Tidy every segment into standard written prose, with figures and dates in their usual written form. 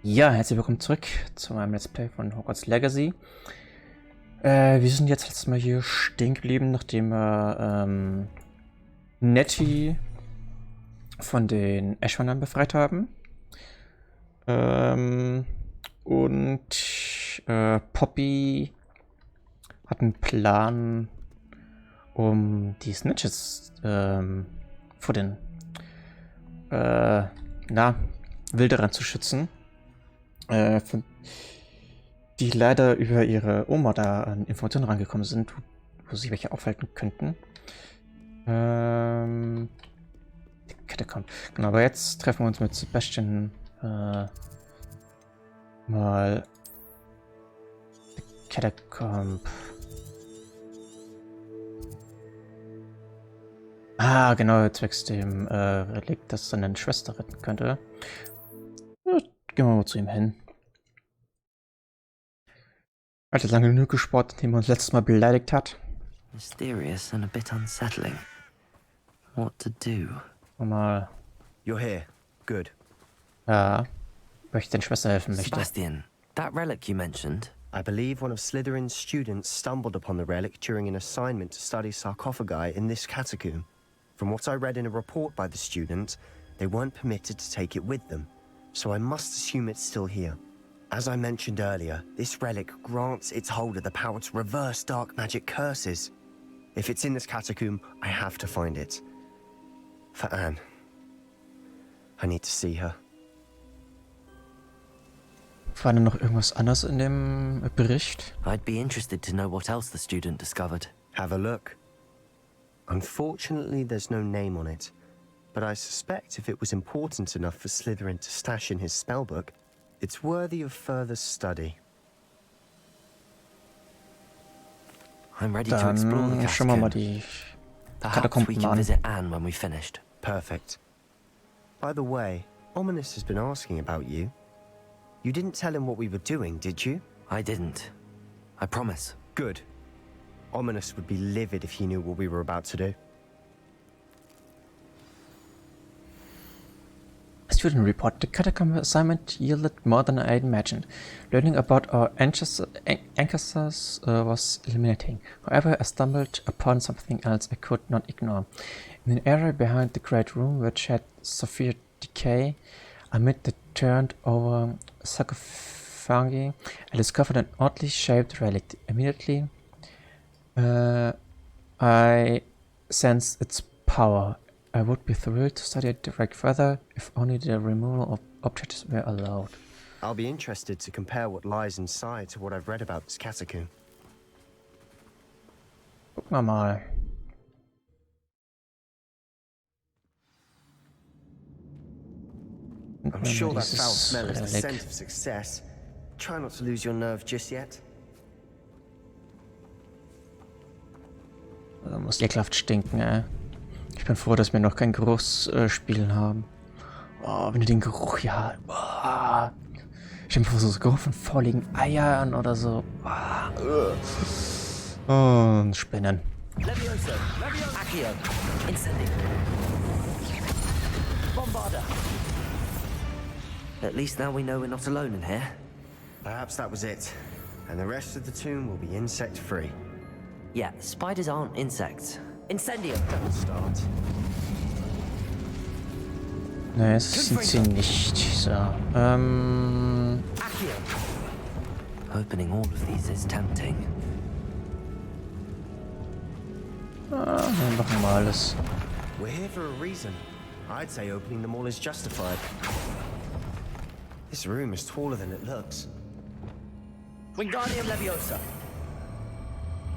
Ja, herzlich willkommen zurück zu meinem Let's Play von Hogwarts Legacy. Wir sind jetzt letztes Mal hier stehen geblieben, nachdem wir Nettie von den Eschwandern befreit haben. Und Poppy hat einen Plan, um die Snitches vor den Wilderern zu schützen. Die leider über ihre Oma da an Informationen rangekommen sind, wo sie welche aufhalten könnten. Die Katakomb. Genau, aber jetzt treffen wir uns mit Sebastian mal die Katakomb. Ah, genau, zwecks dem Relikt, das seine Schwester retten könnte. Gehen wir mal zu ihm hin. Alter, lange genug gesport, nachdem er uns letztes Mal beleidigt hat. Mysterious and a bit unsettling. What to do? Mal. You're here. Good. Ja, weil ich deiner Schwester helfen möchte. Sebastian, that relic you mentioned. I believe one of Slytherin's students stumbled upon the relic during an assignment to study sarcophagi in this catacomb. From what I read in a report by the student, they weren't permitted to take it with them, so I must assume it's still here. As I mentioned earlier, this relic grants its holder the power to reverse dark magic curses. If it's in this catacomb, I have to find it. For Anne. I need to see her. War da noch irgendwas anderes in dem Bericht? I'd be interested to know what else the student discovered. Have a look. Unfortunately, there's no name on it, but I suspect if it was important enough for Slytherin to stash in his spellbook, it's worthy of further study. I'm ready to explore the Dann schauen wir mal catacomb. die Perhaps we Katakomben can an. visit Anne when we've finished. Perfect. By the way, Ominous has been asking about you. You didn't tell him what we were doing, did you? I didn't. I promise. Good. Ominous would be livid if he knew what we were about to do. Student report. The catacomb assignment yielded more than I imagined. Learning about our ancestors was illuminating. However, I stumbled upon something else I could not ignore. In an area behind the great room which had severe decay, amid the turned-over sarcophagi, I discovered an oddly shaped relic. Immediately, I sensed its power. I would be thrilled to study it direct further if only the removal of objects were allowed. I'll be interested to compare what lies inside to what I've read about this catacomb. Gucken wir mal. I'm sure that foul smell is the scent of success. Try not to lose your nerve just yet. Muss ekelhaft stinken, ey. Ich bin froh, dass wir noch kein Geruchsspielen haben. Oh, wenn du den Geruch hier... Oh. Stell mir vor, so Geruch von fauligen Eiern oder so. Oh, und Spinnen. Levioso! Accio! Incendio! Bombarda! At least now we know we're not alone in here. Perhaps that was it. And the rest of the tomb will be insect-free. Yeah, spiders aren't insects. Incendio! Don't start. Ne, es sind sie nicht. So, Accio! Opening all of these is tempting. dann machen wir alles. We're here for a reason. I'd say opening them all is justified. This room is taller than it looks. Wingardium Leviosa!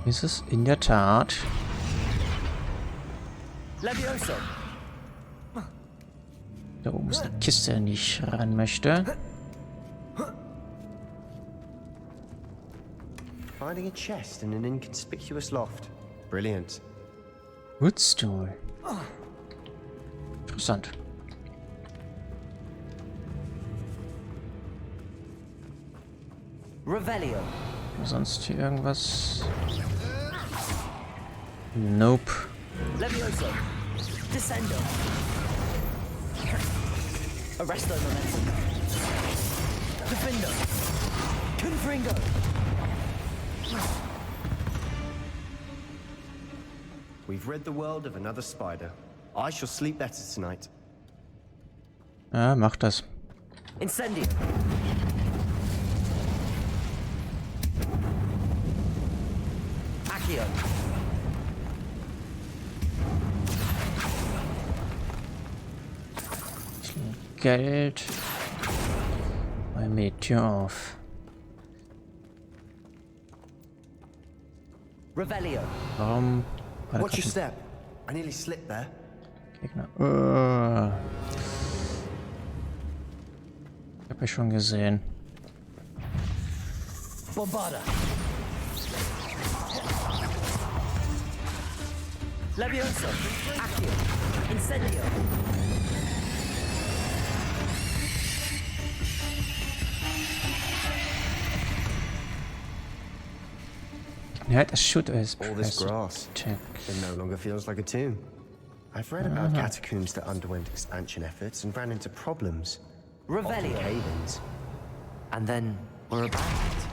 Ist es in der Tat? Levioso! Da oben ist eine Kiste, in die ich ran möchte. Finding a chest in an inconspicuous loft. Brilliant. Woodstool. Interessant. Revelio! Sonst hier irgendwas? Nope. Levioso! Descendo! Arresto Momentum! Defender! Confringo! We've rid the world of another spider. I shall sleep better tonight. Ja, mach das. Incendio! Accio! Geld. Mal mir die Tür auf. Revelio! Warum? War Watch da your grad step. I nearly slipped there. ein Gegner? Hab ich schon gesehen. Bombarda! Levioso! Accio! Incendio! Ja, das shoot is All this grass. check. It no longer feels like a tomb. I've read about catacombs that underwent expansion efforts and ran into problems. Often Revelio! cave-ins. And then we're abandoned.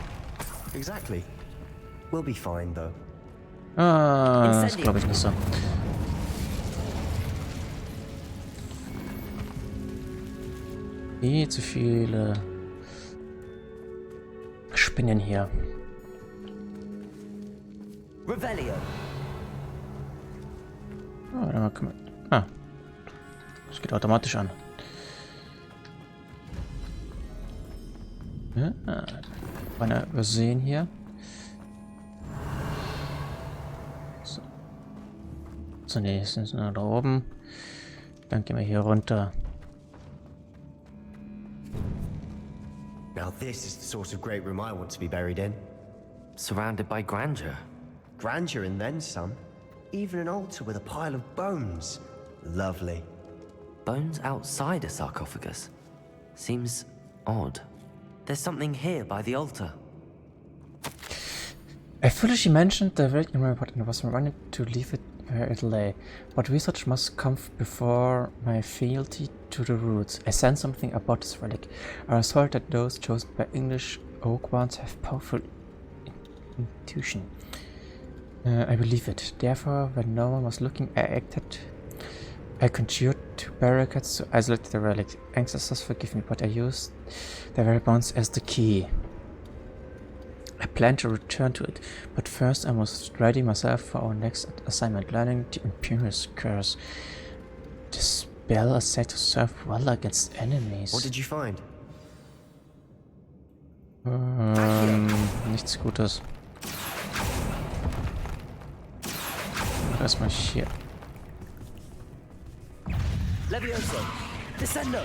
Exactly. We'll be fine, though. Ah, das Incendio. glaube ich nicht so. Viel zu viele Spinnen hier. Revelio! Oh, dann können wir, das geht automatisch an. Ja, meine übersehen hier. So, so nee, sind nur da oben. Dann gehen wir hier runter. Now this is the sort of great room I want to be buried in. Surrounded by grandeur. Grandeur and then some. Even an altar with a pile of bones. Lovely. Bones outside a sarcophagus. Seems odd. There's something here by the altar. I foolishly mentioned the relic in my report and was running to leave it where it lay. But research must come before my fealty to the roots. I sense something about this relic. I was told that those chosen by English oak ones have powerful intuition. I believe it. Therefore, when no one was looking, I acted. I conjured two barricades to isolate the relic. Ancestors forgive me, but I used their very bones as the key. I plan to return to it, but first I must ready myself for our next assignment, learning the Imperious Curse. The spell is said to serve well against enemies. What did you find? Nichts Gutes. Erstmal hier. Levioso! Descendo!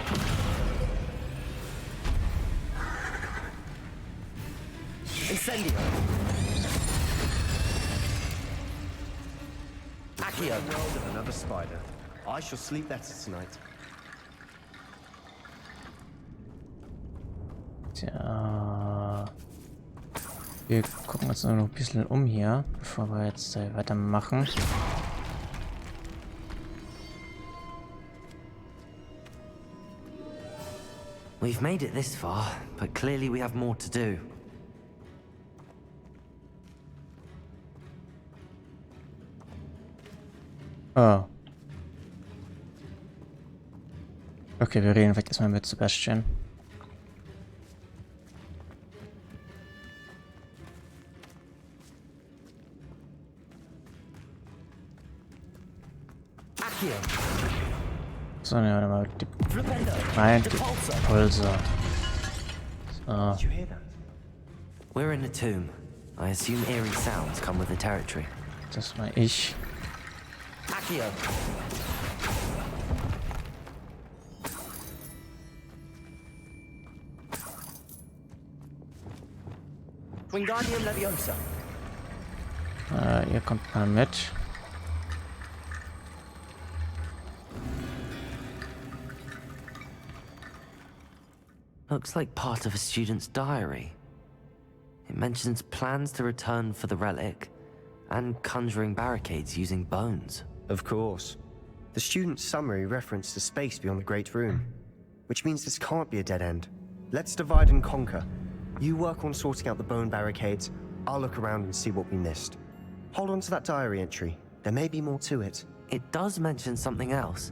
Incendio! Accio! World of another spider. I shall sleep better tonight. Tja. Wir gucken uns noch ein bisschen um hier, bevor wir jetzt weitermachen. We've made it this far, but clearly we have more to do. Oh. Okay, wir reden vielleicht erstmal mit Sebastian. Accio! So, ne, warte mal. Die, Flipendo! nein, die Depulso! Pulse. So. Did you hear that? We're in a tomb. I assume eerie sounds come with the territory. Das war ich. Accio! Wingardium Leviosa! Ihr kommt mal mit. Looks like part of a student's diary. It mentions plans to return for the relic and conjuring barricades using bones. Of course. The student's summary referenced a space beyond the Great Room, which means this can't be a dead end. Let's divide and conquer. You work on sorting out the bone barricades. I'll look around and see what we missed. Hold on to that diary entry. There may be more to it. It does mention something else.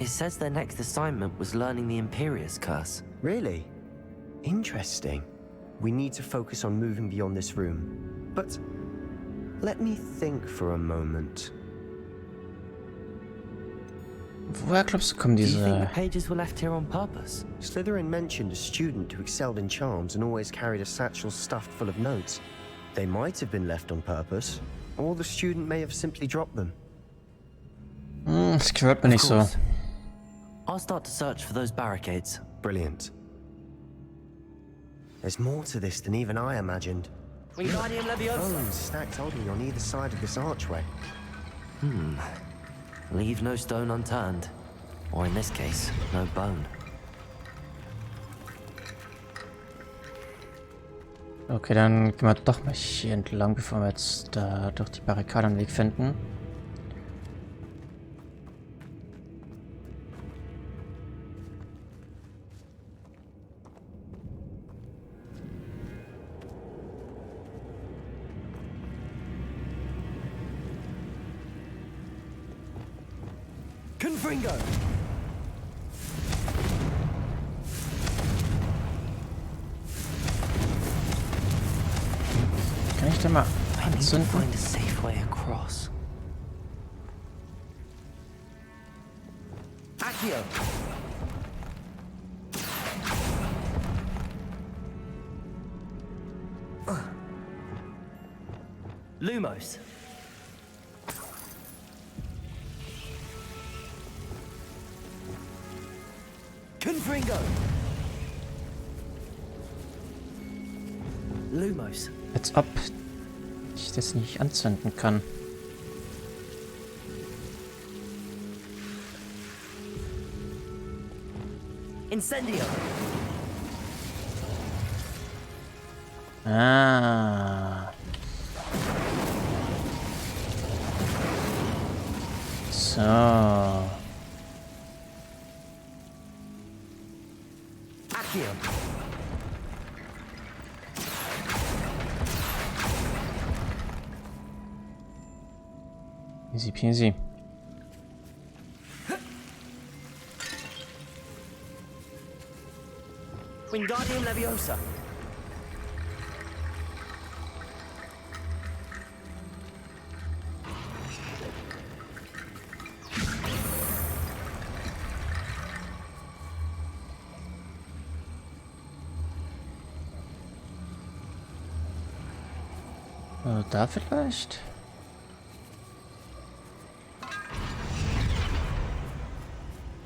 It says their next assignment was learning the Imperius Curse. Really? Interesting. We need to focus on moving beyond this room. But let me think for a moment. Woher glaubst du, kommen Do you think diese... the pages were left here on purpose? Slytherin mentioned a student who excelled in charms and always carried a satchel stuffed full of notes. They might have been left on purpose, or the student may have simply dropped them. Das gefällt mir nicht so. course. I'll start to search for those barricades. Brilliant. There's more to this than even I imagined. Wingardium Leviosa! Bones stacked oddly on either side of this archway. Leave no stone unturned. Or in this case, no bone. Okay, dann gehen wir doch mal hier entlang, bevor wir jetzt da durch die Barrikade einen Weg finden. Confringo! Kann ich da mal I need to anzünden? find a safe way across. Accio! Lumos. Confringo. Lumos. Als ob ich das nicht anzünden kann. Incendio. Ah. So. Accio. Easy peasy. Wingardium Leviosa. Da vielleicht?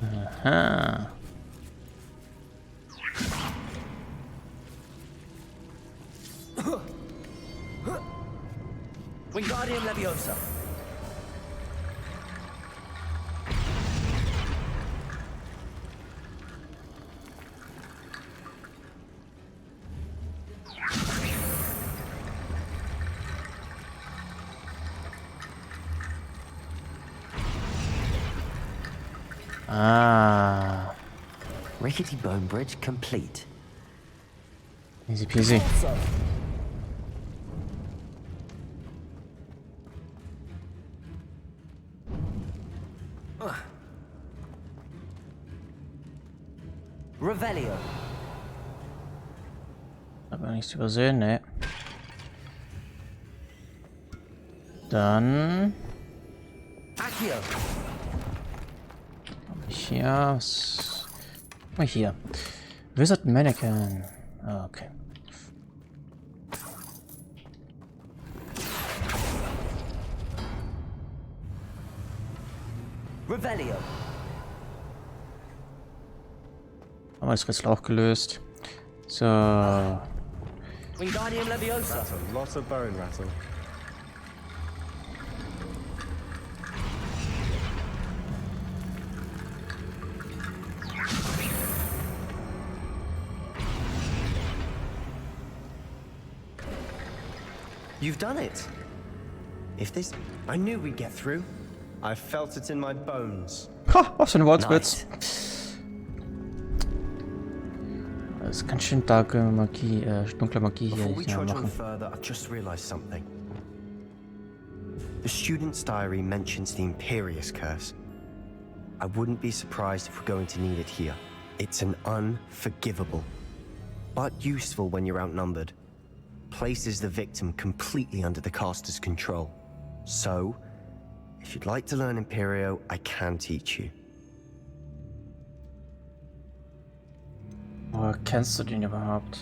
Aha. Wingardium Leviosa. Ah. Rickety bone bridge complete. Easy peasy. Revelio. Aber nichts übersehen, ne? Dann... Accio. Hier, was... Oh, hier. Wizard Mannequin. Ah, okay. Revelio. Haben wir das Rätsel auch gelöst. So. Wingardium Leviosa. That's a lot of bone rattle. You've done it. If this... I knew we'd get through. I felt it in my bones. Ha, was für ein Wortwitz. Nice. Das ist ganz schön dunkle Magie, hier Before we die trudge on machen. further, I've just realized something. The student's diary mentions the Imperious Curse. I wouldn't be surprised if we're going to need it here. It's an unforgivable, but useful when you're outnumbered. Places the victim completely under the caster's control. So, if you'd like to learn Imperio, I can teach you. Woher kennst du den überhaupt?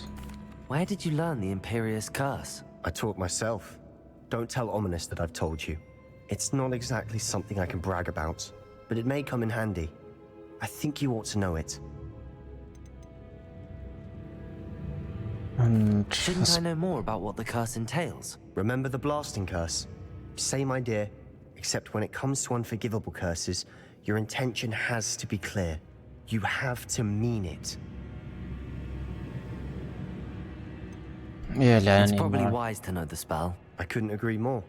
Where did you learn the Imperious Curse? I taught myself. Don't tell Ominous that I've told you. It's not exactly something I can brag about, but it may come in handy. I think you ought to know it. Und Shouldn't was I know more about what the curse entails? Remember the blasting curse? Same idea, except when it comes to unforgivable curses, your intention has to be clear. You have to mean it. wir lernen It's ihn probably mal. wise to know the spell. I couldn't agree more.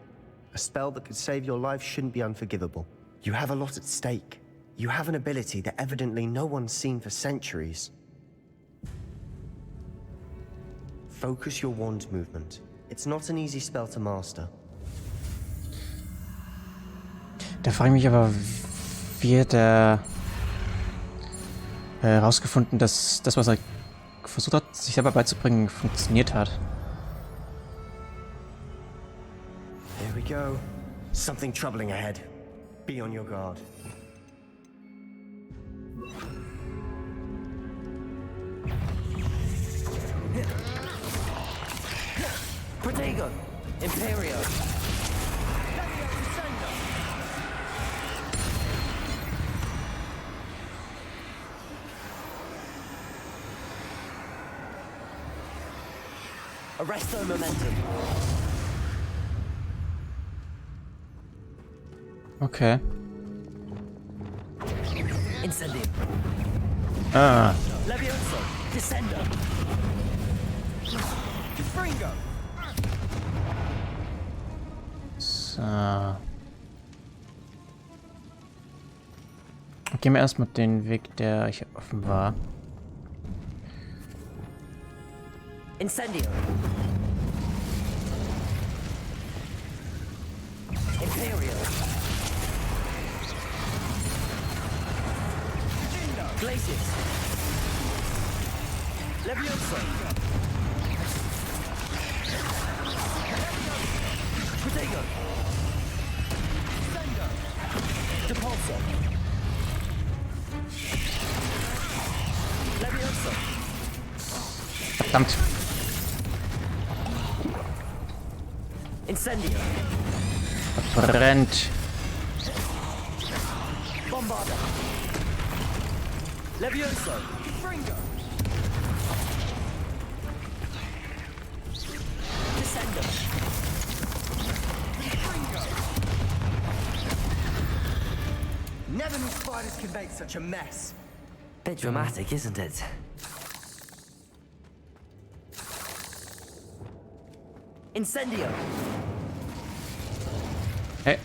A spell that could save your life shouldn't be unforgivable. You have a lot at stake. You have an ability that evidently no one's seen for centuries. Focus your wand movement. It's not an easy spell to master. Da frage ich mich aber, wie hat er herausgefunden, dass das, was er versucht hat, sich selber beizubringen, funktioniert hat. Here we go. Something troubling ahead. Be on your guard. Protego! Imperio! Arresto momentum. Okay. Incendium. Ah. Levioso. Descendo. Fringo. So. Gehen wir erstmal den Weg, der hier offen war. Incendio. Imperio. Glacius. Levioso. Protego. Depulso. Levioso. Verdammt. Incendio. Brennt. Bombarda. Levioso. Fringo. Descendo. Fringo. Never knew spiders could make such a mess. Bit dramatic, isn't it? Incendio. Hey.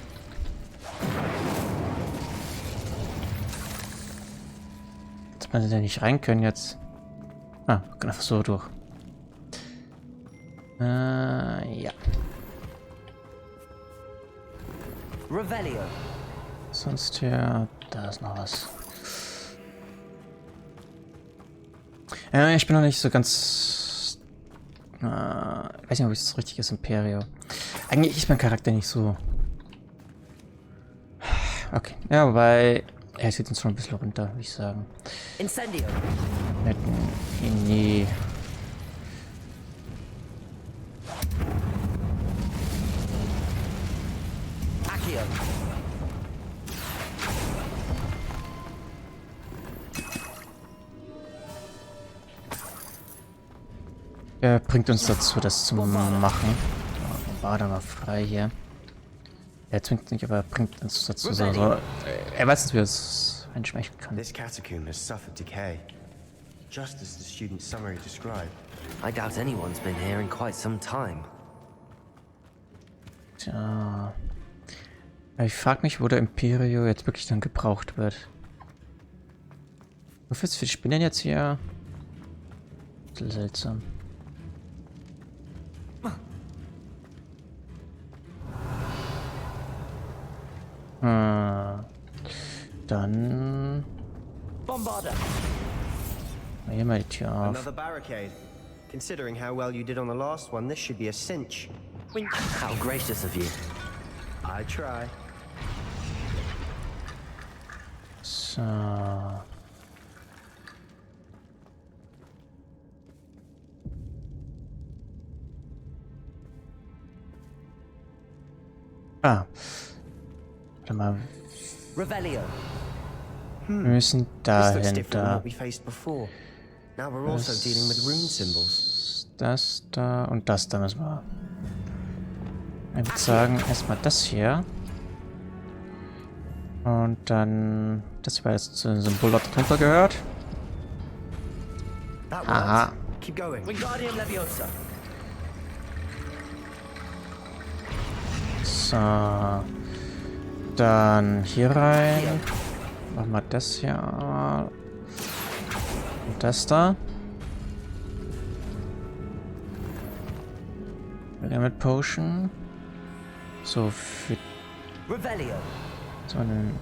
Jetzt man da nicht rein können jetzt. Ah, wir können einfach so durch. Ja. Revelio. Sonst ja, da ist noch was. Ja, ich bin noch nicht so ganz. Weiß nicht, ob es das richtig ist, Imperio. Eigentlich ist mein Charakter nicht so. Okay, ja, wobei. Er zieht uns schon ein bisschen runter, würde ich sagen. Incendio. Wir hätten ihn nie. Accio. Er bringt uns dazu, das zu machen. War da mal frei hier. Er zwingt uns nicht, aber er bringt uns dazu. So, er weiß, dass wir es einschmeicheln können. This catacomb has suffered decay, just as the student's summary described. I doubt anyone's been here in quite some time. Tja. Ich frage mich, wo der Imperio jetzt wirklich dann gebraucht wird. Wofür ist für die Spinnen jetzt hier? Seltsam. Dann... Bombarder! Hier mal die Tür auf. Another barricade. Considering how well you did on the last one, this should be a cinch. How gracious of you. I try. So. Ah. Warte mal. Revelio. Wir müssen This looks different than dahinter. what we faced before. Now we're also dealing with rune symbols. Das da und das da müssen wir. Ich würde sagen, erstmal das hier. Und dann. Das war jetzt zu dem Symbol, das drunter gehört. That Aha. works. Keep going. Wingardium Leviosa. So. Dann hier rein. Machen wir das hier. Und das da. Wieder mit Potion. So, für... Revelio. So, dann...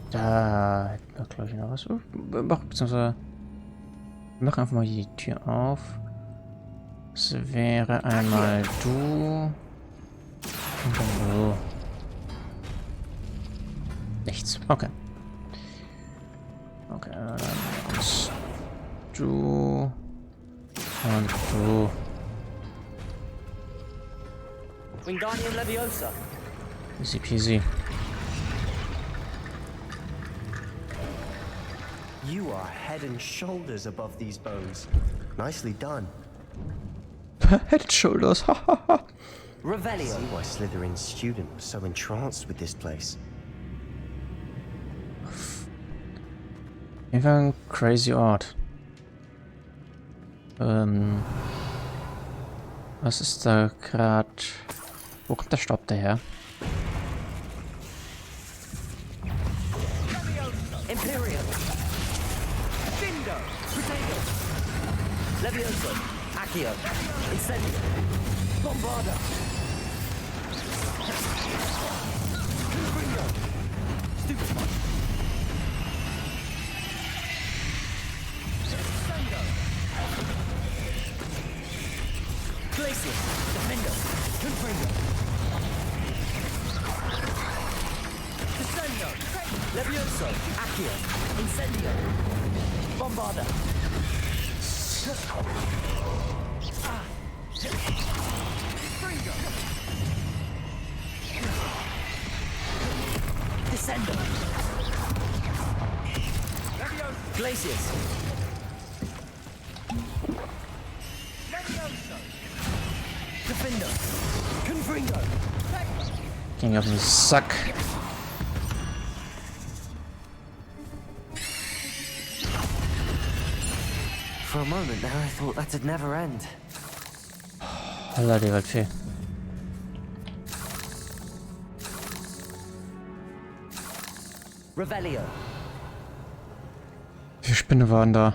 Da hätten wir, glaube ich, noch was. Beziehungsweise... Wir machen einfach mal hier die Tür auf. Das wäre einmal du. Und dann du. Nichts. Okay. Okay, dann kommst du. Und du. Wingardium Leviosa. Easy peasy. You are head and shoulders above these bones. Nicely done. Head and shoulders. Revelio. See why Slytherin's student was so entranced with this place. Einfach ein crazy Ort. Was ist da gerade? Wo kommt der Staub daher? Imperium. Findo. Potato. Levioso. Accio. Incendio. Bombarda. Confringo. Stupefy. Glacius, Defendo, Confringo. Descendo, Levioso, Accio, Incendio, Bombarda. Confringo. Descendo. Glacius. Defender. Confringo. Ging auf den Sack. For a moment there, I thought that'd never end. Alter, die Waldfee. Revelio. Wie viele Spinne waren da?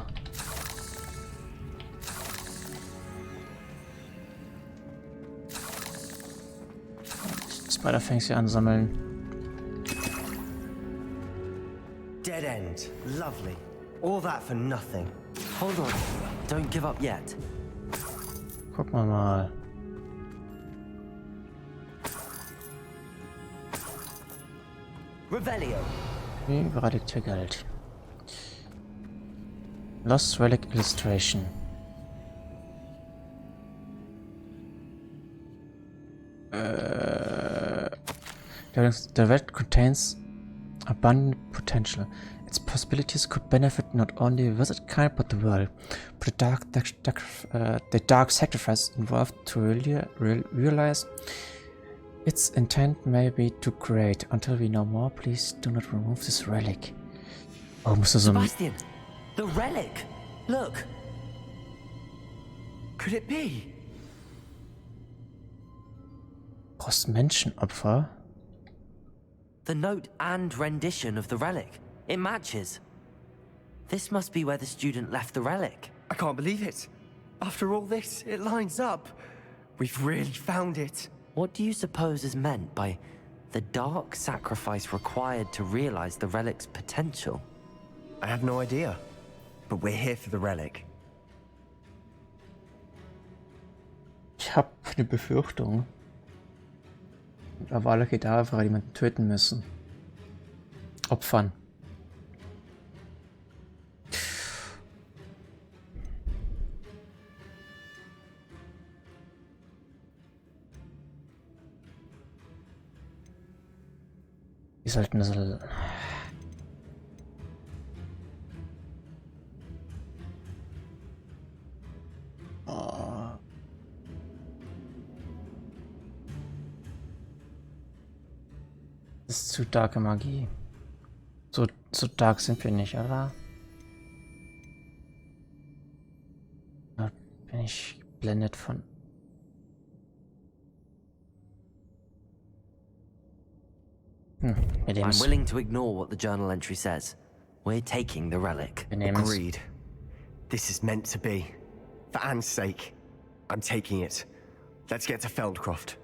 Spider-Fangs hier ansammeln. Dead end. Lovely. All that for nothing. Hold on. Don't give up yet. Gucken wir mal. Revelio. Wie bereitet hier Geld? Lost Relic Illustration. The red contains abundant potential. Its possibilities could benefit not only wizard kind but the world. But the dark sacrifice involved to realize its intent may be too great. Until we know more, please do not remove this relic. Oh, muss da so ein... Sebastian, the relic. Look. Could it be? Menschenopfer? The note and rendition of the relic. It matches. This must be where the student left the relic. I can't believe it. After all this, it lines up. We've really found it. What do you suppose is meant by the dark sacrifice required to realize the relic's potential? I have no idea. But we're here for the relic. Ich habe eine Befürchtung. Aber alle Kadaver jemanden töten müssen. Opfern. Wir sollten das... Das ist zu starke Magie. So stark sind wir nicht, oder? Da bin ich geblendet von... I'm willing to ignore what the journal entry says. We're taking the relic. Agreed. This is meant to be. For Anne's sake, I'm taking it. Let's get to Feldcroft.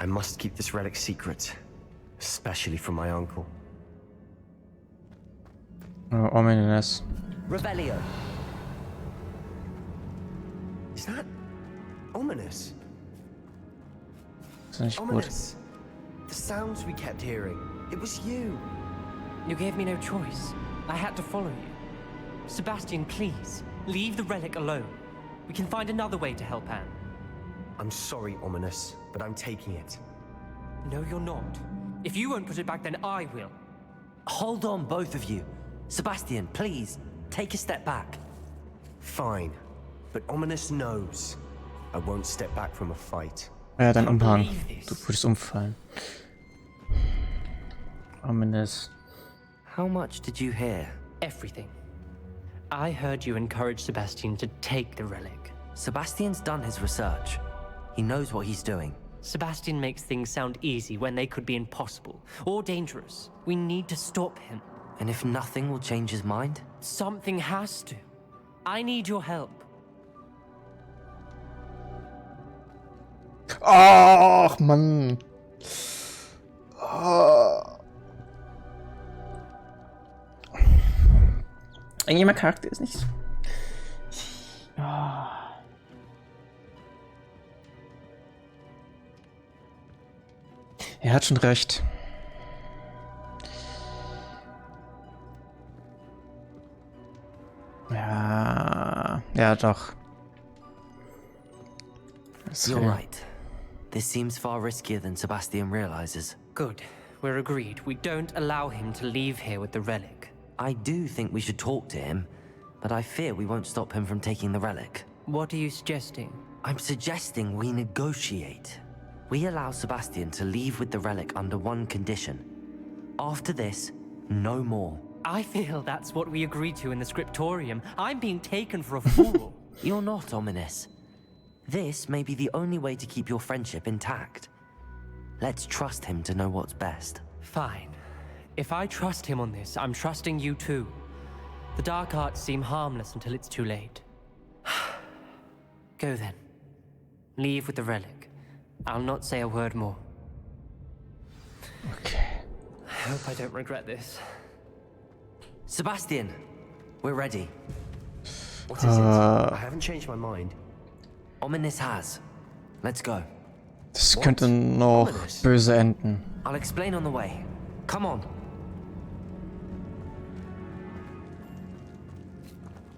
I must keep this relic secret, especially from my uncle. Oh, ominous. Revelio. Is that ominous? Das ist nicht gut. Ominous. The sounds we kept hearing. It was you. You gave me no choice. I had to follow you. Sebastian, please, leave the relic alone. We can find another way to help Anne. I'm sorry, Ominous, but I'm taking it. No, you're not. If you won't put it back, then I will. Hold on, both of you. Sebastian, please, take a step back. Fine, but Ominous knows I won't step back from a fight. Ja, dein Umhang. Du würdest umfallen. Ominous. How much did you hear? Everything. I heard you encourage Sebastian to take the relic. Sebastian's done his research. He knows what he's doing. Sebastian makes things sound easy when they could be impossible or dangerous. We need to stop him. And if nothing will change his mind? Something has to. I need your help. Ach, Mann. Oh. Irgendwie mein Charakter ist nicht so... Oh. Er hat schon recht. Ja, doch. You're right. This seems far riskier than Sebastian realizes. Good. We're agreed. We don't allow him to leave here with the relic. I do think we should talk to him, but I fear we won't stop him from taking the relic. What are you suggesting? I'm suggesting we negotiate. We allow Sebastian to leave with the relic under one condition. After this, no more. I feel that's what we agreed to in the scriptorium. I'm being taken for a fool. You're not, Ominous. This may be the only way to keep your friendship intact. Let's trust him to know what's best. Fine. If I trust him on this, I'm trusting you too. The dark arts seem harmless until it's too late. Go then. Leave with the relic. I'll not say a word more. Okay. I hope I don't regret this. Sebastian, we're ready. What is it? I haven't changed my mind. Ominous has. Let's go. Das könnte noch böse enden. I'll explain on the way. Come on.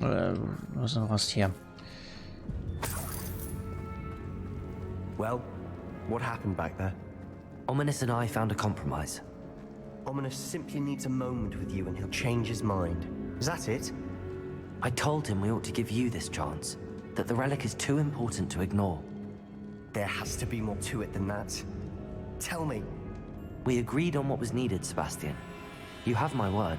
Was ist noch was hier? Well, what happened back there? Ominous and I found a compromise. Ominous simply needs a moment with you and he'll change his mind. Is that it? I told him we ought to give you this chance, that the relic is too important to ignore. There has to be more to it than that. Tell me. We agreed on what was needed, Sebastian. You have my word.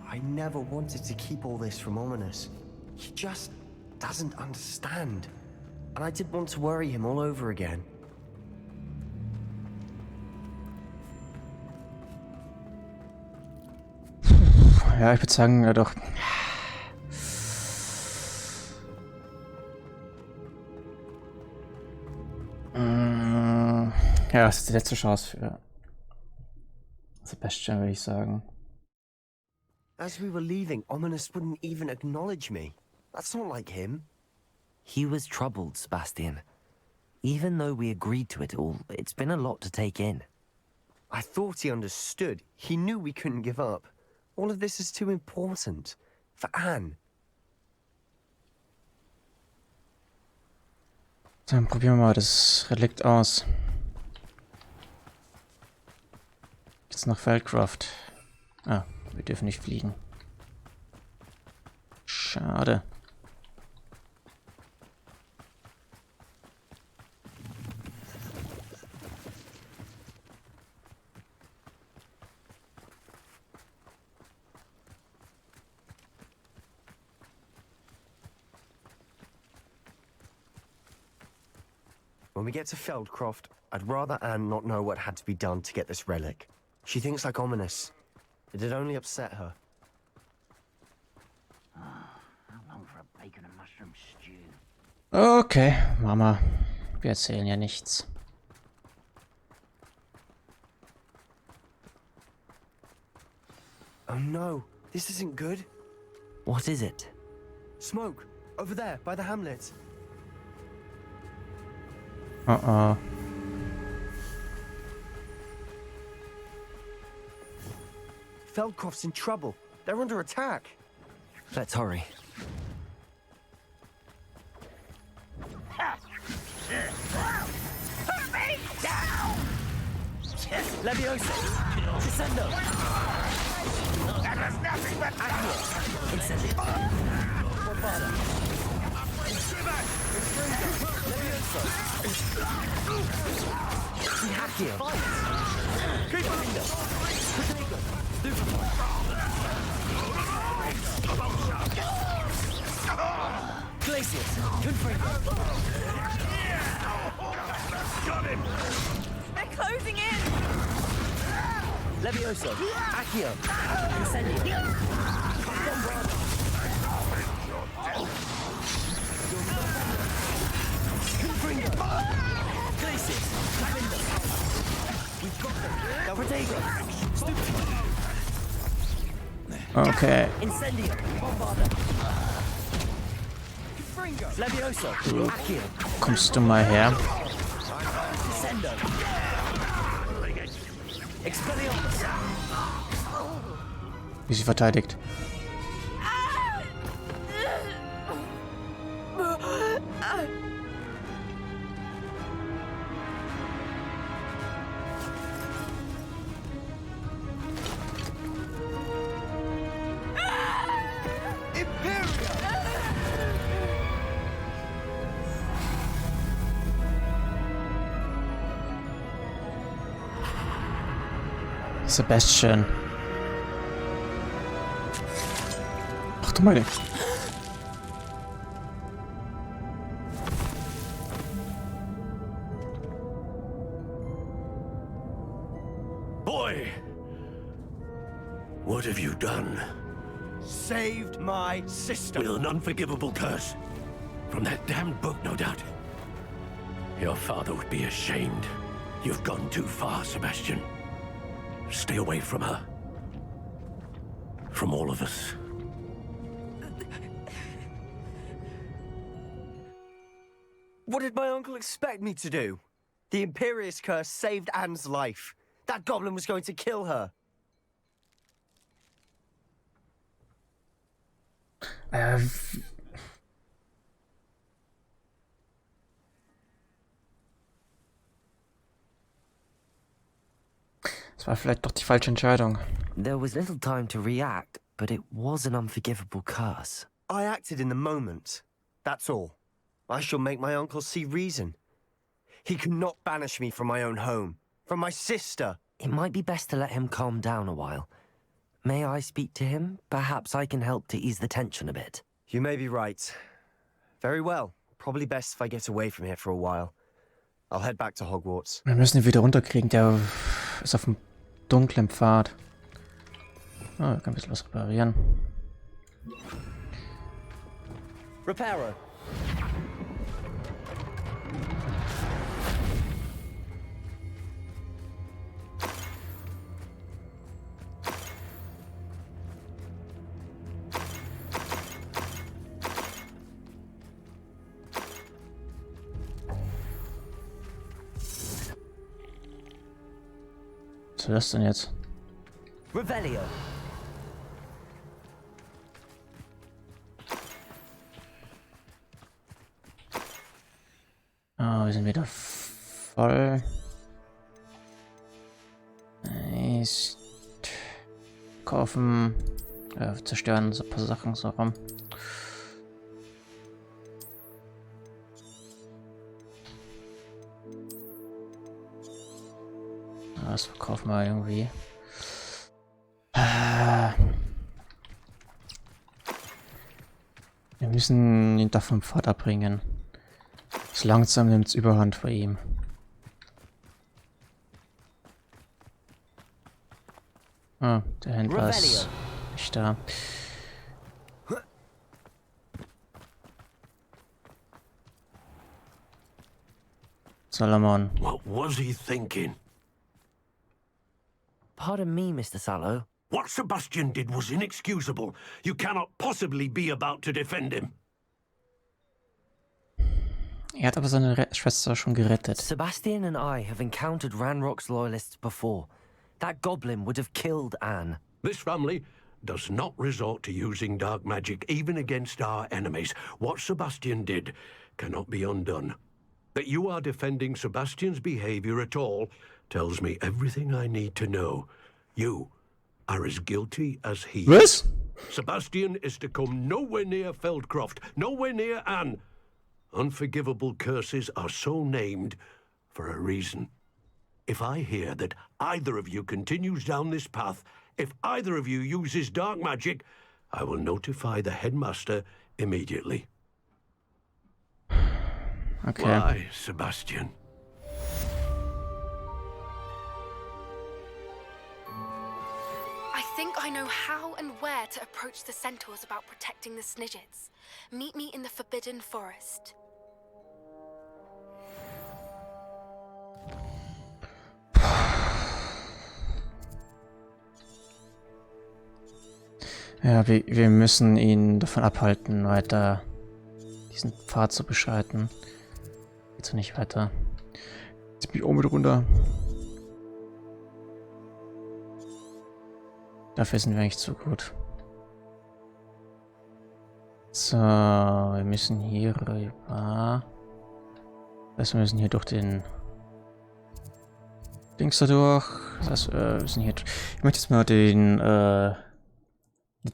I never wanted to keep all this from Ominous. He just doesn't understand. And I didn't want to worry him all over again. ja, ich würde sagen, ja doch. Ja, das ist die letzte Chance für Sebastian, würde ich sagen. As we were leaving, Ominous wouldn't even acknowledge me. That's not like him. He was troubled, Sebastian. Even though we agreed to it all, it's been a lot to take in. I thought he understood. He knew we couldn't give up. All of this is too important. For Anne. Dann probieren wir mal das Relikt aus. Jetzt nach Feldcroft. Ah, wir dürfen nicht fliegen. Schade. When we get to Feldcroft, I'd rather Anne not know what had to be done to get this relic. She thinks like Ominous. It'd only upset her. How long for a bacon and mushroom stew? Okay, Mama. Wir erzählen ja nichts. Oh no, this isn't good. What is it? Smoke, over there, by the hamlet. Uh-oh. Feldcroft's in trouble. They're under attack. Let's hurry. Leviosa! Descendo! That was nothing but Incendio. Bombada! Leviosa! Hakio! Keep Potato! Glacius! Confringo! got him! They're closing in! Levioso! Accio! Incendio! Confringo! Glacius! Clarindo! We've got them! Now Protego! Okay. Incendio! Bombada! Confringo! Levioso! Accio! Kommst du mal her? Descendo! Expelliarmus! Wie sie verteidigt. Sebastian. Ach du meine. Boy! What have you done? Saved my sister! With an unforgivable curse. From that damned book, no doubt. Your father would be ashamed. You've gone too far, Sebastian. Stay away from her. From all of us. What did my uncle expect me to do? The Imperious curse saved Anne's life. That goblin was going to kill her. Das war vielleicht doch die falsche Entscheidung. There was little time to react, but it was an unforgivable curse. I acted in the moment. That's all. I shall make my uncle see reason. He cannot banish me from my own home. From my sister. It might be best to let him calm down a while. May I speak to him? Perhaps I can help to ease the tension a bit. You may be right. Very well. Probably best if I get away from here for a while. I'll head back to Hogwarts. Wir müssen ihn wieder runterkriegen, der ist auf dem dunklen Pfad. Oh, wir können ein bisschen was reparieren. Reparo. Was ist das denn jetzt? Revelio. Ah, wir sind wieder voll. Ist kaufen, zerstören so ein paar Sachen so rum. Das verkaufen wir irgendwie. Wir müssen ihn doch vom Pfad abbringen. So langsam nimmt es Überhand vor ihm. Ah, der Händler ist nicht da. Solomon. What was he thinking? Pardon me, Mr. Sallow. What Sebastian did was inexcusable. You cannot possibly be about to defend him. Er hat aber seine Schwester schon gerettet. Sebastian and I have encountered Ranrock's loyalists before. That goblin would have killed Anne. This family does not resort to using dark magic even against our enemies. What Sebastian did cannot be undone. That you are defending Sebastian's behavior at all tells me everything I need to know. You are as guilty as he. Was? Sebastian is to come nowhere near Feldcroft, nowhere near Anne. Unforgivable curses are so named for a reason. If I hear that either of you continues down this path, if either of you uses dark magic, I will notify the headmaster immediately. Okay. Why, Sebastian? I think I know how and where to approach the centaurs about protecting the Snidgets. Meet me in the Forbidden Forest. Ja, wir müssen ihn davon abhalten, weiter diesen Pfad zu beschreiten. Geht so nicht weiter. Jetzt bin ich oben mit runter. Dafür sind wir eigentlich zu gut. So, wir müssen hier rüber. Das heißt, wir müssen hier durch den Dings da durch. Das heißt, wir müssen hier. Ich möchte jetzt mal die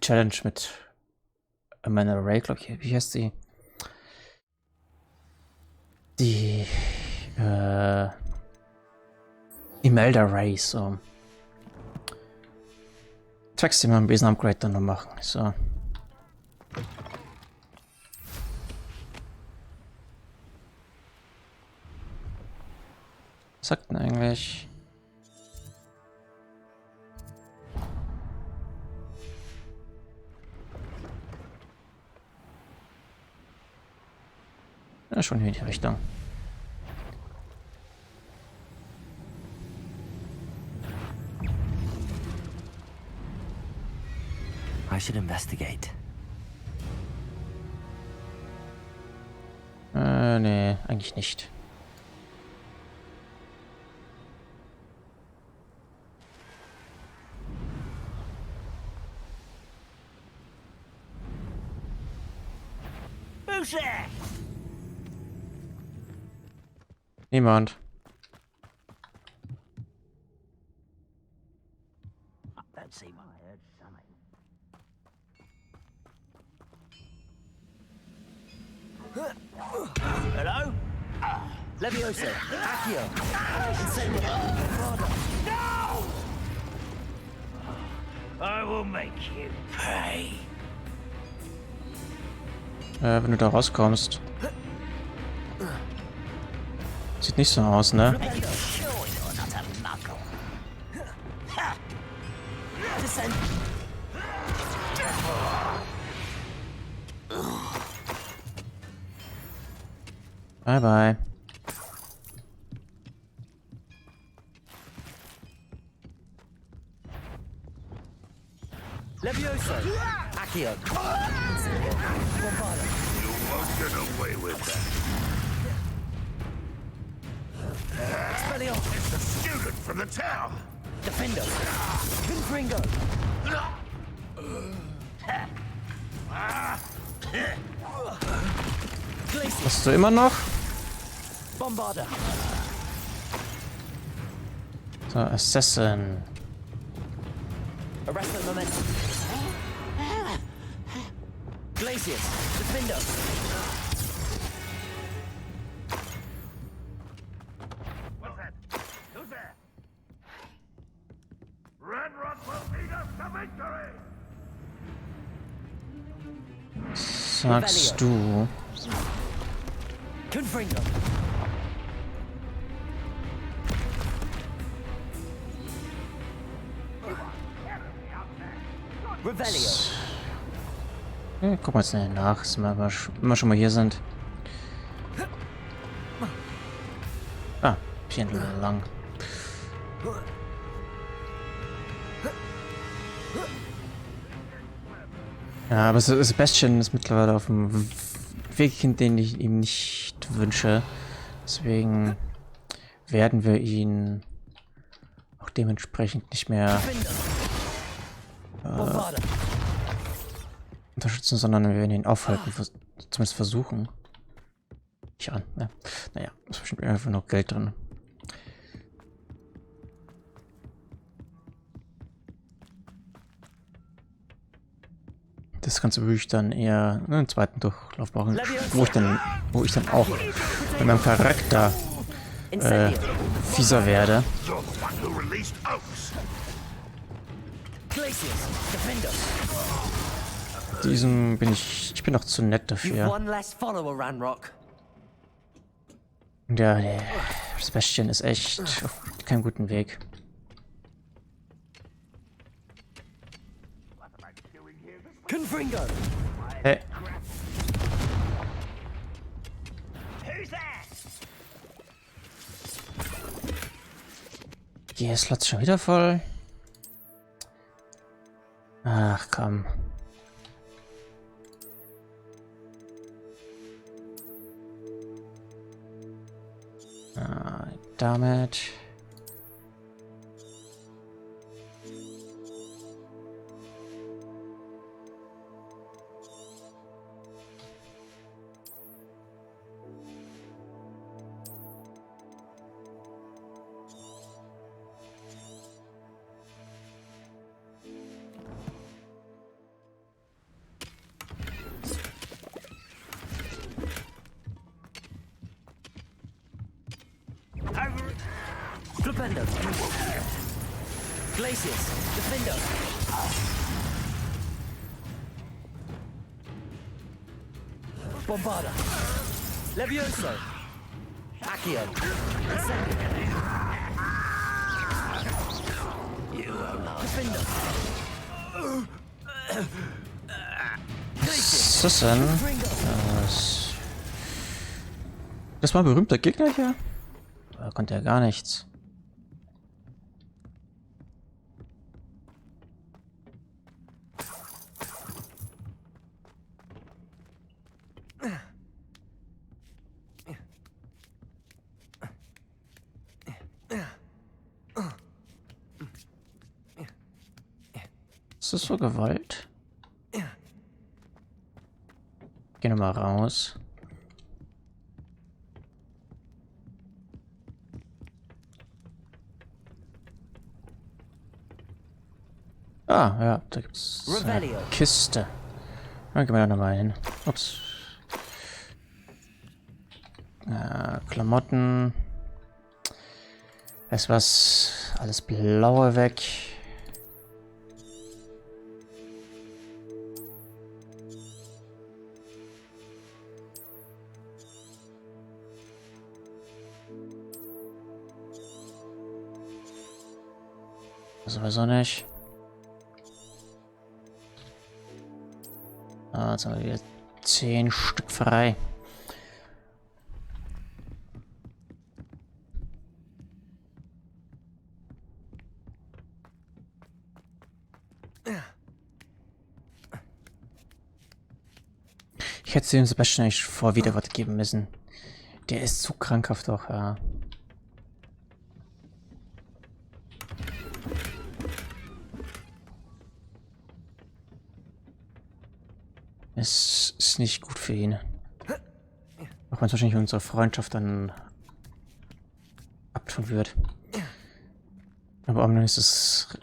Challenge mit Amanda Ray, glaube ich. Wie heißt die? Die Imelda Ray, so. Tracks, die wir am Besen-Upgrade dann noch machen. So. Was sagt denn eigentlich? Ja, schon hier in die Richtung. I should investigate. Nee, eigentlich nicht. Who's there? Niemand. That seemed I heard something. Hello? Leviosa, Accio, No! I will make you pay. Wenn du da rauskommst. Sieht nicht so aus, ne? Sure you're not a muggle. Descend. Bye, bye. Levioso! Accio! Bombarda! You won't get away with that. Expelliarmus! It's the student from the town. Defendo! Confringo! Glacier! Hast du immer noch? Bombarda! So, Assassin. Arrest the momentum! Glacius! Defendo! What's that? Who's there? Red Rock will lead us to victory! Sagst du? Confringo! Revelio! Ja, guck mal schnell nach, wenn wir schon mal hier sind. Ah, hier lang. Ja, aber Sebastian ist mittlerweile auf dem Weg, den ich ihm nicht wünsche. Deswegen werden wir ihn auch dementsprechend nicht mehr unterstützen, sondern wir werden ihn aufhalten, zumindest versuchen. Nicht an, ne? Naja, ist bestimmt einfach noch Geld drin. Das Ganze würde ich dann eher einen zweiten Durchlauf brauchen, wo ich dann auch mit meinem Charakter fieser werde. Diesem bin ich bin noch zu nett dafür. Und ja, der Sebastian ist echt auf keinem guten Weg. Confringo! Hey. Die Slots schon wieder voll. Ach komm. Damit. Flipendo! Glacius! Defendo! Bombarda! Levioso! Accio! Defendo! Was ist das denn? Das war ein berühmter Gegner hier? Da konnte er gar nichts. Ist das so Gewalt? Geh nochmal raus. Ah, ja, da gibt's eine Kiste. Dann gehen wir da nochmal hin. Ups. Klamotten. Weißt du was? Alles Blaue weg. Sowieso nicht. Ah, jetzt haben wir wieder 10 Stück frei. Ich hätte dem Sebastian eigentlich vor wieder was geben müssen. Der ist zu krankhaft doch, ja. Es ist nicht gut für ihn. Auch wenn es wahrscheinlich unsere Freundschaft dann abtun wird. Aber am Ende ist es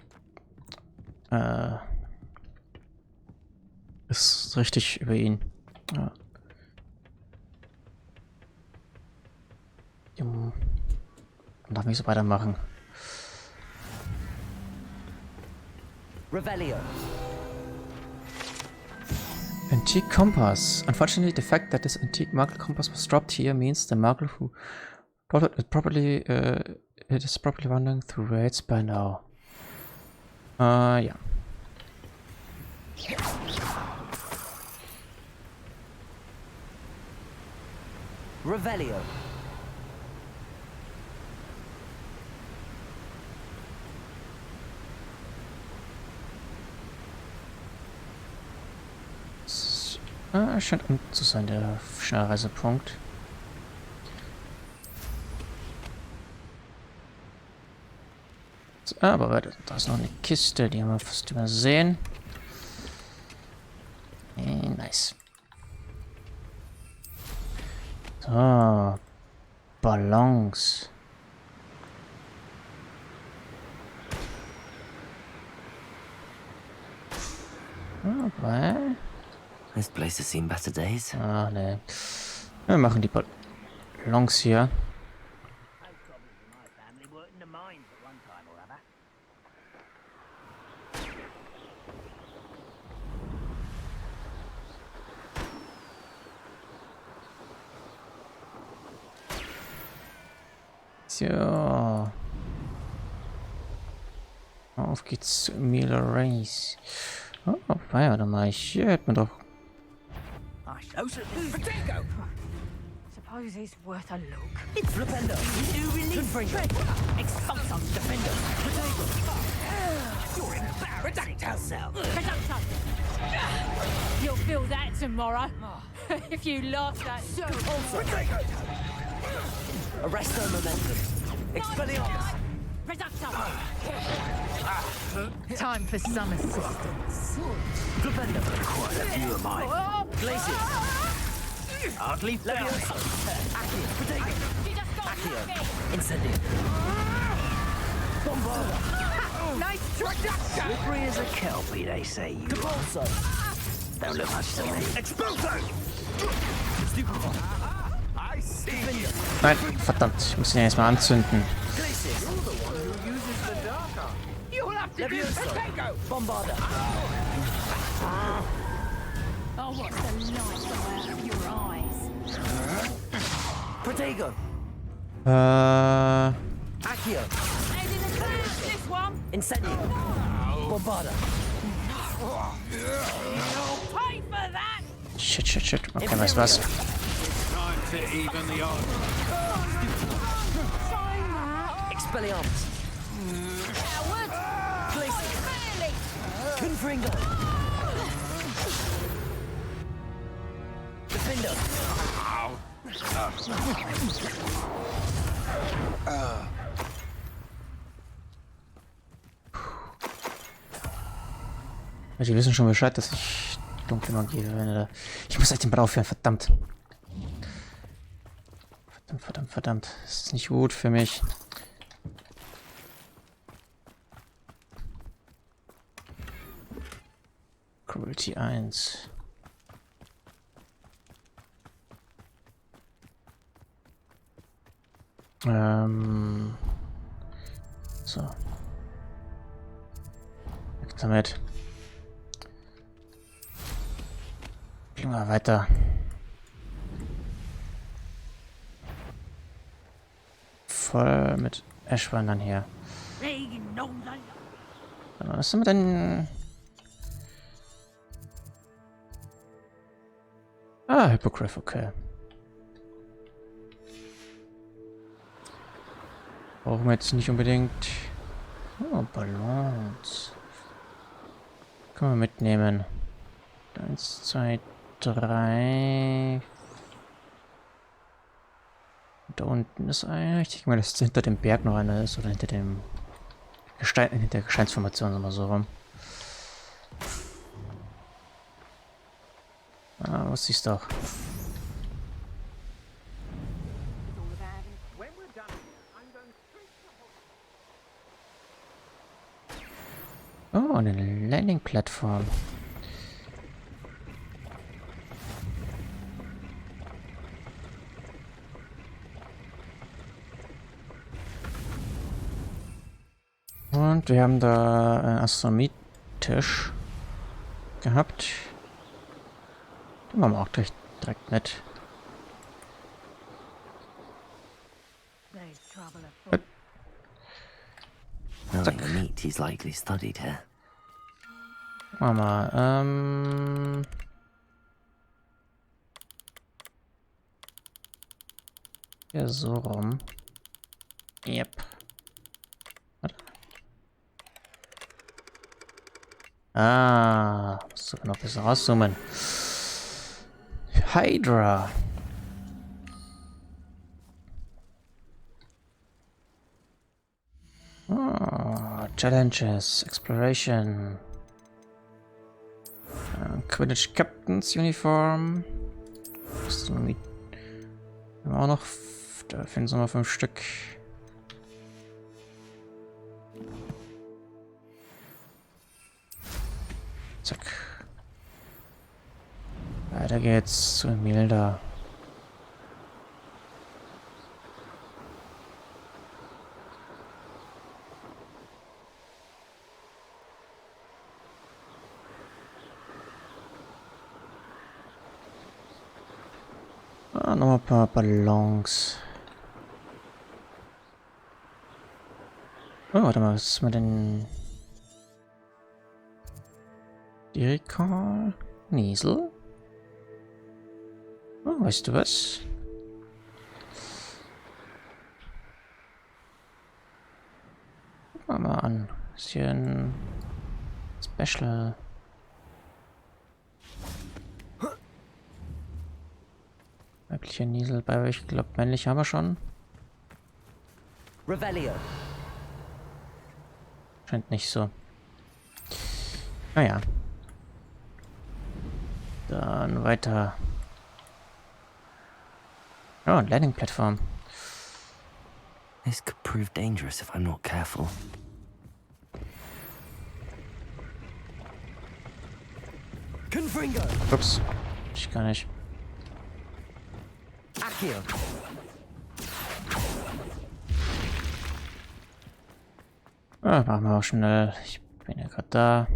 ist richtig über ihn. Ja. Dann darf ich so weitermachen. Revelio. Antique compass. Unfortunately, the fact that this antique Muggle compass was dropped here means the Muggle who brought it it is probably wandering through raids by now. Ja. Revelio. Scheint zu sein, der Schnellreisepunkt. So, aber warte, da ist noch eine Kiste, die haben wir fast übersehen. Nice. So. Ballons. Aber... This place has seen better days. Ah, ne. Wir machen die Ballons hier. So. Auf geht's zu Miller Race. Oh, ja, dann mal hier hätten wir doch. Suppose he's worth a look. It's Flipendo. New release. Expulsum, defender. You're embarrassing yourself. Reductum. You'll feel that tomorrow. If you laugh at so. Arresto momentum. Expelliarmus. Reductum. Time for some assistance. Flipendo. Quite a few of mine. Glacius. Hardly felt. Levioso. Accio. Protego. Accio. Incendio. Bombarda. Nice trick. Slippery as a kelpie, they say. Capulso. Don't look much to me. Expulso! Stupefy. I see. Nein, verdammt, ich muss ihn erstmal anzünden. Glacius. You'll have to do Levioso. Protego! Bombarda. Oh, what's the light out of your eyes? Protego. Accio. Head in the clouds, this one. Incendio. Bombarda. You'll pay for that. Shit. Okay, weißt du was? Time to even the odds. Expelliarmus. Coward. Glacius. Really? Confringo. Defender. Die wissen schon Bescheid, dass ich dunkle Magie verwende. Ich muss den Ball aufhören, verdammt. Verdammt. Das ist nicht gut für mich. Cruelty 1. So. Weg damit. Gehen wir weiter. Voll mit Eschwandern hier. Was sind wir denn? Ah, Hippogriff, okay. Brauchen wir jetzt nicht unbedingt. Oh, Ballons. Können wir mitnehmen. 1, 2, 3. Da unten ist einer. Ich denke mal, dass hinter dem Berg noch einer ist. Oder hinter dem Gestein, hinter der Gesteinsformation, sagen wir so rum. Ah, was siehst du auch? Oh, eine Landing-Plattform. Und wir haben da einen Astronomietisch gehabt. Den machen wir auch direkt mit. Knowing the meat, he's likely studied here. Mama, ja, so rum. Yep. Warte. Ah, musst du noch besser rauszoomen. Hydra. Oh, Challenges, Exploration. Quidditch Captain's Uniform. Astronomie. Haben wir auch noch. Da finden wir 5 Stück. Zack. Weiter geht's zu Emilda. Ah, nochmal ein paar Ballons. Oh, warte mal, was ist mit den... Recall? Niesel? Oh, weißt du was? Guck mal an. Ist hier ein Special. Weiblicher Niesel, bei ich glaube männlich haben wir schon. Revelio. Scheint nicht so. Naja. Dann weiter. Oh, eine Landing-Plattform. This could prove dangerous if I'm not careful. Confringo. Ups. Ich gar nicht. Accio. Ah, machen wir auch schnell. Ich bin ja gerade da.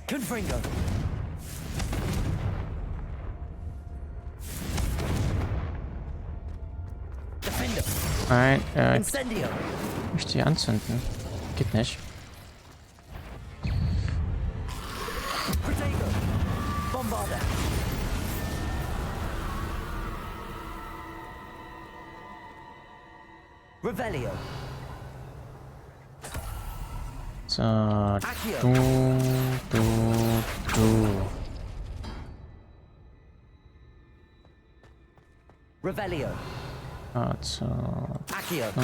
Confringo. Defender. Nein, ich Incendio. möchte sie anzünden. Geht nicht. Protego. Bombarder. Revelio. So, Accio. du. Revelio. Also, Accio. du.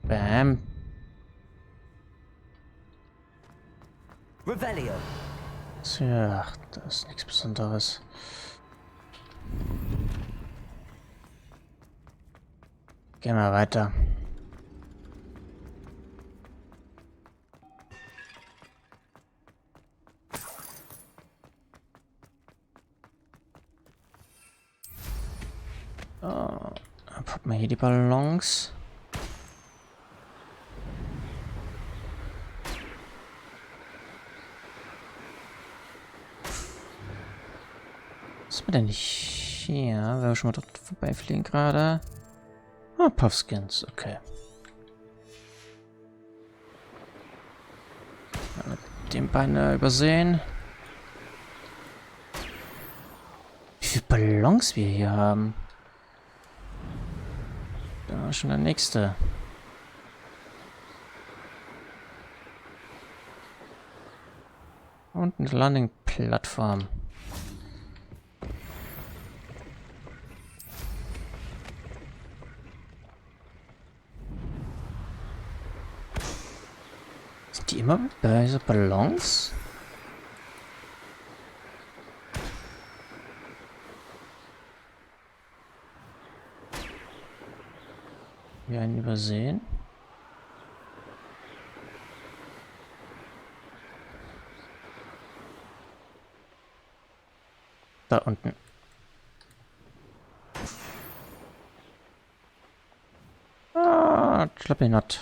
Bam. Revelio. Tja, das ist nichts Besonderes. Gehen wir weiter. Dann packen wir hier die Ballons. Was ist denn nicht hier? Wenn wir schon mal dort vorbeifliegen gerade. Ah, Puffskins, okay. Den Bein übersehen. viele Ballons wir hier haben. Da ist schon der nächste. Und eine Landing-Plattform. Sind die immer bei so Ballons? Wir einen übersehen. Da unten. Ah, schlepp ihn not.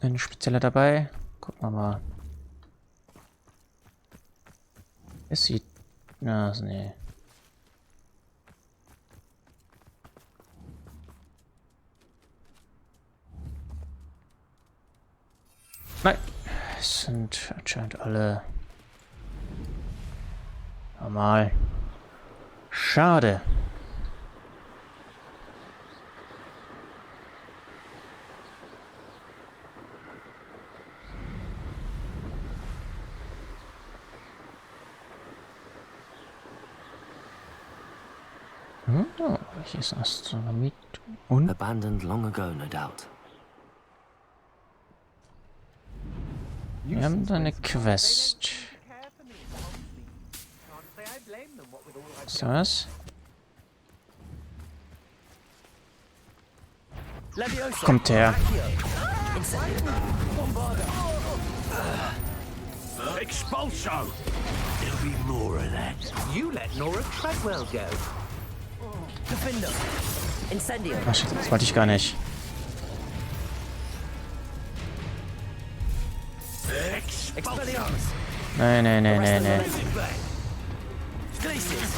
Eine spezielle dabei. Gucken wir mal. Es sieht... Na, nee. Nein. Es sind anscheinend alle... normal. Schade. Oh, hier ist Astronomie und... Abandoned long ago, no doubt. Wir haben da eine Quest. Was ist das? Kommt her. Expulso! There'll be more of that. You let Nora Treadwell go. Defender. Incendio. Ach, shit, das wollte ich gar nicht. Expelliarmus. Nein, nein, nein, nein, nein. Glacius.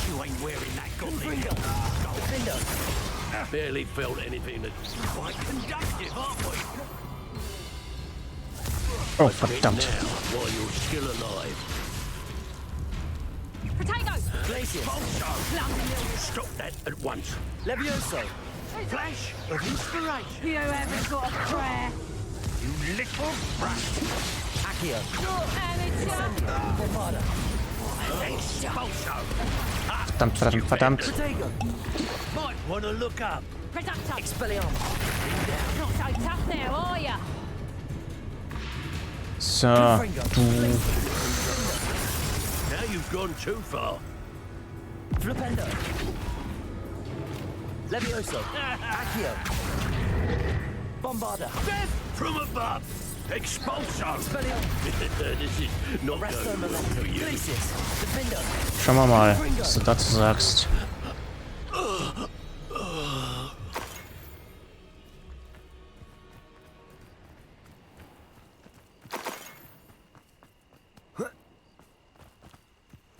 You ain't wearing that goddamn Defender. barely felt anything that's quite conductive, aren't we? Oh, verdammt. Now, while you're still alive. Potatoes! Glacius. Stop that at once. Levioso. Flash of inspiration. You haven't got a prayer. You little brat. Accio. Amateur! Bombarda. Expulso. Verdammt, verdammt, verdammt. Protego. Might want to look up. Producto! Expelliarmus. Not so tough now, are ya? So, du. Now you've gone too far. Flipendo. Levioso. Accio. Bombarda. Death from above. Expulso. Expelliarmus. This is not Resto going well Momentum. for you. Glacius. Defender. Schauen wir mal, was du dazu sagst.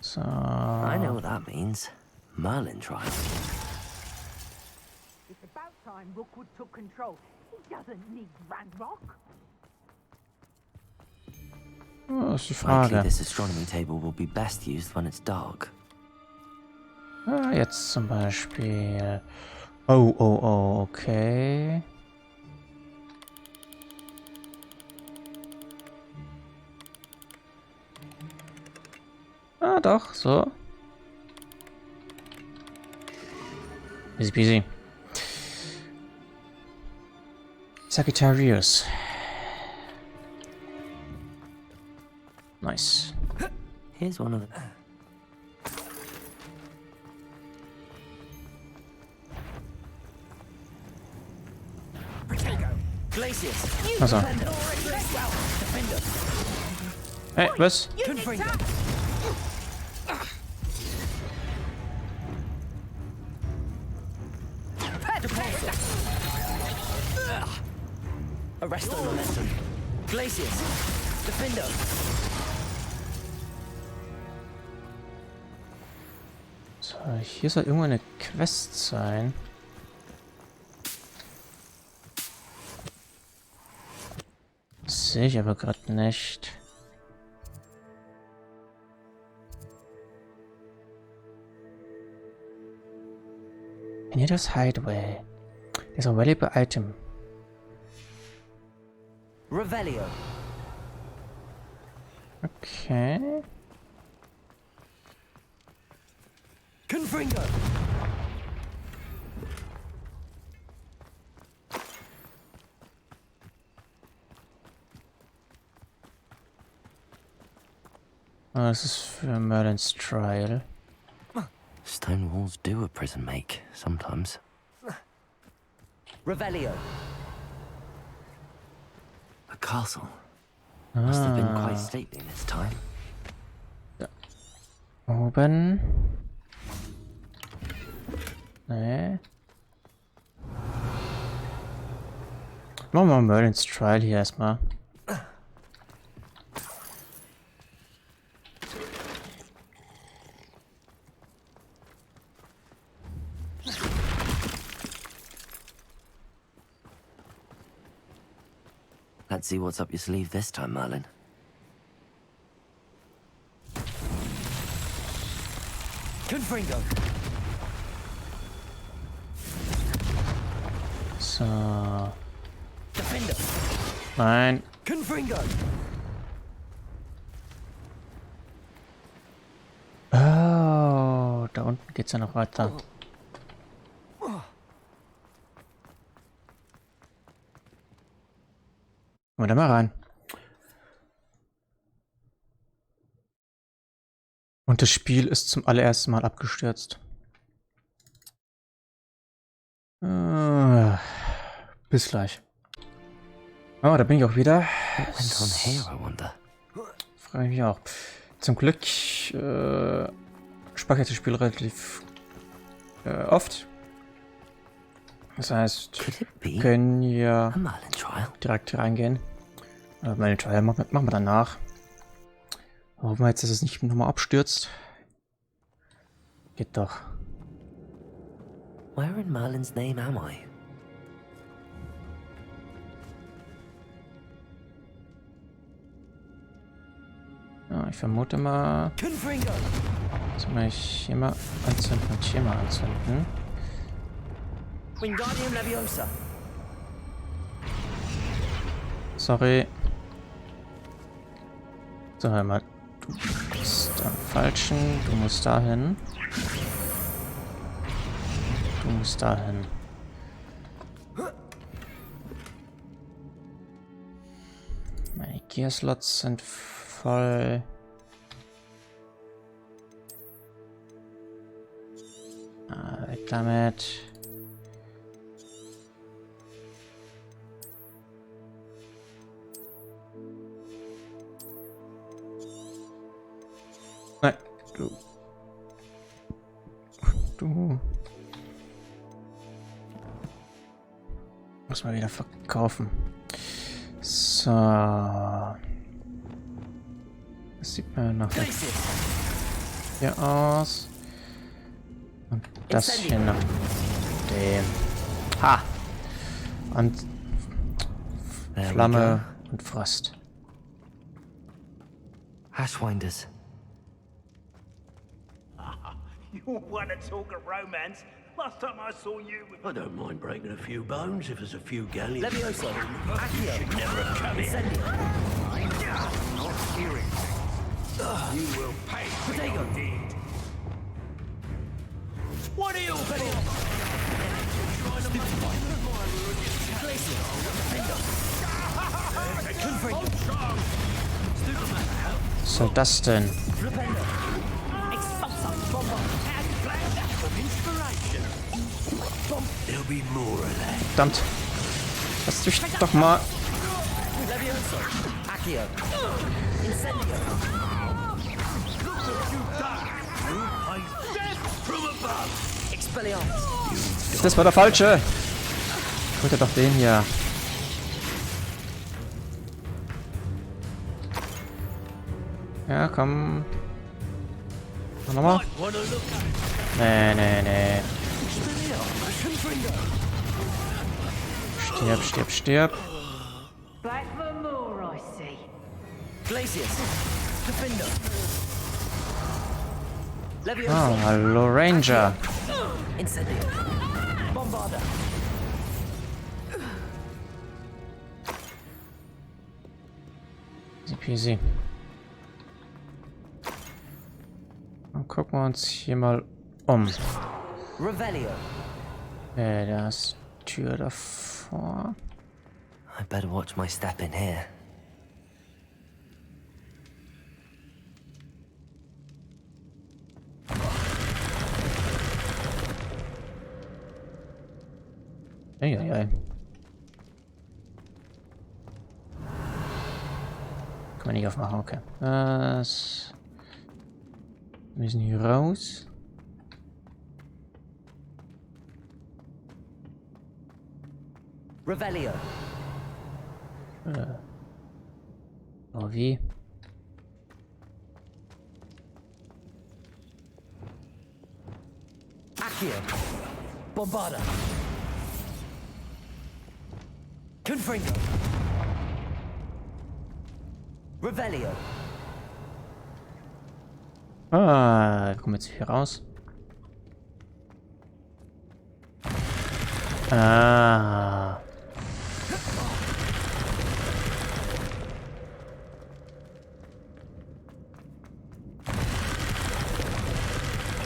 So. I know what that means. Merlin tried. It's about time Rookwood took control. He doesn't need Ranrock. Oh, ist die Likely Frage. this astronomy table will be best used when it's dark. Ah, jetzt zum Beispiel. Oh, oh, oh, okay. Ah, doch, so. Easy peasy. Sagittarius. Nice. Here's one of them. Glacius. Also. Defender. Hey, was? Confringo. Arresto Momentum. Glacius. Defender. So, hier soll irgendwo eine Quest sein. sehe ich aber gerade nicht. Anita's Hideaway. There's a valuable item. Revelio. Okay. Confringo. Oh, das ist für Merlin's Trial. Stone walls do a prison make, sometimes. Revelio. A castle. Must have been quite Ah. stately this time. Oben. Nee. Machen wir mal Merlin's Trial hier erstmal. Let's see what's up your sleeve this time, Merlin. Confringo. So. Defender. Nein. Confringo. Oh, da unten geht's ja noch weiter. Gehen wir da mal rein. Und das Spiel ist zum allerersten Mal abgestürzt. Bis gleich. Oh, da bin ich auch wieder. What went on here, I wonder? Frage ich mich auch. Zum Glück speichert das Spiel relativ oft. Das heißt, Could it wir be können ja a Merlin trial? direkt reingehen. Meine Trial machen wir danach. Hoffen wir jetzt, dass es nicht nochmal abstürzt. Geht doch. Where in Merlin's name am I? Ja, ich vermute mal, Confringo. dass wir hier mal anzünden und hier mal anzünden. Wingardium Leviosa. Sorry. So, hör mal. Du bist am Falschen. Du musst dahin. Du musst dahin. Meine Gear-Slots sind voll. Weg damit. Nein, du. Du. Muss mal wieder verkaufen. So. Das sieht mir nach hier aus. Und das hier nach dem. Ha! Und Flamme und Frost. Ashwinders. You want to talk of romance? Last time I saw you with... I don't mind breaking a few bones if there's a few galleons. Leviosa. You should never have come here. Incendio. Not hearing things. You will pay for your deed. What are you doing? Was soll das denn? There'll be more of that. Verdammt. Lass dich doch mal. Leviosa. Accio. Incendio. From above. Expelliarmus. Das war der falsche. Holt er doch den hier. Ja, komm. Nochmal. Nee, nee, nee. Stirb, stirb, stirb. Back for more, I Glacius. Defender. Leviosa. Ah, hallo Ranger. Incendio. Bombarda. Easy peasy. Dann gucken wir uns hier mal um. Revelio. Da ist Tür davor. I better watch my step in here. Eieiei. Kann man nicht aufmachen, okay. Was? Wir müssen hier raus. Revelio. Oh, wie? Accio. Bombarda. Confringo. Revelio. Ah, wir kommen jetzt hier raus. Ah.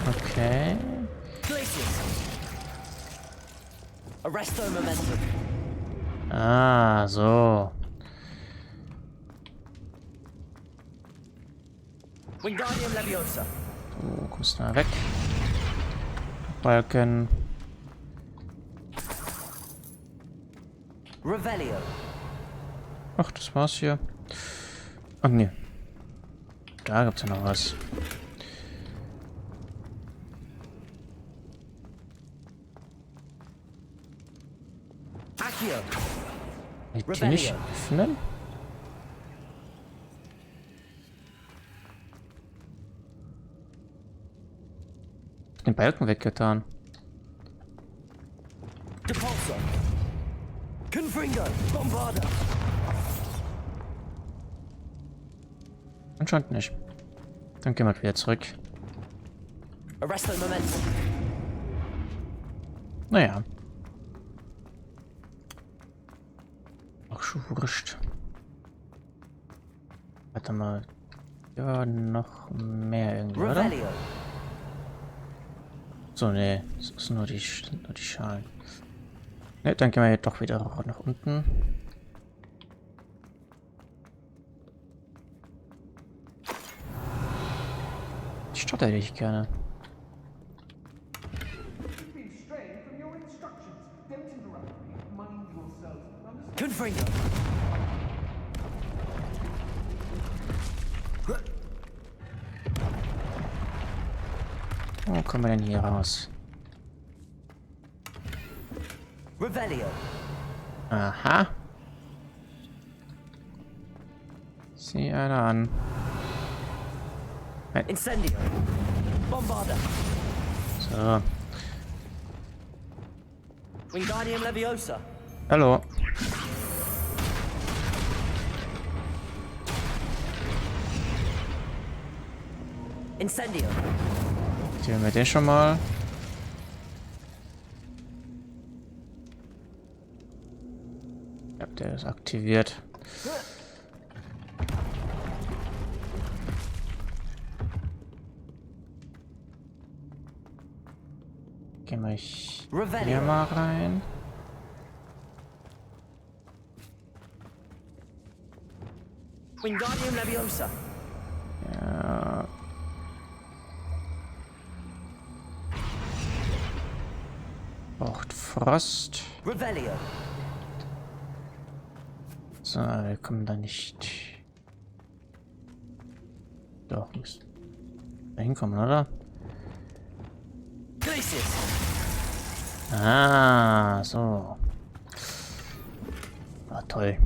Okay. Glacius. Arresto momentum. Ah, so. Wingardium Leviosa. Du kommst mal weg. Balken. Revelio. Ach, das war's hier. Ach nee. Da gibt's ja noch was. Accio. Die Tür nicht öffnen? Den Balken weggetan. Depulso. Confringo. Bombarda. Anscheinend nicht. Dann gehen wir wieder zurück. Arresto momentum. Naja. Ach, schon wurscht. Warte mal. Ja, noch mehr irgendwie, oder? Revelio. So, nee. Das ist nur die Schalen. Ne, dann gehen wir jetzt doch wieder nach unten. Die Stadt hätte ich gerne. Confringo. Wo kommen wir denn hier raus? Revelio. Aha. Sieh einer an. Incendio. Bombarda. So. Wingardium Leviosa. Hallo. Incendio. Aktivieren wir den schon mal. Ja, der ist aktiviert. Gehen wir hier mal rein. Wingardium Leviosa. Ja. Braucht Frost. Revelio. So, wir kommen da nicht. Doch, muss da hinkommen, oder? Glacius. Ah, so. Ah, toll.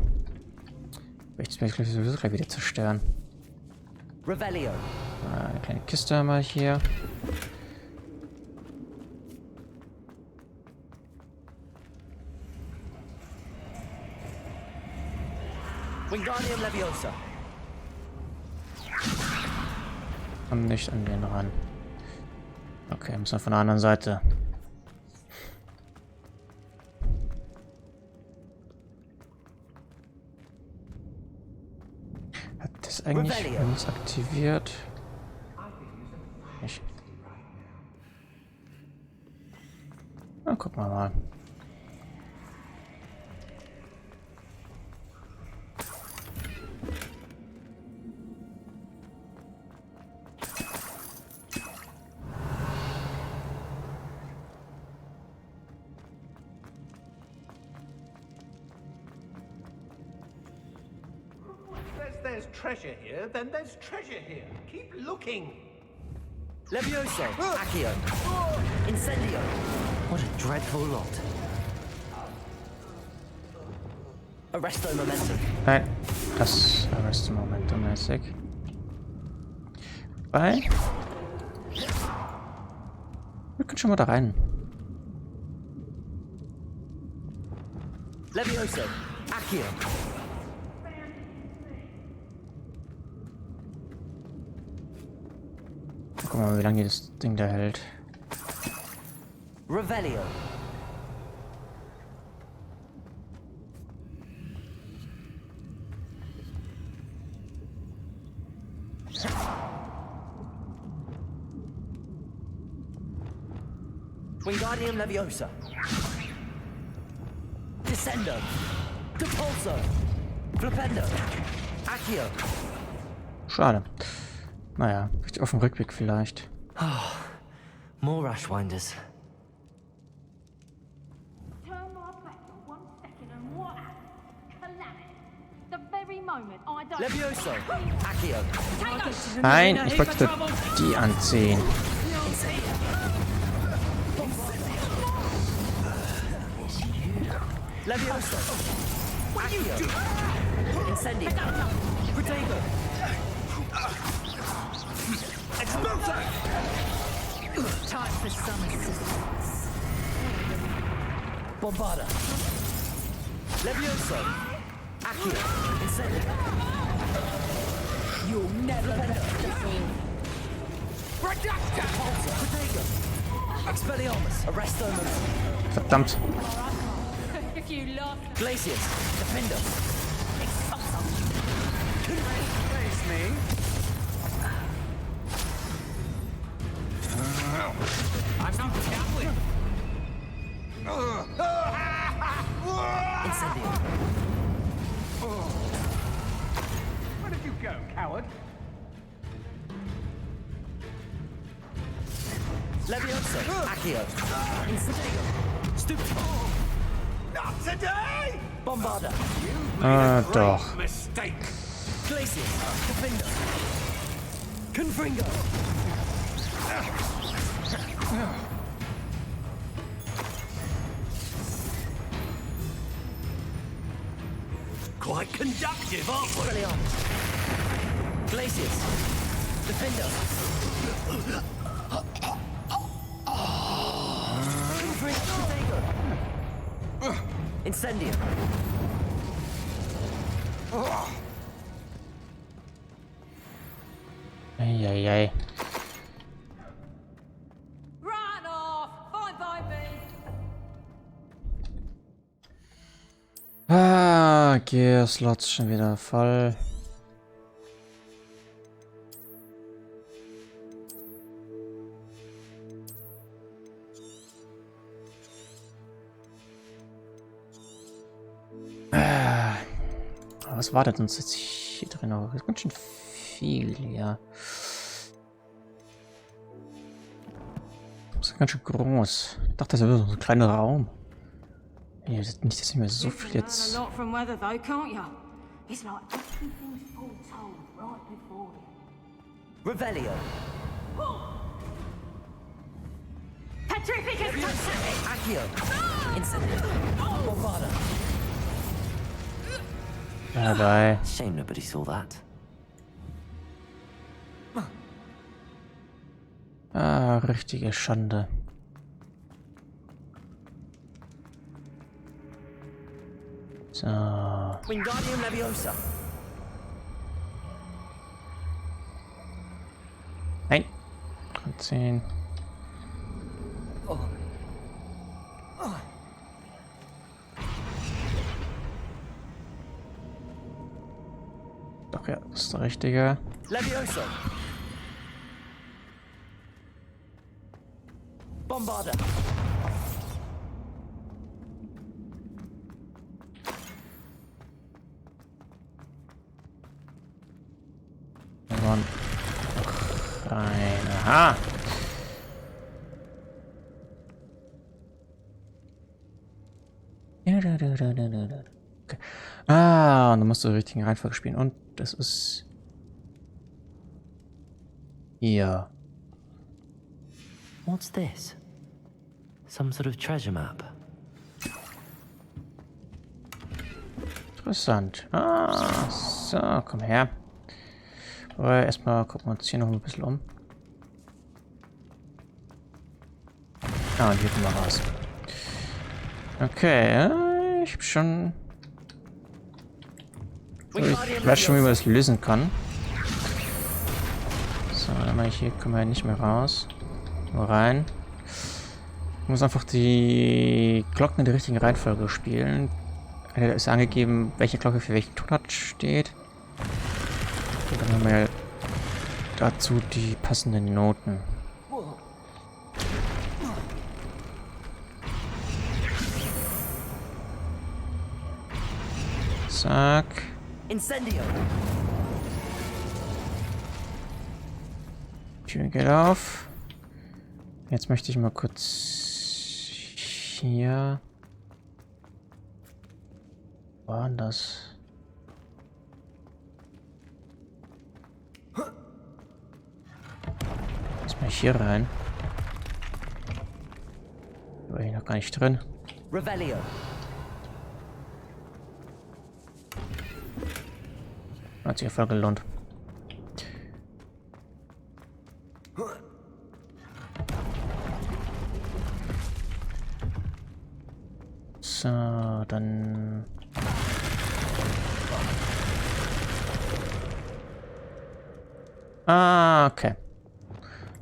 Ich will sowieso gleich wieder zerstören. Revelio. Ah, eine kleine Kiste haben wir hier. Wingardium Leviosa. Komm nicht an den ran. Okay, müssen wir von der anderen Seite. Hat das eigentlich uns aktiviert? Nicht. Na, gucken wir mal. There's treasure here, then there's treasure here. Keep looking. Levioso! Accio! Incendio! What a dreadful lot. Arresto Momentum. Nein, das Arrest Momentum mäßig. Weil wir können schon mal da rein. Levioso! Accio! Guck mal, wie lange das Ding da hält. Revelio! Wingardium Leviosa! Descendo! Depulso! Flipendo! Accio! Schade. Naja, auf dem Rückweg vielleicht. More Ashwinders. Turn my back for 1 second and what happened? Calamity. The very moment I don't... Levioso! Accio! Nein, ich wollte die anziehen. Levioso! Accio! Incendio! Protego! Time for some assistance. Bombarda! Levioso! Accio! Incendio! You'll never defeat. Repulsor! Protego! Expelliarmus! Arresto Momentum! Verdammt. If you love... Glacius! Defendo! Face me. I'm not coward. Incendio! Where did you go, coward? Levioso! Accio! Incendio! Stupido! Not today! Bombarda! Doch. Mistake. Glacius! Defendo! Confringo! Quite conductive, aren't we? Expelliarmus! Glacius! Defendo! Confringo! Incendio! Eieiei. Run off! Fine by me! GER-Slots schon wieder voll. Was wartet uns jetzt hier drin? Das ist ganz schön viel hier. Das ist ganz schön groß. Ich dachte, das wäre so ein kleiner Raum. Ja, nicht, dass ich mir so viel jetzt. A lot from weather though, can't you? It's like everything's foretold right before you. Revelio! Petrificus Accio! Incendio! Bombarda! Dabei. Shame nobody saw that. Richtige Schande. So. Wingardium Leviosa! ziehen. Doch ja, das ist der richtige. Levioso. Bombarder. Und rein. Aha. Okay. Ah, und dann musst du die richtigen Reihenfolge spielen. Und das ist hier. What's this? Some sort of treasure map. Interessant. Ah, so, komm her. Aber erstmal gucken wir uns hier noch ein bisschen um. Ah, und hier kommen wir raus. Okay, ich hab schon... Ich weiß schon, wie man das lösen kann. So, dann mal hier kommen wir nicht mehr raus. Nur rein. Ich muss einfach die Glocken in der richtigen Reihenfolge spielen. Da ist angegeben, welche Glocke für welchen Tonart steht. Und dann haben wir dazu die passenden Noten. Zack. Incendio. Tür geht auf. Jetzt möchte ich mal kurz hier. Wo war denn das? Jetzt mal hier rein. War hier noch gar nicht drin. Revelio. Hat sich voll gelohnt. So, dann... Ah, okay.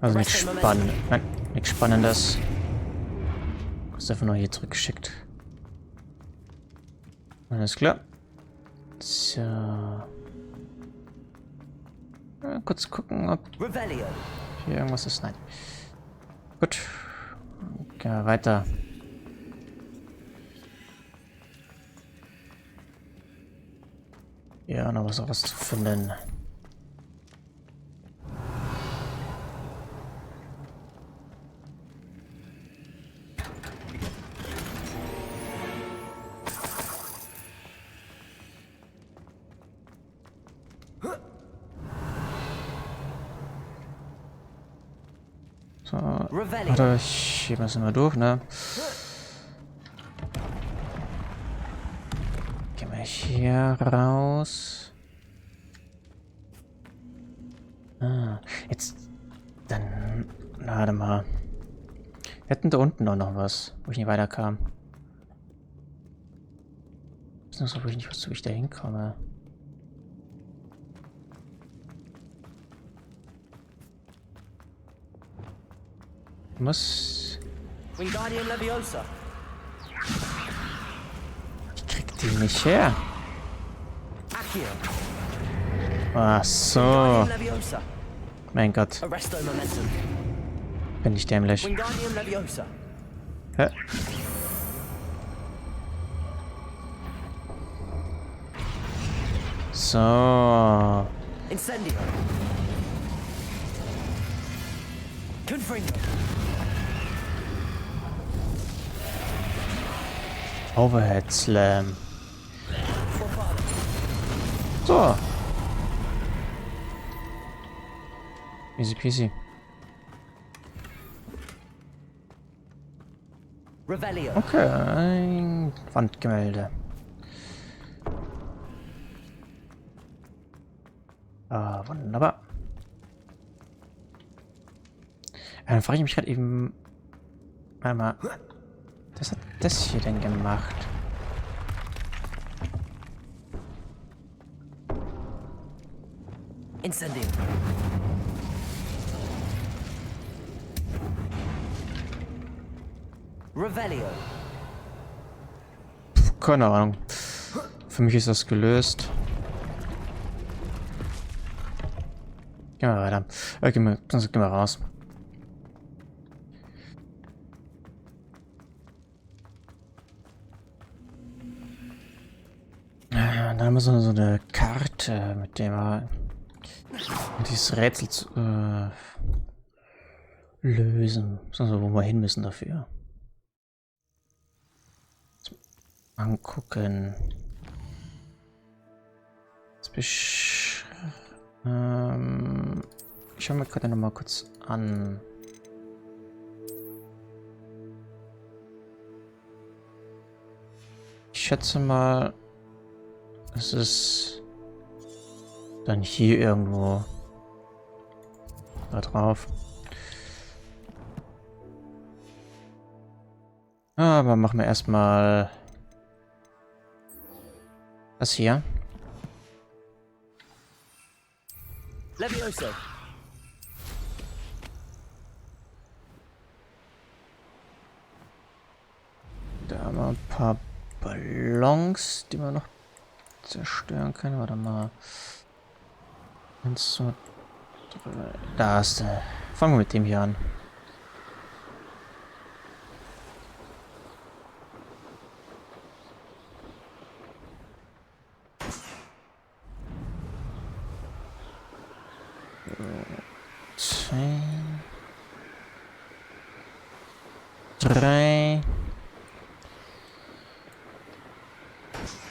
Also nichts Spannendes. Nein, nichts Spannendes. Ist einfach nur hier zurückgeschickt. Alles klar. So. Kurz gucken, ob hier irgendwas ist. Nein. Gut. Okay, weiter. Ja, noch was zu finden. So, warte, hier müssen wir durch, ne? Gehen wir hier raus. Ah, jetzt, dann, warte mal. Wir hätten da unten auch noch was, wo ich nicht weiterkam. Das ist noch so, wo ich nicht wusste, wie ich da hinkomme. Muss. Wingardium Leviosa. Ich krieg die nicht her. Accio. Ach so. Wingardium Leviosa. Mein Gott. Arresto Momentum. Bin ich dämlich. Wingardium Leviosa. Hä? So. Incendio. Confringo. Overhead Slam. So. Easy peasy. Revelio. Okay, ein Wandgemälde. Ah, wunderbar. Dann frage ich mich gerade eben einmal, was hat das hier denn gemacht? Incendio. Revelio. Keine Ahnung. Für mich ist das gelöst. Gehen wir weiter. Gehen wir raus. Dann haben wir so eine Karte, mit der wir dieses Rätsel lösen. Also wo wir hin müssen dafür. Angucken. Ich schau mir gerade noch mal kurz an. Ich schätze mal, es ist dann hier irgendwo da drauf. Aber machen wir erstmal das hier. Levioso. Da haben wir ein paar Ballons, die man noch zerstören können. Warte mal. 1, 2, 3. Da ist der. Fangen wir mit dem hier an. Zwei. 3.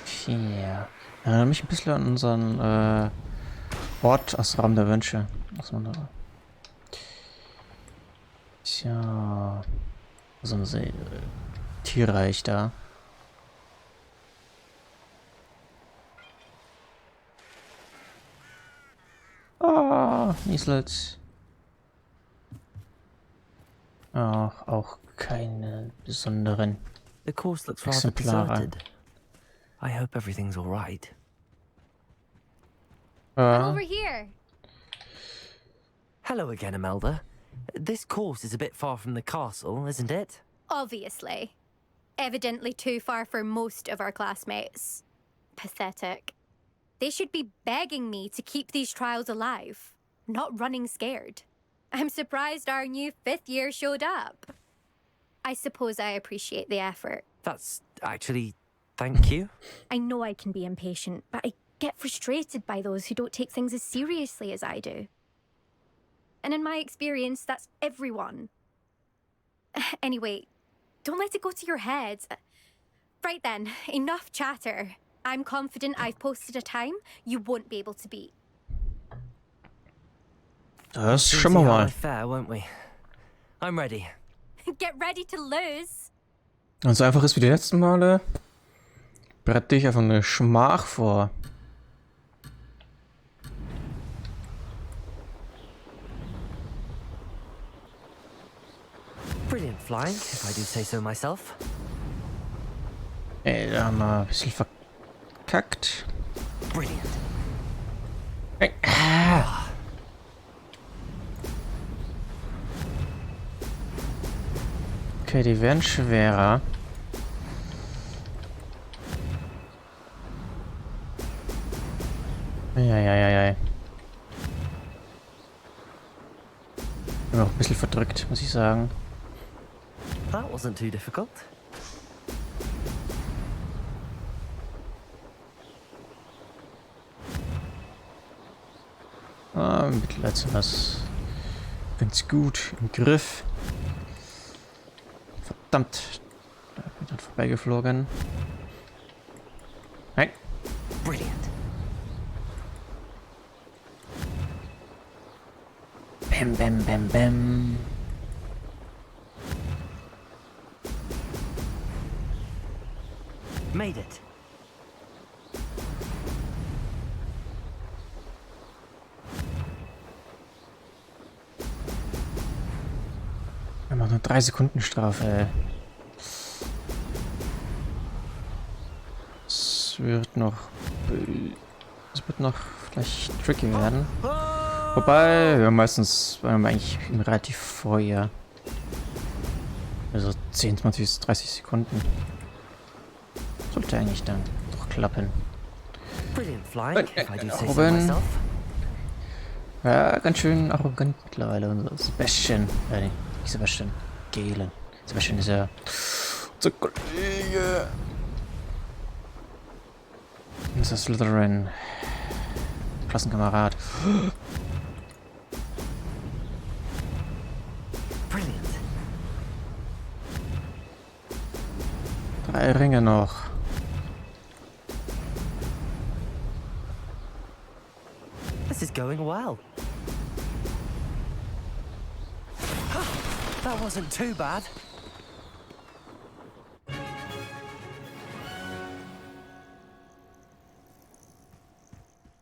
4. Erinnere mich ein bisschen an unseren Ort aus Raum der Wünsche. Tja. So ein Tierreich da. Ah, Niesels. Ach, auch keine besonderen The course looks rather Exemplare. deserted. I hope everything's all right. Come over here. Hello again, Imelda. This course is a bit far from the castle, isn't it? Obviously. Evidently too far for most of our classmates. Pathetic. They should be begging me to keep these trials alive, not running scared. I'm surprised our new 5th year showed up. I suppose I appreciate the effort. That's actually... thank you. I know I can be impatient, but I get frustrated by those who don't take things as seriously as I do. And in my experience, that's everyone. Anyway, don't let it go to your head. Right then, enough chatter. I'm confident I've posted a time you won't be able to beat. Das Soon schauen wir see how mal. I fare, won't we? I'm ready. Get ready to lose. Und so einfach ist wie die letzten Male. Bereite dich einfach eine Schmach vor. Brilliant flying, if I do say so myself. Ey, da haben wir ein bisschen verkackt. Brilliant. Hey. Okay, die werden schwerer. Ja. Bin auch ein bisschen verdrückt, muss ich sagen. That wasn't too difficult. Mittlerweile das ganz gut im Griff. Verdammt. Da bin ich dann vorbeigeflogen. Nein. Brilliant. Bam. Made it. Wir machen eine 3 Sekunden Strafe, ey. Es wird noch vielleicht tricky werden. Wobei, wir meistens waren wir eigentlich relativ vorher. Also 10, 20 bis 30 Sekunden. Sollte eigentlich dann doch klappen. Brilliant flying, if I do say so Robin. myself. Ja, ganz schön arrogant mittlerweile. Unser Sebastian. Nicht Sebastian. Galen. Sebastian ist ja unser Kollege. Unser Slytherin. Klassenkamerad. Brilliant. 3 Ringe noch. This is going well. That wasn't too bad.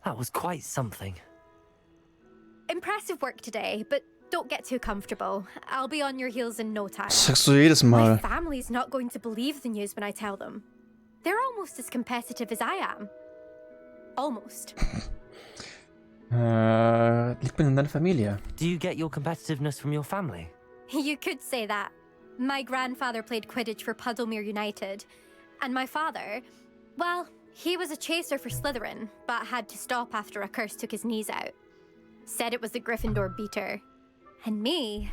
That was quite something. Impressive work today, but don't get too comfortable. I'll be on your heels in no time. Das sagst du jedes My Mal. family's not going to believe the news when I tell them. They're almost as competitive as I am. Almost. Liegt in deiner Familie. Do you get your competitiveness from your family? You could say that. My grandfather played Quidditch for Puddlemere United. And my father, well, he was a chaser for Slytherin, but had to stop after a curse took his knees out. Said it was the Gryffindor beater. And me,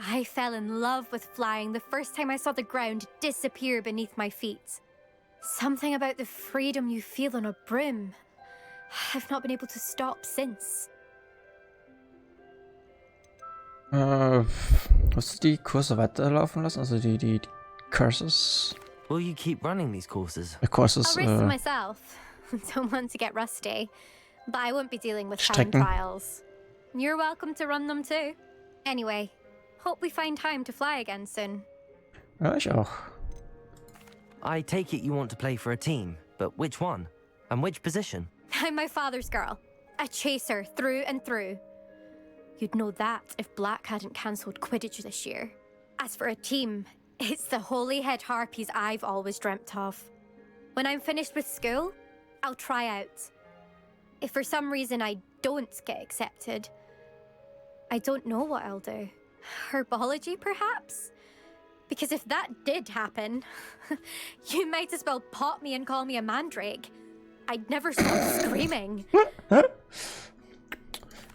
I fell in love with flying the first time I saw the ground disappear beneath my feet. Something about the freedom you feel on a broom. I've not been able to stop since. Hast du die Kurse weiterlaufen lassen? Also die Curses? Will you keep running these courses? Courses, I'll race them myself. Don't want to get rusty. But I won't be dealing with time Strecken. trials. You're welcome to run them too. Anyway, hope we find time to fly again soon. Ja, ich auch. I take it you want to play for a team, but which one? And which position? I'm my father's girl. A chaser through and through. You'd know that if Black hadn't cancelled Quidditch this year. As for a team, it's the Holyhead Harpies I've always dreamt of. When I'm finished with school, I'll try out. If for some reason I don't get accepted, I don't know what I'll do. Herbology, perhaps? Because if that did happen, you might as well pot me and call me a mandrake. I'd never stop screaming.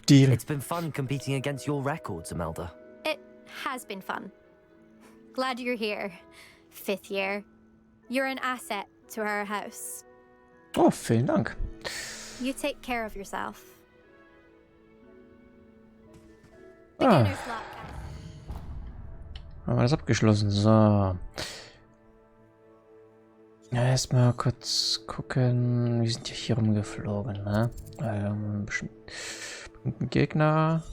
Deal. It's been fun competing against your records, Imelda. It has been fun. Glad you're here. 5th year. You're an asset to our house. Oh, vielen Dank. You take care of yourself. Ah, Beginner's luck. haben wir das abgeschlossen. So. Ja, erstmal kurz gucken. Wir sind ja hier rumgeflogen, ne? Bestimmten Gegner.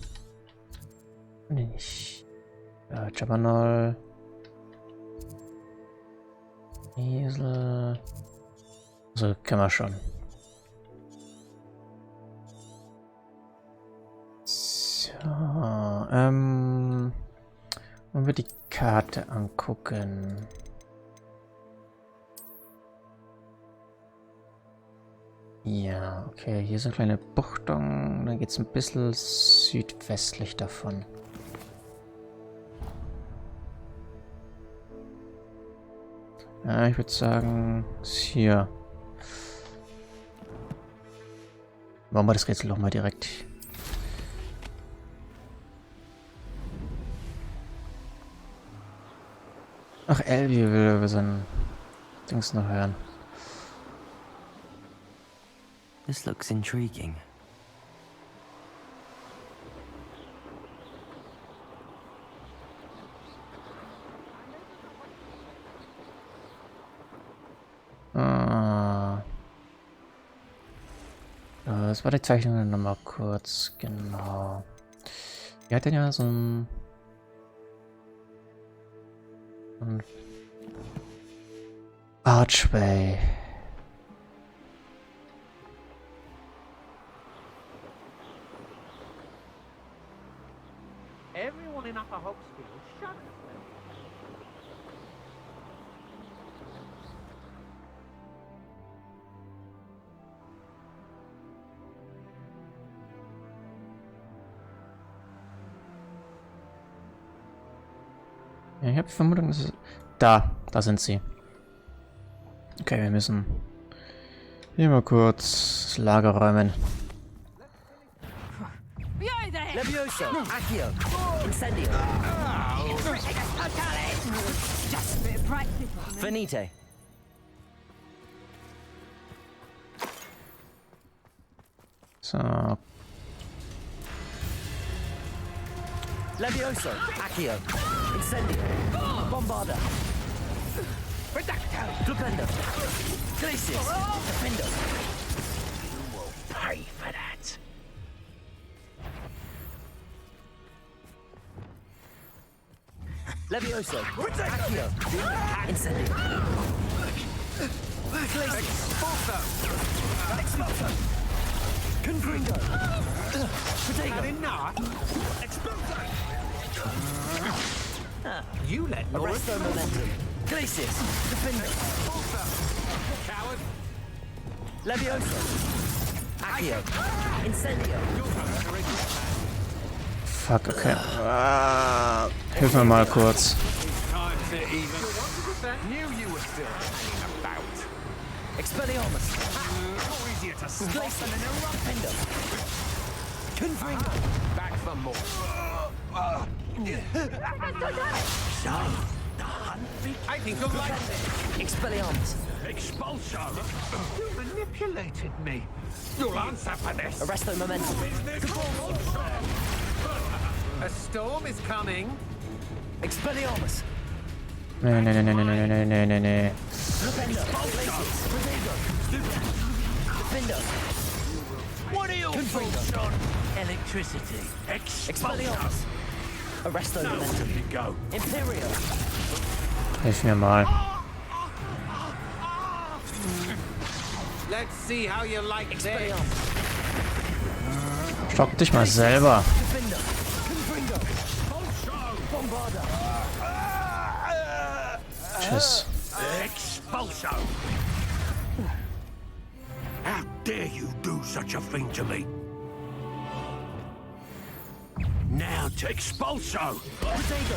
Nee, nicht. Ja, Jabbernoll. Esel. So, können wir schon. So, wollen wir die Karte angucken. Ja, okay, hier ist eine kleine Buchtung, dann geht es ein bisschen südwestlich davon. Ja, ich würde sagen, ist hier. Machen wir das Rätsel doch mal direkt. Ach, Elvi will über sein Dings noch hören. This looks intriguing. Ah. Das war die Zeichnung nochmal kurz, genau. Wir hatten ja so ein Archway. Everyone in Upper Hogsfield, shut up. Ja, ich habe die Vermutung, dass es... Da sind sie. Okay, wir müssen hier mal kurz das Lager räumen. Levioso! Accio! Incendio! Venite! So, Levioso! Accio! Incendio! Bombarda! Flipendo! Glacius! Defendo! Pay for that. Levioso! Accio! Incendio! Glacius! Confringo! Potato! You let Norris Arresto momentum! Glacius! Defendo! coward. Levioso! Accio! Incendio! fuck, okay. Hilf mir mal kurz. Time to even. Knew you were still hanging about. Expelliarmus! More easier to spot Glacius! than in a rock. Defendo! Confringo! Back for more. So, the hunt begins. I think you'll like this. Expelliarmus! Expulso. You manipulated me. You'll answer for this. Arresto momentum! A storm is coming. Expelliarmus! Nee, nee, nee, nee, nee, nee, nee, nee, nee. Flipendo! Glacius! Protego! Defendo! What are your thoughts on electricity? Expelliarmus! Arresto momentum! You go. Imperio! Hilf mir mal. Let's see how you like this. Expelliarmus! Stock dich mal selber. Defendo! Confringo! Bombarda! Tschüss. Expulso! How dare you do such a thing to me? Now to Expulso! Protego!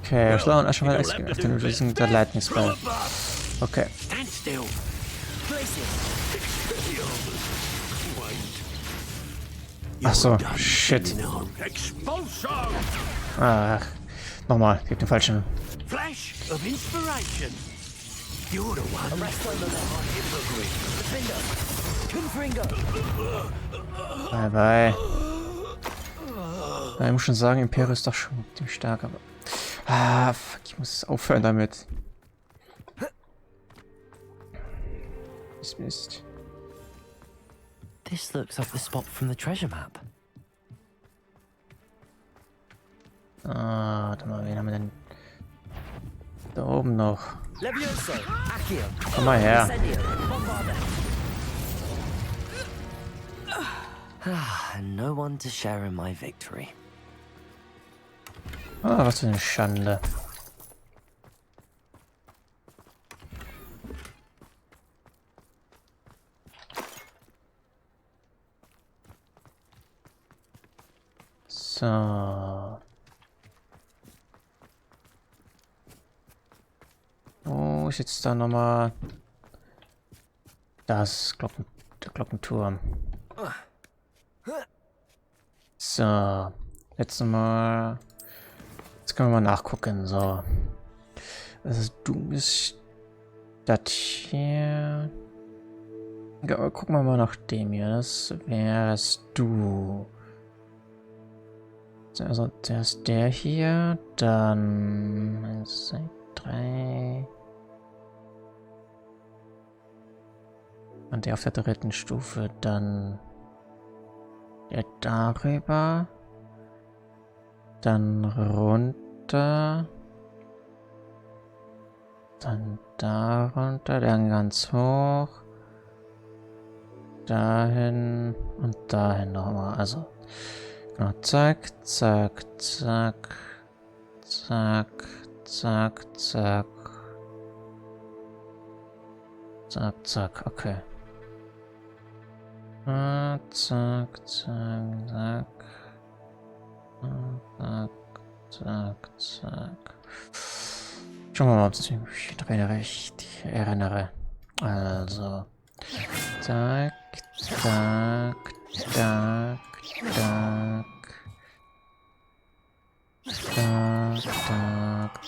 Okay, schlau und Aschenwald auf den Releasing der Lightning Spell. Okay. Stand still! Glacius! Ach so, shit. Expulso! Ach, nochmal, ich hab den falschen. Flash of inspiration! You're the one. Arresto momentum! Defendo! Confringo! Bye, bye. Ja, ich muss schon sagen, Imperium ist doch schon ziemlich stark, aber... fuck, ich muss aufhören damit. Mist. This looks like the spot from the treasure map. Warte mal, wen haben wir denn da oben noch? Levioso! Accio! Komm mal her. Incendio! Bombarda! And no one to share in my victory. Was für eine Schande. So. Wo ist jetzt da nochmal? Das der Glockenturm. So. Jetzt nochmal. Jetzt können wir mal nachgucken. So. Also du bist das hier. Ja, gucken wir mal nach dem hier. Das wärst du. Also der ist der hier. Dann 1, 2, 3. Und der auf der dritten Stufe. Dann der darüber. Dann runter. Dann da runter. Dann ganz hoch. Dahin und dahin nochmal. Also genau, zack, zack, zack, zack, zack, zack, zack, zack, okay. Zack, zack, zack. Zack, zack, zack. Schauen wir mal, ob ich mich recht erinnere. Also. Zack, zack, zack, zack. Zack, zack, zack,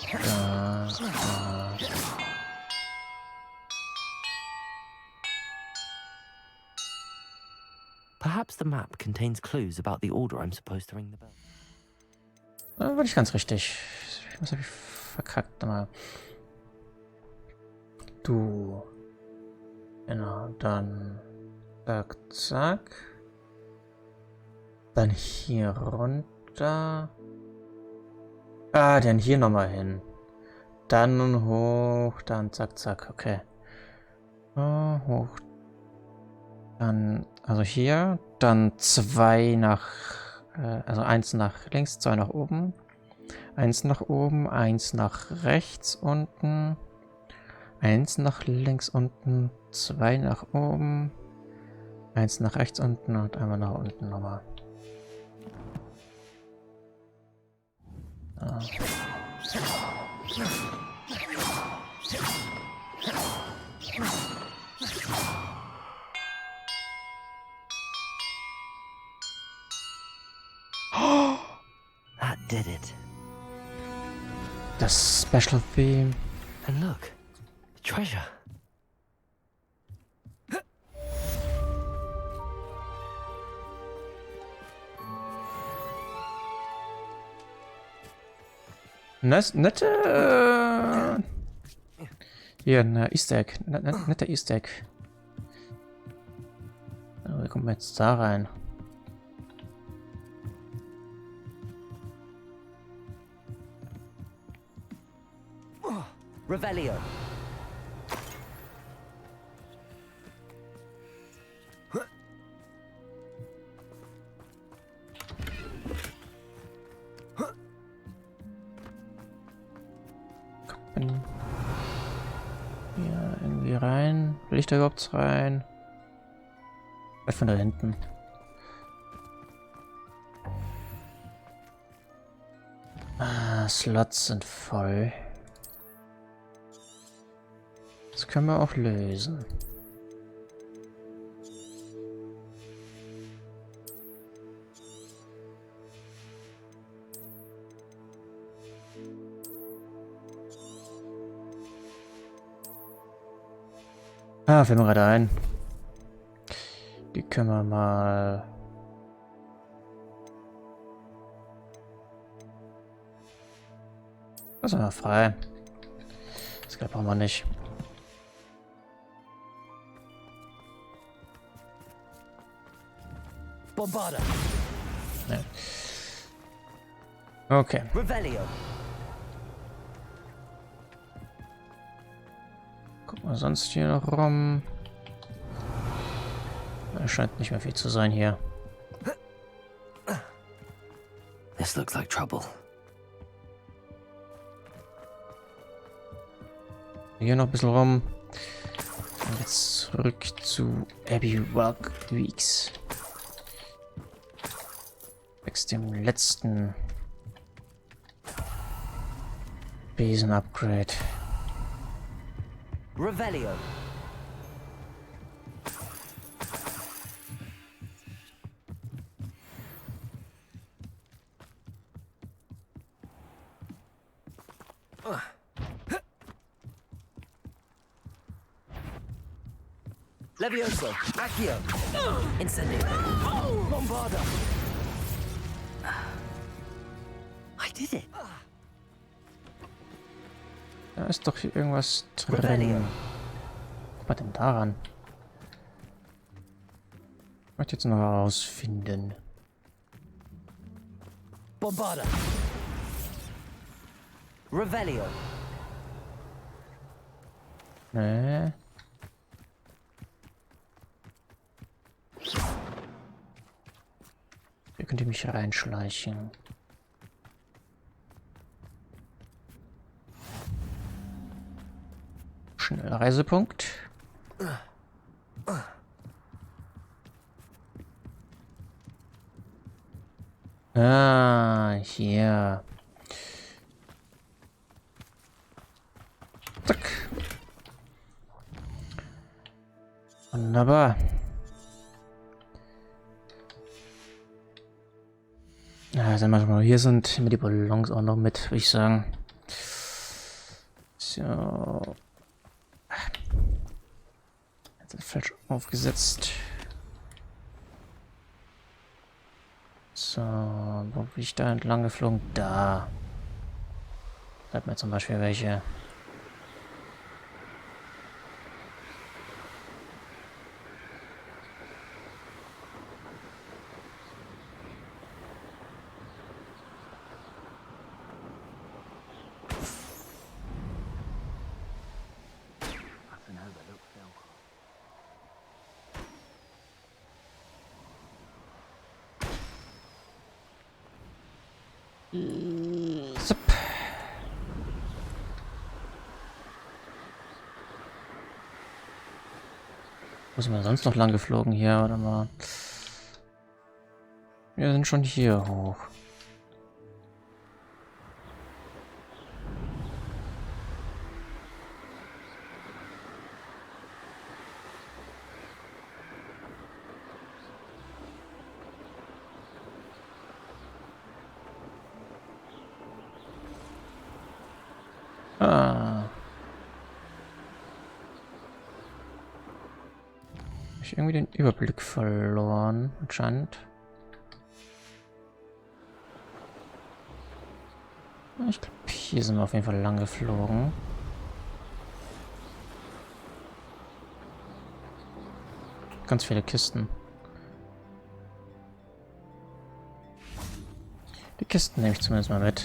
zack. Perhaps the map contains clues about the order I'm supposed to ring the bell. War nicht ganz richtig. Was habe ich verkackt? Mal. Du. Genau, dann. Zack, zack. Dann hier runter. Ah, dann hier nochmal hin. Dann hoch, dann zack, zack, okay. Hoch. Dann, also hier, dann 2 nach, also 1 nach links, 2 nach oben. 1 nach oben, 1 nach rechts unten. 1 nach links unten, 2 nach oben. 1 nach rechts unten und einmal nach unten nochmal. Ah. That did it. Das Special Theme. And look, treasure. Nette. Hier, ein Easter Egg. Netter Easter Egg. So, wie kommen wir jetzt da rein? Revelio. Gucken. Hier irgendwie rein. Will ich da überhaupt rein? Vielleicht von da hinten. Ah, Slots sind voll. Das können wir auch lösen. Ah, fällt mir gerade ein. Die können wir mal... Das ist mal frei. Das brauchen wir nicht. Bombarda. Nee. Okay. Revelio. Gucken wir sonst hier noch rum. Da scheint nicht mehr viel zu sein hier. This looks like trouble. Hier noch ein bisschen rum. Und jetzt zurück zu Abbey Weeks. Wächst dem letzten Besen-Upgrade. Revelio. Levioso. Accio. Incendio. Bombarda. I did it. Da ist doch hier irgendwas Revelio. drin. Was war denn daran? Ich möchte jetzt noch herausfinden. Bombarda. Revelio. Nee. Hier könnt ihr mich reinschleichen. Schneller Reisepunkt. Ah, hier. Zack. Wunderbar. Ja, also manchmal hier sind, nehmen wir die Ballons auch noch mit, würde ich sagen. So. Jetzt ist falsch aufgesetzt. So, wo bin ich da entlang geflogen? Da. Da hat mir zum Beispiel welche. Zip. Wo sind wir sonst noch lang geflogen hier? Warte mal. Wir sind schon hier hoch. Ah. Hab ich irgendwie den Überblick verloren, anscheinend. Ich glaube, hier sind wir auf jeden Fall lang geflogen. Ganz viele Kisten. Die Kisten nehme ich zumindest mal mit.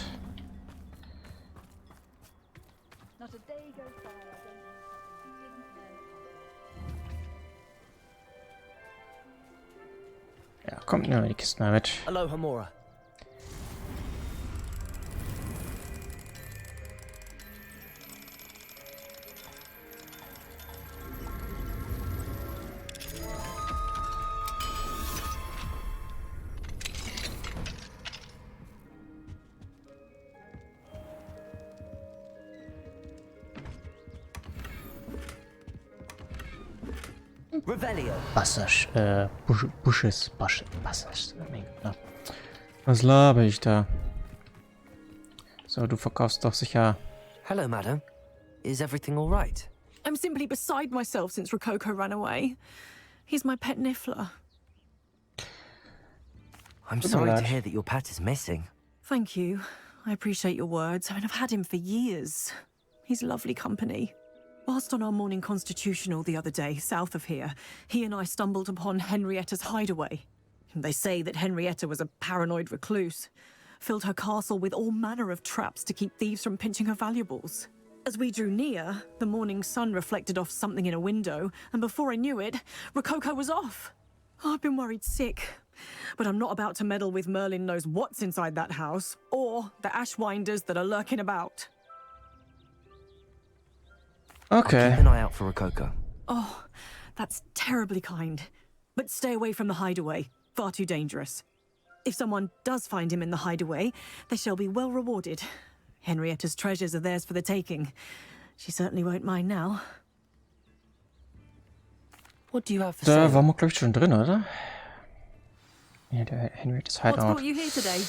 Ja, kommt nur die Kisten mal mit. Aloha Mora. Revelio. Passage, Bushes, Passage. Ja. Was laber ich da? So, du verkaufst doch sicher. Hello, madam. Is everything all right? I'm simply beside myself since Rococo ran away. He's my pet Niffler. I'm sorry to hear that your pet is missing. Thank you. I appreciate your words. I mean, I've had him for years. He's lovely company. Whilst on our morning constitutional the other day, south of here, he and I stumbled upon Henrietta's hideaway. They say that Henrietta was a paranoid recluse, filled her castle with all manner of traps to keep thieves from pinching her valuables. As we drew near, the morning sun reflected off something in a window, and before I knew it, Rococo was off. I've been worried sick, but I'm not about to meddle with Merlin knows what's inside that house, or the Ashwinders that are lurking about. Okay. I'll keep an eye out for Rococo. Oh, that's terribly kind. But stay away from the hideaway. Far too dangerous. If someone does find him in the hideaway, they shall be well rewarded. Henrietta's treasures are theirs for the taking. She certainly won't mind now. What do you have for Da sale? waren wir, glaube ich, schon drin, oder? Ja, der Henrietta's What's Hideout. brought you here today?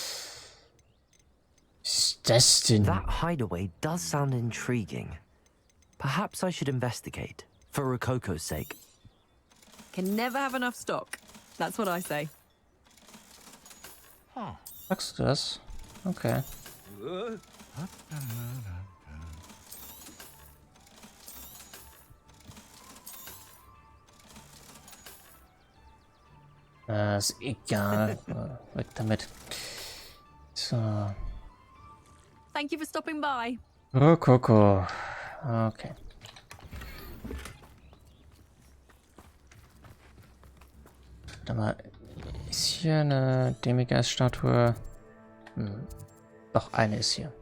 Was ist das denn? That hideaway does sound intriguing. Perhaps I should investigate, for Rococo's sake. Can never have enough stock. That's what I say. Sagst du das? Okay. Ist egal. Weg damit. So. Thank you for stopping by. Rococo. Okay. Warte mal. Ist hier eine Demigeist-Statue? Doch, eine ist hier.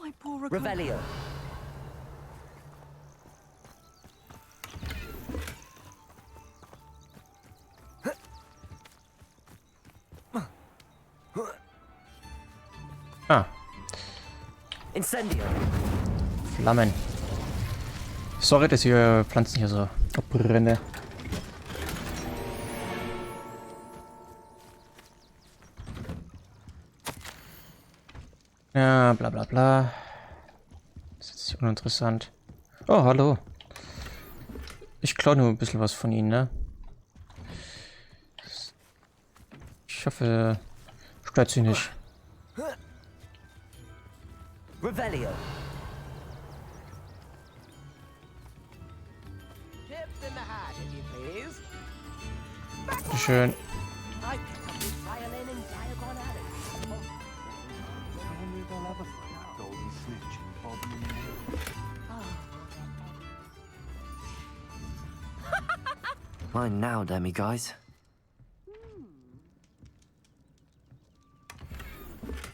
My poor Rococo. Revelio. Incendio. Flammen. Sorry, dass ich Pflanzen hier so abbrenne. Ja, bla bla bla. Das ist jetzt uninteressant. Oh, hallo. Ich klaue nur ein bisschen was von Ihnen, ne? Ich hoffe, stört Sie nicht. Revelio. Bitte schön. Mine now, demi guys.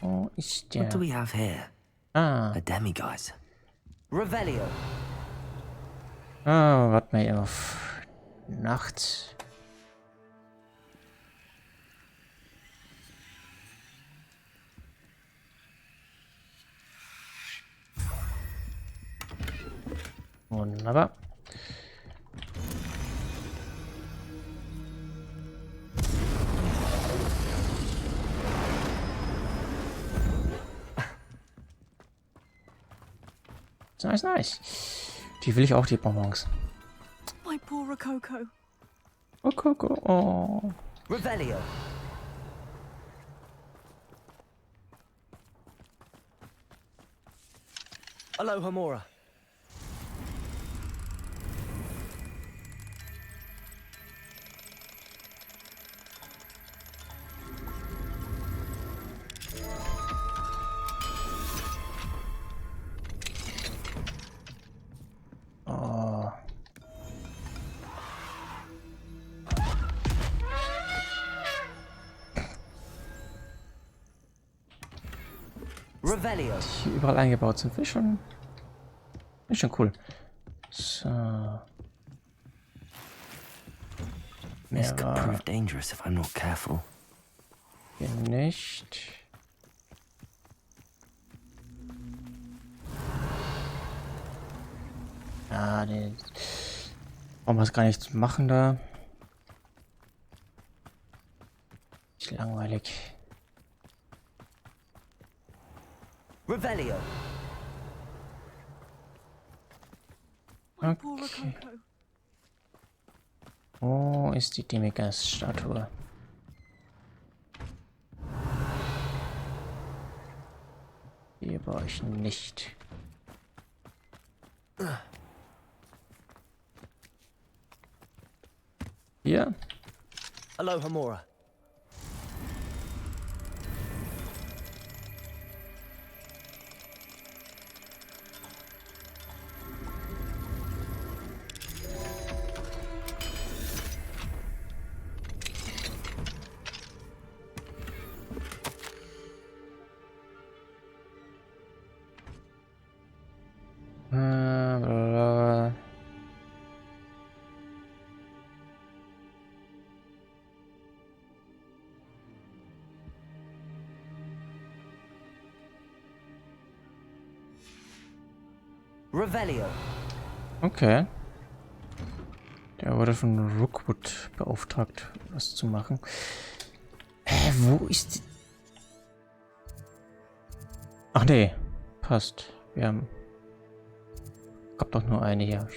Wo ist What do der? we have here? Ah. A demi guys. Revelio. Ah, warte mal auf. Nacht. Wunderbar. Nice, nice. Die will ich auch, die Bonbons. My poor Rococo. Oh, Coco. Oh. Revelio. Aloha Mora. Oh. Revelio. Die überall eingebaut sind. Ist schon cool. So. This Mehr could war prove dangerous if I'm not careful. hier nicht. Ja, den brauchen wir es gar nichts machen da. Ist langweilig. Revelio. My poor Okay. Rococo. Wo ist die Demigas-Statue? Hier bei euch nicht. Hier? Aloha Mora. Blablabla. Revelio. Okay. Der wurde von Rookwood beauftragt, was zu machen. Hä, wo ist die... Ach nee, passt. Wir haben... Gab doch nur eine hier.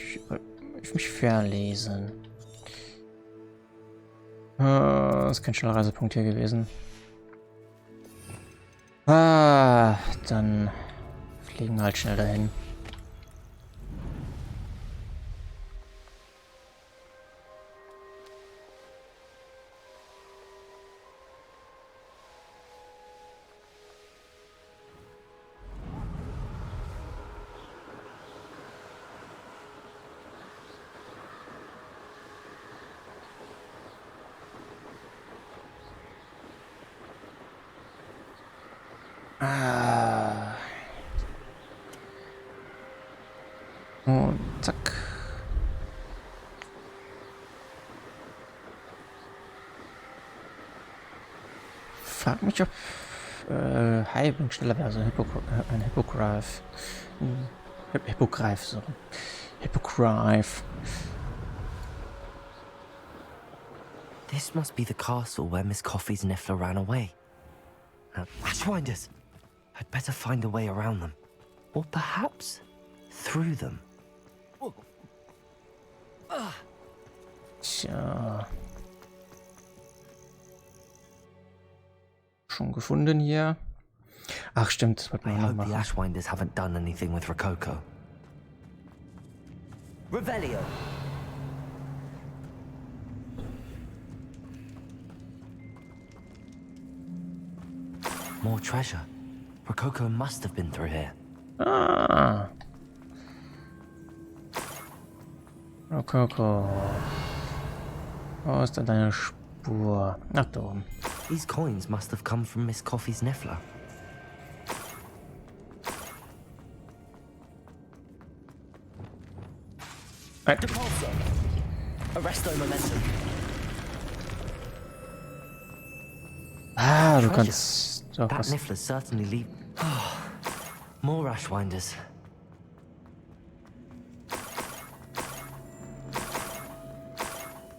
Ich mich verlesen. Ist kein schneller Reisepunkt hier gewesen. Ah, dann fliegen wir halt schnell dahin. Ah. Und zack. Frag mich, ob Heilung schneller wäre, also ein Hippogreif. Hippogreif, so. Hippogreif. This must be the castle where Miss Coffee's Niffler ran away. Ashwinders! I'd better find a way around them. Or perhaps through them. Tja. Schon gefunden hier. Ach stimmt, das wollten I wir noch hope the machen. Ashwinders haven't done anything with Rococo. Revelio. More treasure. Rococo must have been through here. Ah. Rococo. Wo ist denn deine Spur? Ach, da oben. These coins must have come from Miss Coffee's Niffler. Depulso. Arresto momentum. Ah, du Treasure. kannst doch That was. Niffler certainly leave. More Ashwinders.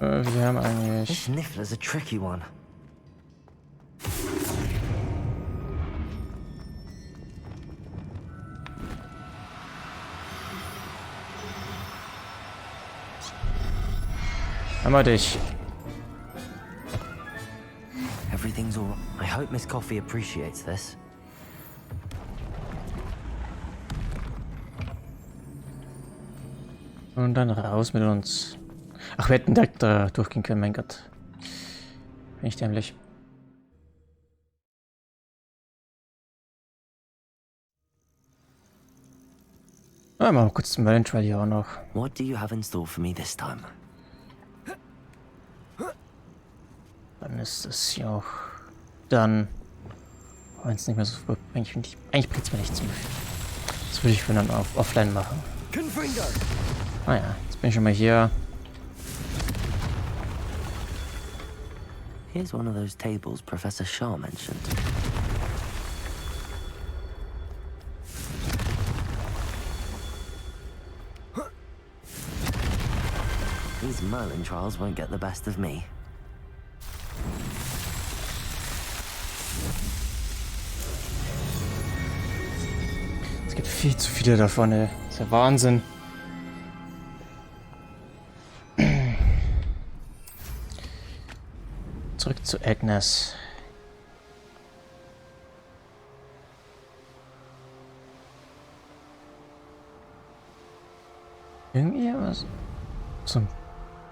Wir haben eigentlich. This Niffler's a tricky one. Haben wir dich. Everything's all right. I hope Miss Coffee appreciates this. Und dann raus mit uns. Ach, wir hätten direkt da durchgehen können, mein Gott. Bin ich dämlich. Ah, mal kurz zum Valentine hier auch noch. What do you have in store for me this time? Dann ist es ja auch. Dann. Wenn es nicht mehr so. Eigentlich bringt es mir nichts mehr. Das würde ich für dann offline machen. Ah ja, jetzt bin ich schon mal hier. Here's one of those tables Professor Shaw mentioned. These Merlin trials won't get the best of me. Es gibt viel zu viele davon, ey. Das ist ja Wahnsinn. Zurück zu Agnes. Irgendwie was. So ein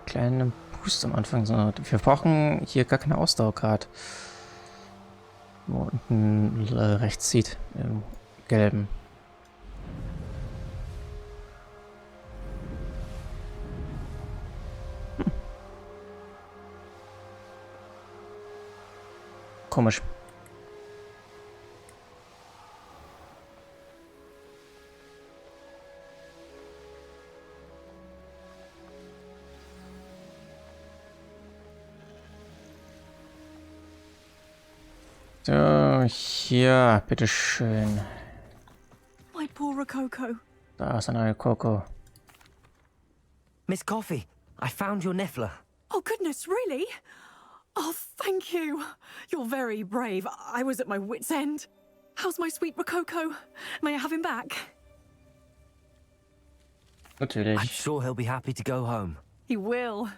kleiner Boost am Anfang. So. Wir brauchen hier gar keine Ausdauer gerade. Wo unten rechts sieht. Im gelben. Komisch. So, hier, bitteschön. My poor Rococo. Da ist eine Coco. Miss Coffee, I found your Niffler. Oh, goodness, really? Oh, thank you. You're very brave. I was at my wit's end. How's my sweet Rococo? May I have him back? Natürlich. I'm sure he'll be happy to go home. He will.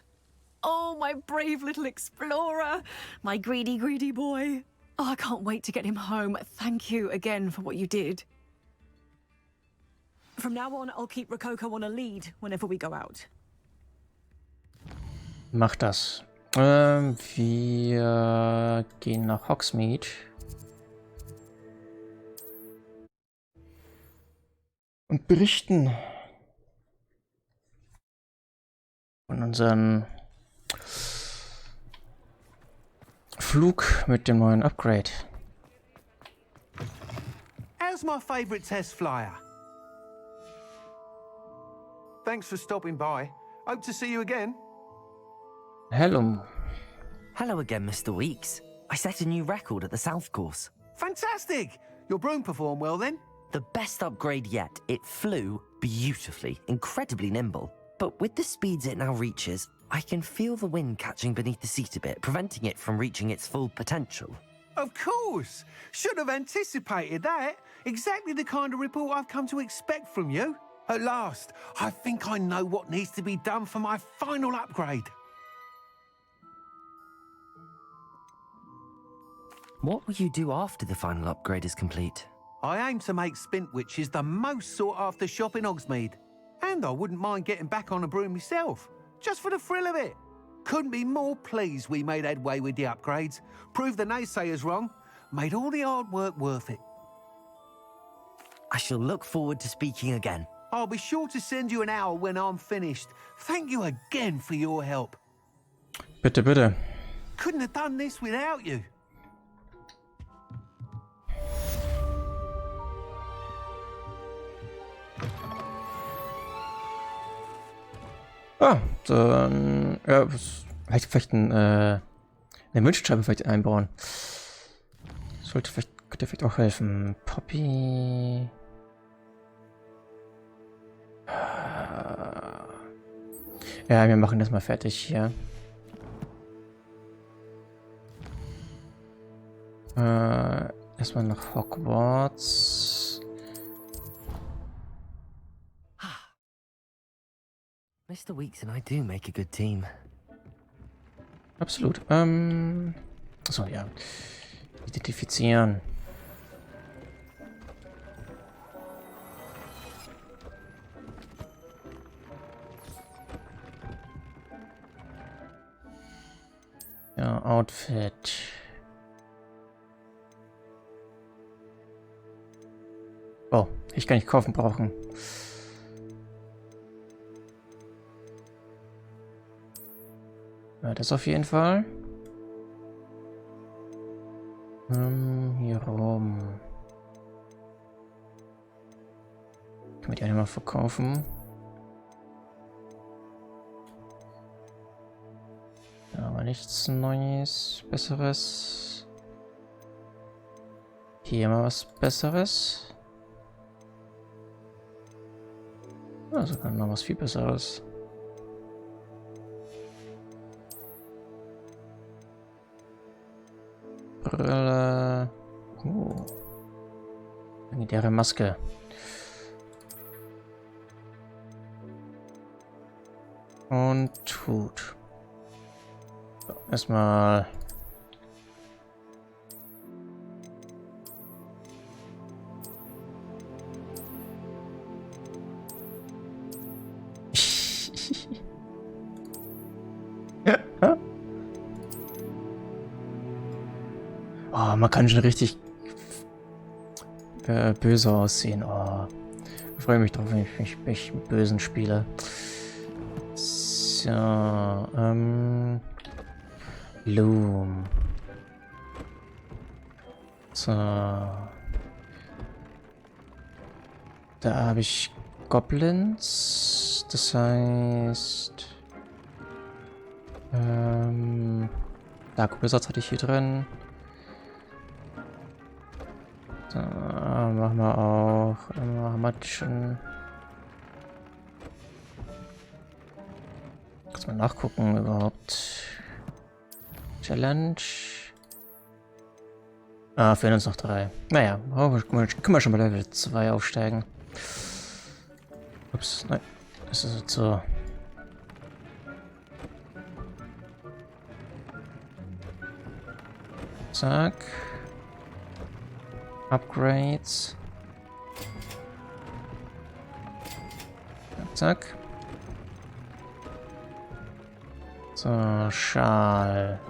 Oh, my brave little explorer. My greedy, greedy boy. Oh, I can't wait to get him home. Thank you again for what you did. From now on, I'll keep Rococo on a lead whenever we go out. Mach das. Wir gehen nach Hogsmeade. Und berichten von unserem Flug mit dem neuen Upgrade. How's my favourite test flyer? Thanks for stopping by. Hope to see you again. Hello. Hello again, Mr. Weeks. I set a new record at the South Course. Fantastic! Your broom performed well then? The best upgrade yet. It flew beautifully, incredibly nimble. But with the speeds it now reaches, I can feel the wind catching beneath the seat a bit, preventing it from reaching its full potential. Of course! Should have anticipated that. Exactly the kind of report I've come to expect from you. At last, I think I know what needs to be done for my final upgrade. What will you do after the final upgrade is complete? I aim to make Spintwitches the most sought-after shop in Hogsmeade. And I wouldn't mind getting back on a broom myself, just for the thrill of it. Couldn't be more pleased we made headway with the upgrades, proved the naysayers wrong, made all the hard work worth it. I shall look forward to speaking again. I'll be sure to send you an hour when I'm finished. Thank you again for your help. Bitte, bitte. Couldn't have done this without you. Ah, dann... Ja, vielleicht eine Wünschscheibe vielleicht einbauen. Könnte vielleicht auch helfen. Poppy... Ja, wir machen das mal fertig hier. Erstmal nach Hogwarts. Mr. Weeks and I do make a good team. Absolut. Achso, ja. Identifizieren. Ja, Outfit. Oh, ich kann nicht kaufen brauchen. Ja, das auf jeden Fall. Hier rum. Können wir die alle mal verkaufen? Ja, aber nichts Neues, Besseres. Hier mal was Besseres. Ja, sogar noch was viel Besseres. Brille. Legendäre Maske. Und Hut. So, erstmal. Oh, man kann schon richtig böse aussehen. Oh, ich freue mich drauf, wenn ich mich mit Bösen spiele. So, Loom. So. Da habe ich Goblins. Das heißt... Dark Wizards hatte ich hier drin. So, machen wir auch. Haben wir schon. Kannst mal nachgucken überhaupt. Challenge. Ah, fehlen uns noch 3. Naja, können wir schon bei Level 2 aufsteigen. Ups, nein. Das ist jetzt so. Zack. Upgrades. Zack. So, Schal.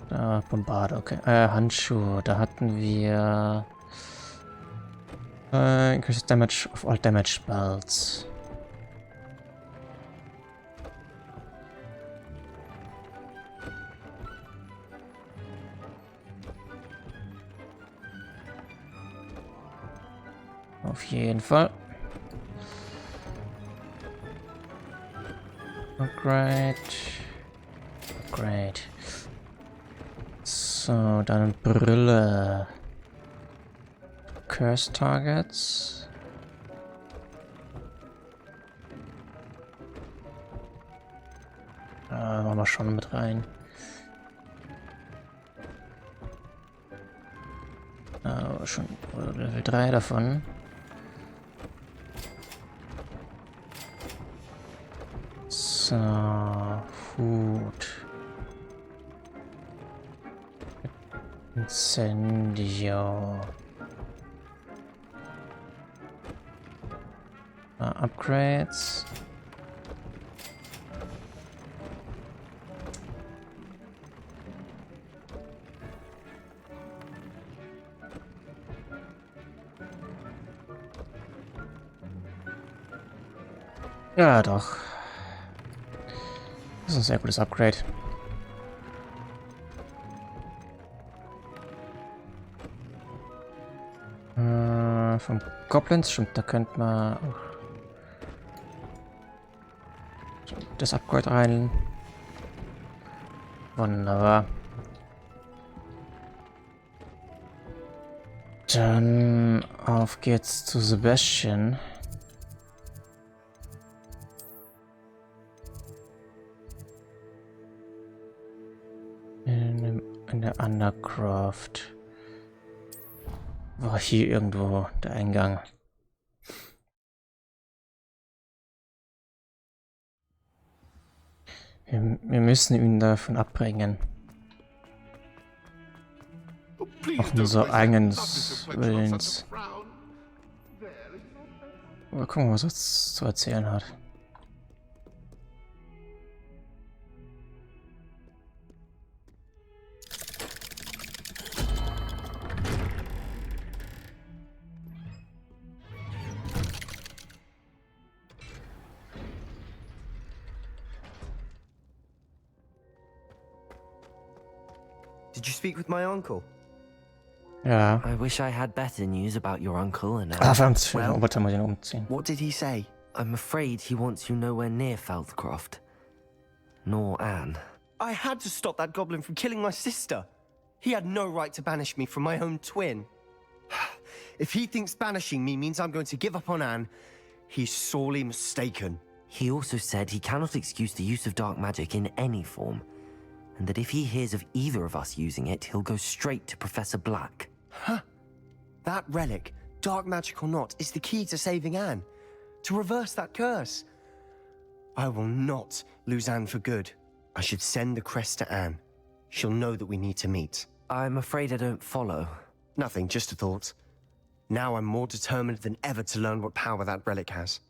Da, Bombarde, okay. Handschuhe, da hatten wir... increases damage of all damage spells. Auf jeden Fall. Upgrade. Upgrade. So, dann Brille. Curse Targets. Machen wir schon mit rein. Schon Level 3 davon. So, Hut. Incendio. Upgrades. Ja, doch. Das ist ein sehr gutes Upgrade. Vom Goblins, stimmt, da könnte man auch das Upgrade rein. Wunderbar. Dann auf geht's zu Sebastian. In der Undercroft. War hier irgendwo der Eingang. Wir müssen ihn davon abbringen. Auch unser eigenes Willens. Mal gucken, was er zu erzählen hat. Did you speak with my uncle? Ja. I wish I had better news about your uncle and Verdammt, Roboter muss ich noch umziehen. What did he say? I'm afraid he wants you nowhere near Feldcroft. Nor Anne. I had to stop that goblin from killing my sister. He had no right to banish me from my own twin. If he thinks banishing me means I'm going to give up on Anne, he's sorely mistaken. He also said he cannot excuse the use of dark magic in any form, and that if he hears of either of us using it, he'll go straight to Professor Black. Huh. That relic, dark magic or not, is the key to saving Anne. To reverse that curse. I will not lose Anne for good. I should send the crest to Anne. She'll know that we need to meet. I'm afraid I don't follow. Nothing, just a thought. Now I'm more determined than ever to learn what power that relic has.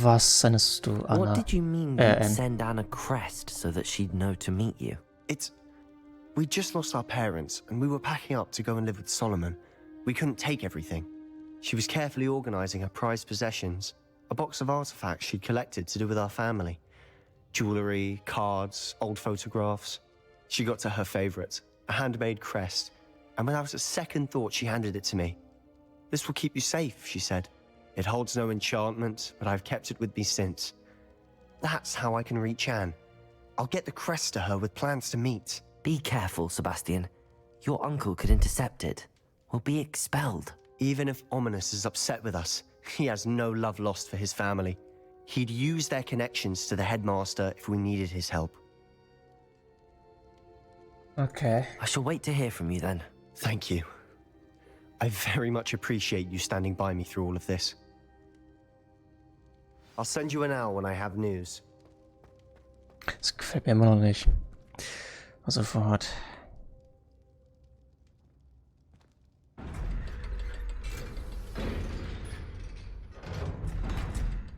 Was sendest du, Anna? What did you mean you'd send Anne a crest so that she'd know to meet you? We just lost our parents, and we were packing up to go and live with Solomon. We couldn't take everything. She was carefully organizing her prized possessions, a box of artifacts she'd collected to do with our family. Jewelry, cards, old photographs. She got to her favorite, a handmade crest, and without a second thought she handed it to me. This will keep you safe, she said. It holds no enchantment, but I've kept it with me since. That's how I can reach Anne. I'll get the crest to her with plans to meet. Be careful, Sebastian. Your uncle could intercept it. We'll be expelled. Even if Ominous is upset with us, he has no love lost for his family. He'd use their connections to the headmaster if we needed his help. Okay. I shall wait to hear from you then. Thank you. I very much appreciate you standing by me through all of this. I'll send you an owl when I have news. Das gefällt mir immer noch nicht. Sofort.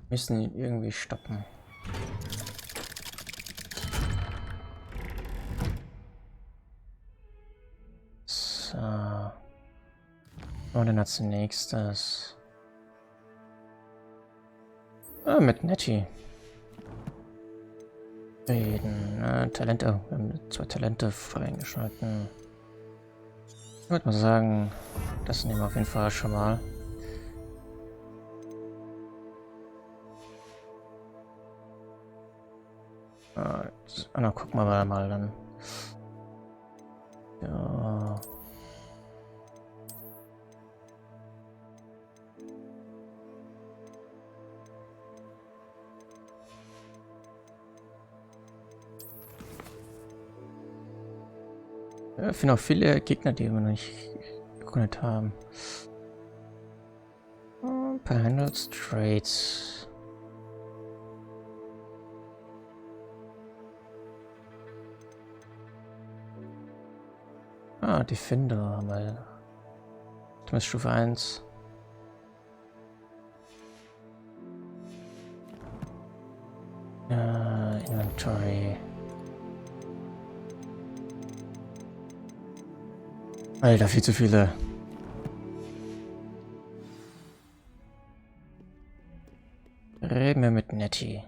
Müssen ihn irgendwie stoppen. So. Und dann als nächstes. Mit Nettie. Reden. Talente. Wir haben 2 Talente freigeschalten. Ich würde mal sagen, das nehmen wir auf jeden Fall schon mal. Na, gucken wir mal dann. Ich finde auch viele Gegner, die wir noch nicht erkundet haben. Per Handles Trades. Ah, Defender haben wir. Zumindest Stufe 1. Ja, Inventory. Alter, viel zu viele. Reden wir mit Nettie.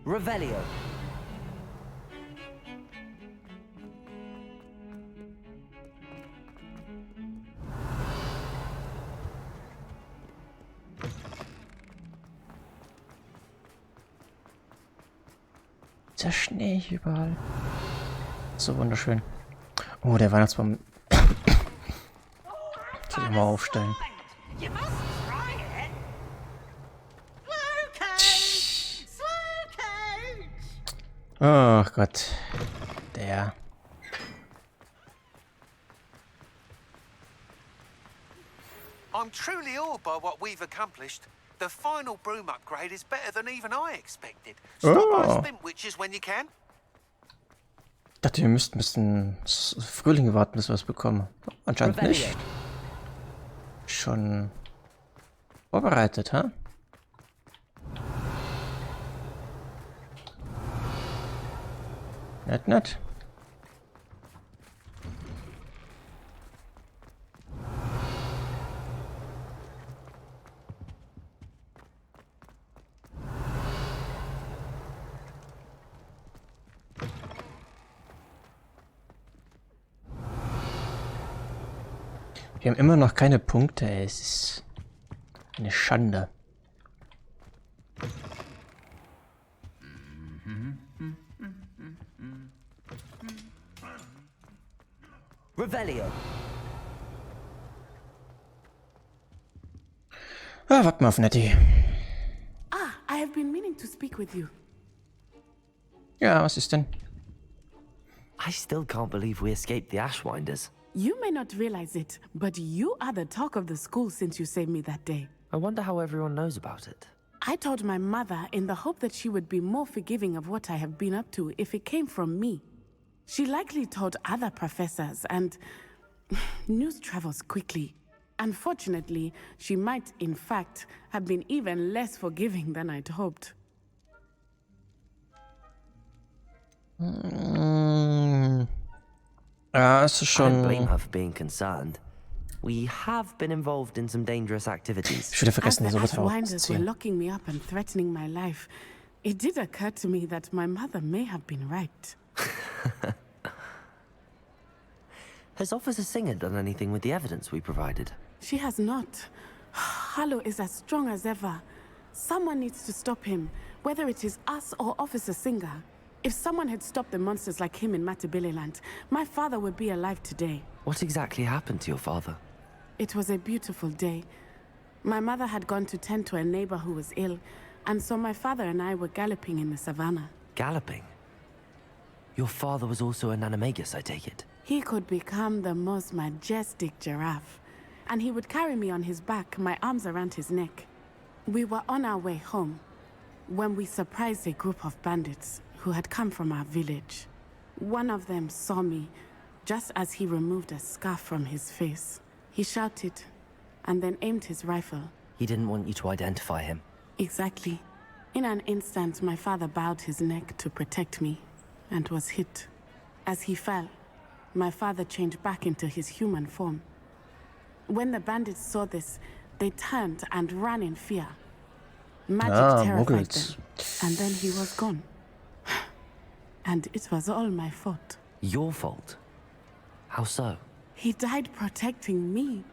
Revelio. Der Schnee überall. So wunderschön. Oh, der Weihnachtsbaum. Soll ich mal aufstellen. Ach Gott. Der. I'm truly awed by what we've accomplished. The final broom upgrade is better than even I expected. Stop by Spin Witches when you can. Ich dachte, wir müssten bis zum Frühling warten, bis wir es bekommen. Anscheinend nicht. Schon vorbereitet, ha? Nett, nett. Wir haben immer noch keine Punkte, ey. Es ist eine Schande. Revelio. Ah, warte mal auf Nettie. I have been meaning to speak with you. Ja, was ist denn? I still can't believe we escaped the Ashwinders. You may not realize it, but you are the talk of the school since you saved me that day. I wonder how everyone knows about it. I told my mother in the hope that she would be more forgiving of what I have been up to if it came from me. She likely told other professors, and news travels quickly. Unfortunately, she might, in fact, have been even less forgiving than I'd hoped. Ja, es ist I don't blame schon. her for being concerned. We have been involved in some dangerous activities. Ich würde vergessen, As diese the Wurzel Ashwinders were aufzuziehen. locking me up and threatening my life, it did occur to me that my mother may have been right. Has Officer Singer done anything with the evidence we provided? She has not. Harlow is as strong as ever. Someone needs to stop him, whether it is us or Officer Singer. If someone had stopped the monsters like him in Matabeleland, my father would be alive today. What exactly happened to your father? It was a beautiful day. My mother had gone to tend to a neighbor who was ill, and so my father and I were galloping in the savannah. Galloping? Your father was also an animagus, I take it? He could become the most majestic giraffe, and he would carry me on his back, my arms around his neck. We were on our way home when we surprised a group of bandits who had come from our village. One of them saw me just as he removed a scarf from his face. He shouted and then aimed his rifle. He didn't want you to identify him. Exactly. In an instant, my father bowed his neck to protect me and was hit. As he fell, my father changed back into his human form. When the bandits saw this, they turned and ran in fear. Magic terrified them, and then he was gone. And it was all my fault. Your fault? How so? He died protecting me.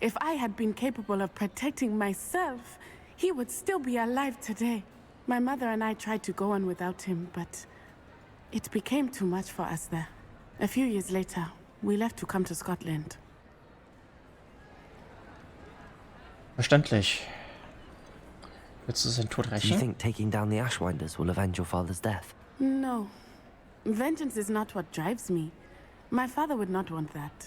If I had been capable of protecting myself, he would still be alive today. My mother and I tried to go on without him, but it became too much for us there. A few years later, we left to come to Scotland. Verständlich. Willst du seinen Tod Do you rächen? think taking down the Ashwinders will avenge your father's death? No. Vengeance is not what drives me. My father would not want that.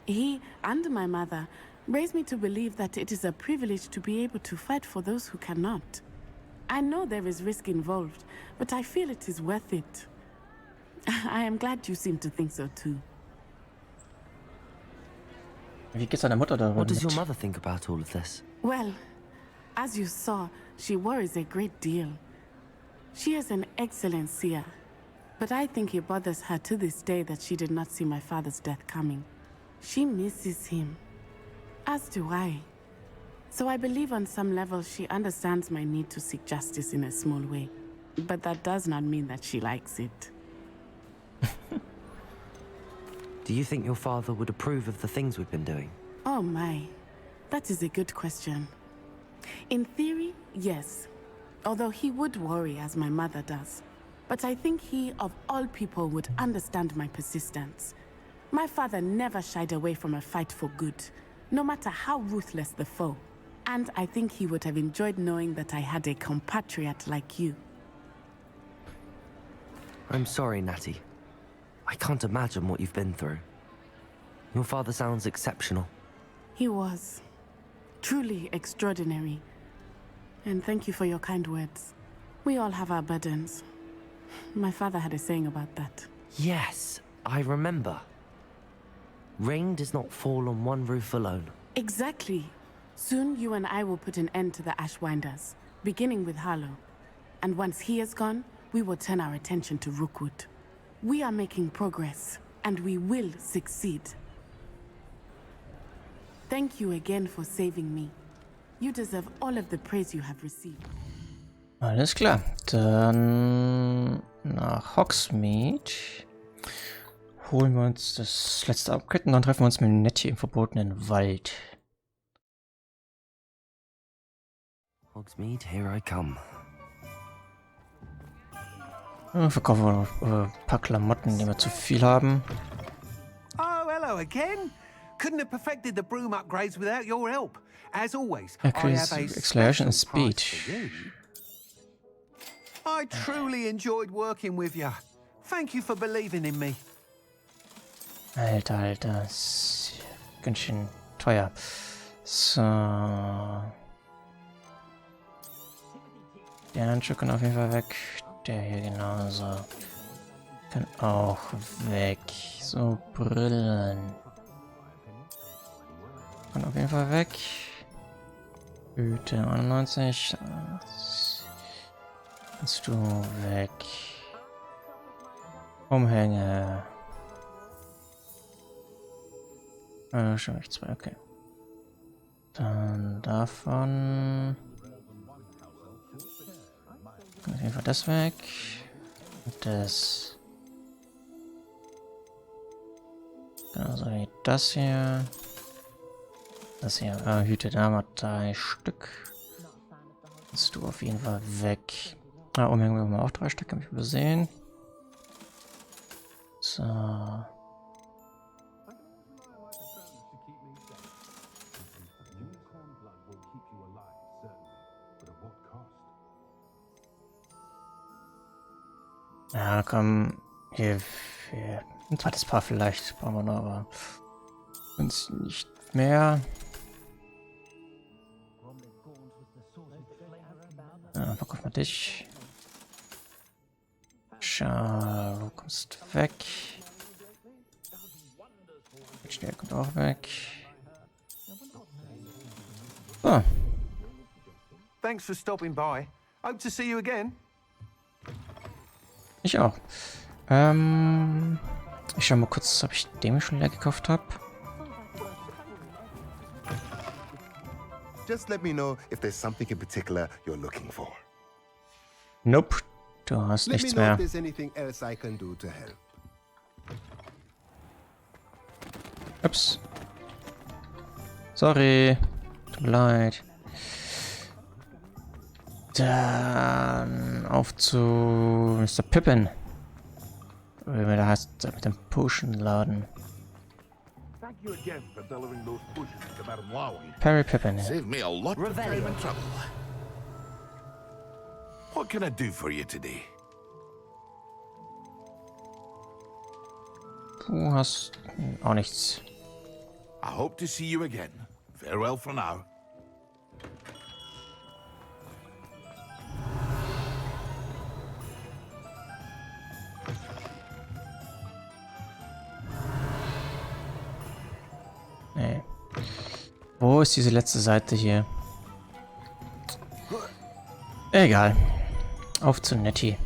He and my mother raised me to believe that it is a privilege to be able to fight for those who cannot. I know there is risk involved, but I feel it is worth it. I am glad you seem to think so too. Wie geht's deiner Mutter darüber? What does your mother think about all of this? Well, as you saw, she worries a great deal. She is an excellent seer, but I think it bothers her to this day that she did not see my father's death coming. She misses him, as do I. So I believe on some level she understands my need to seek justice in a small way. But that does not mean that she likes it. Do you think your father would approve of the things we've been doing? Oh my, that is a good question. In theory, yes. Although he would worry as my mother does. But I think he, of all people, would understand my persistence. My father never shied away from a fight for good, no matter how ruthless the foe. And I think he would have enjoyed knowing that I had a compatriot like you. I'm sorry, Natty. I can't imagine what you've been through. Your father sounds exceptional. He was. Truly extraordinary. And thank you for your kind words. We all have our burdens. My father had a saying about that. Yes, I remember. Rain does not fall on one roof alone. Exactly. Soon you and I will put an end to the Ashwinders, beginning with Harlow. And once he is gone, we will turn our attention to Rookwood. We are making progress, and we will succeed. Thank you again for saving me. You deserve all of the praise you have received. Alles klar. Dann nach Hogsmeade. Holen wir uns das letzte Upgrade und dann treffen wir uns mit Nettie im verbotenen Wald. Hogsmeade, here I come. Verkaufen wir noch ein paar Klamotten, die wir zu viel haben. Oh, hello again. Couldn't have perfected the broom upgrades without your help. As always, I have a Acceleration and special speed. prize for you. I truly enjoyed working with you. Thank you for believing in me. Alter, das ist ganz schön teuer. So. Der Handschuh kann auf jeden Fall weg. Der hier genauso. Kann auch weg. So, Brillen. Kann auf jeden Fall weg. Hüte 91. Kannst du weg. Umhänge. Schon ich zwei, okay. Dann davon. Auf jeden Fall das weg. Und das. Genauso wie das hier. Das hier. Hüte, da haben wir 3 Stück. Kannst du auf jeden Fall weg. Umhängen wir mal auch 3 Stück, habe ich übersehen. So. Ja, komm. Hier. Ein zweites Paar vielleicht. Brauchen wir noch, aber. Uns nicht mehr. Verkauf mal dich. Schau, du kommst weg. Schnell kommt auch weg. So. Thanks for stopping by. Hope to see you again. Ich auch. Ich schau mal kurz, ob ich den schon leer gekauft habe. Just let me know if there's something in particular you're looking for. Nope, du hast Let me nichts know if mehr. there's anything else I can do to help. Ups. Sorry. Tut mir leid. Dann auf zu Mr. Pippin. Oder wie der heißt, mit dem Potion-Laden. Thank you again for delivering those potions to Madame Lowy. Perry Pippin. Save me a lot of time and trouble. What can I do for you today? Du hast auch nichts. I hope to see you again. Farewell for now. Nee. Wo ist diese letzte Seite hier? Egal. Auf zu Nettie.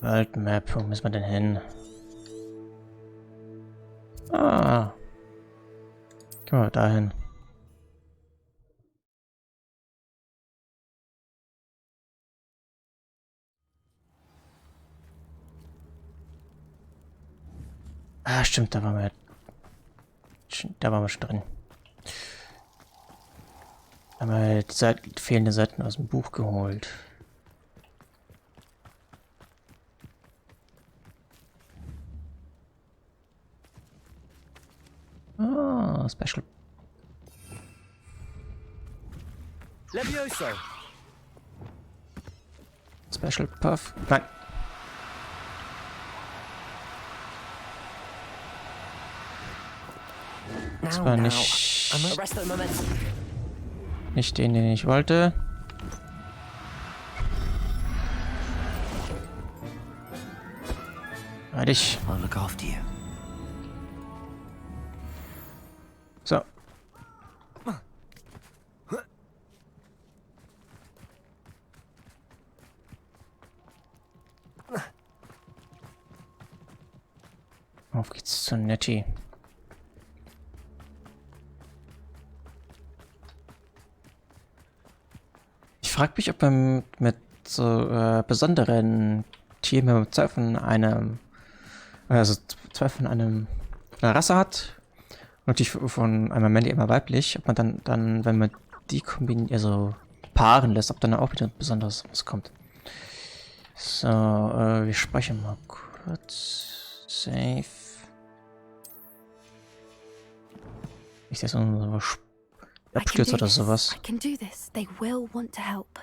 World Map, wo müssen wir denn hin? Ah. Gehen wir dahin. Ah, stimmt, da waren wir schon drin. Da haben wir die fehlenden Seiten aus dem Buch geholt. Ah, Special. Levioso. Special Puff. Nein. Das war nicht den ich wollte. Warte ich. I'll look after you. So. Auf geht's zu Nettie. Ich frage mich, ob man mit so besonderen Tieren, zwei von einer Rasse hat, natürlich von einmal männlich, einmal weiblich, ob man dann, wenn man die kombiniert, also paaren lässt, ob dann auch wieder Besonderes rauskommt. So, wir speichern mal kurz. Save. Nicht, dass so abstürzt oder sowas. I can do this. They will want to help.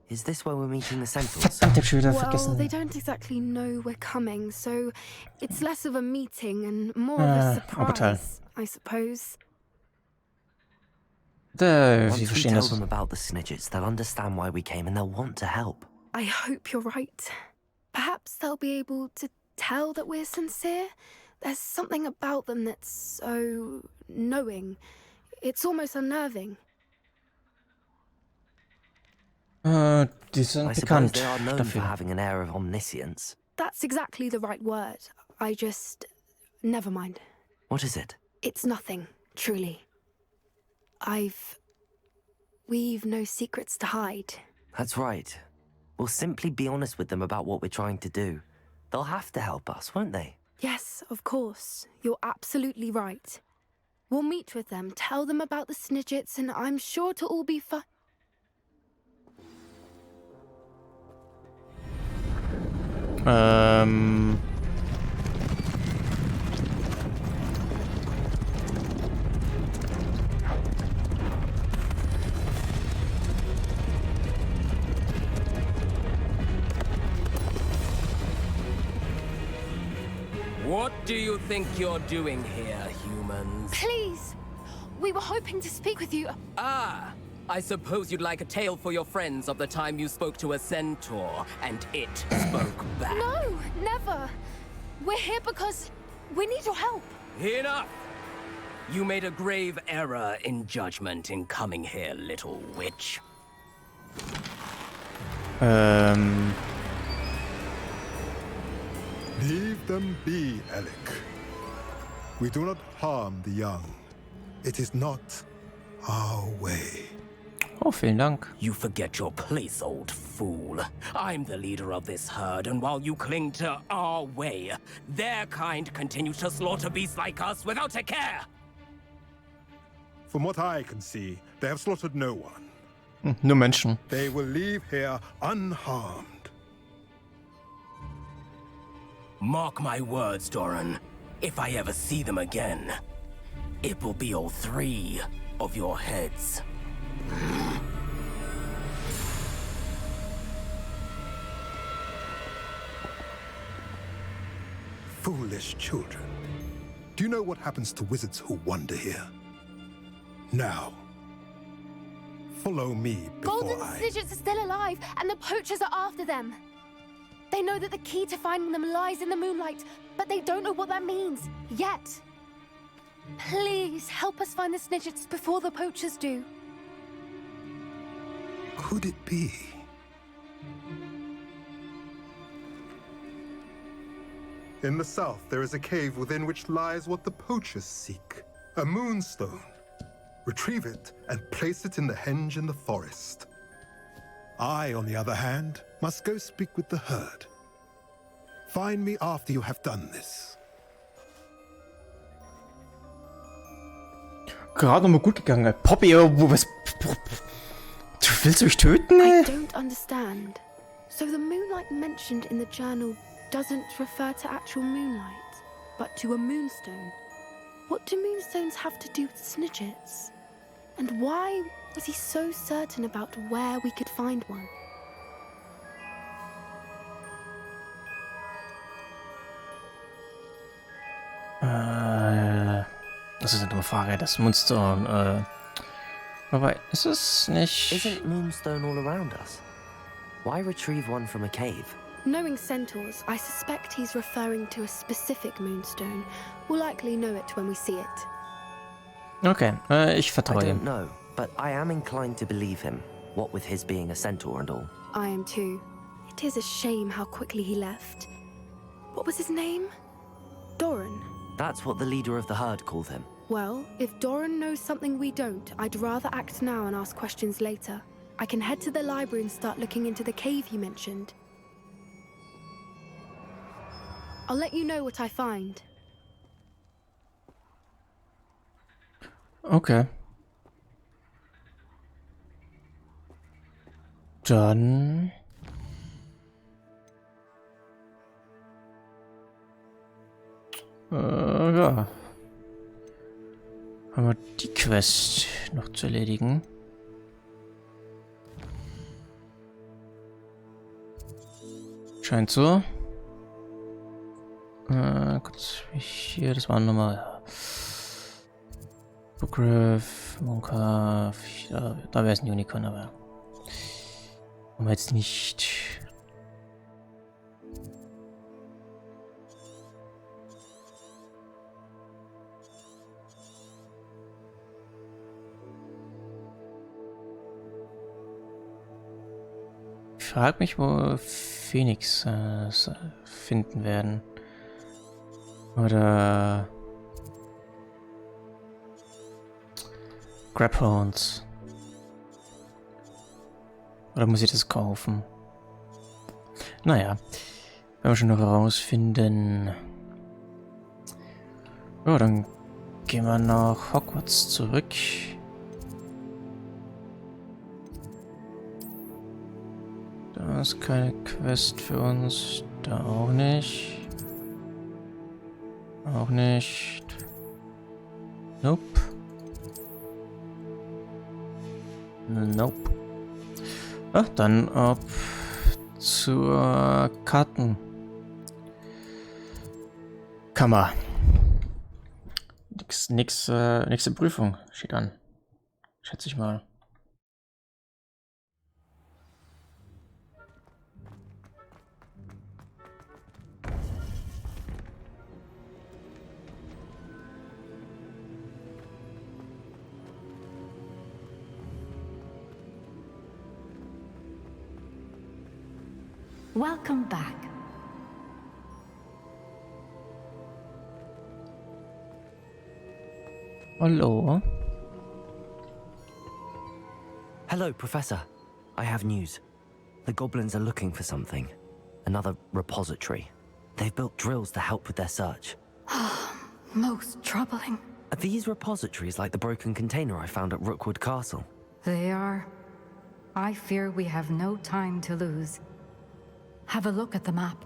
Is this where we're meeting the centaurs? Verdammt, ich hab schon wieder Well, vergessen. they don't exactly know we're coming, so it's less of a meeting and more of a surprise, I suppose. Sie Once we verstehen tell das. them about the Snidgets, they'll understand why we came and they'll want to help. I hope you're right. Perhaps they'll be able to tell that we're sincere. There's something about them that's so knowing. It's almost unnerving. Die sind I suppose bekannt they are known for dafür. having an air of omniscience. That's exactly the right word. I just... Never mind. What is it? It's nothing, truly. We've no secrets to hide. That's right. We'll simply be honest with them about what we're trying to do. They'll have to help us, won't they? Yes, of course. You're absolutely right. We'll meet with them, tell them about the Snidgets, and I'm sure to all be fine. What do you think you're doing here, humans? Please! We were hoping to speak with you. Ah! I suppose you'd like a tale for your friends of the time you spoke to a centaur, and it spoke back. No, never. We're here because we need your help. Enough! You made a grave error in judgment in coming here, little witch. Leave them be, Alec. We do not harm the young. It is not our way. Oh, vielen Dank. You forget your place, old fool. I'm the leader of this herd, and while you cling to our way, their kind continues to slaughter beasts like us without a care. From what I can see, they have slaughtered no one. Nur Menschen. They will leave here unharmed. Mark my words, Doran. If I ever see them again, it will be all 3 of your heads. Foolish children. Do you know what happens to wizards who wander here? Now, follow me before Golden Snidgets are still alive, and the poachers are after them. They know that the key to finding them lies in the moonlight, but they don't know what that means, yet. Please, help us find the Snidgets before the poachers do. Could it be? In the south, there is a cave within which lies what the poachers seek. A moonstone. Retrieve it and place it in the henge in the forest. I, on the other hand, must go speak with the herd. Find me after you have done this. Gerade noch mal gut gegangen. Poppy, was... Du willst mich töten, I ey? don't understand. So the moonlight mentioned in the journal doesn't refer to actual moonlight, but to a moonstone. What do moonstones have to do with Snidgets? And why was he so certain about where we could find one? Das ist eine dumme Frage. Das Moonstone, aber ist es nicht... Isn't Moonstone all around us? Why retrieve one from a cave? Knowing centaurs, I suspect he's referring to a specific moonstone. We'll likely know it when we see it. Okay, ich I vertraue don't ihm. know, but I am inclined to believe him, what with his being a centaur and all. I am too. It is a shame how quickly he left. What was his name? Doran. That's what the leader of the herd called him. Well, if Doran knows something we don't, I'd rather act now and ask questions later. I can head to the library and start looking into the cave you mentioned. I'll let you know what I find. Okay. Dann... ja. Haben wir die Quest noch zu erledigen. Scheint so. Kurz hier, das waren nochmal... Ja. Bookriff, Monka, da wäre es ein Unicorn, aber... Aber jetzt nicht... Ich frage mich, wo Phoenix finden werden. Oder Grabhounds. Oder muss ich das kaufen? Naja, werden wir schon noch herausfinden. Ja, dann gehen wir nach Hogwarts zurück. Da ist keine Quest für uns. Da auch nicht. Auch nicht. Nope. Nope. Ach, dann ab zur Kartenkammer. Nächste Prüfung steht an. Schätze ich mal. Welcome back. Hello. Hello, Professor. I have news. The goblins are looking for something. Another repository. They've built drills to help with their search. Most troubling. Are these repositories like the broken container I found at Rookwood Castle? They are. I fear we have no time to lose. Have a look at the map.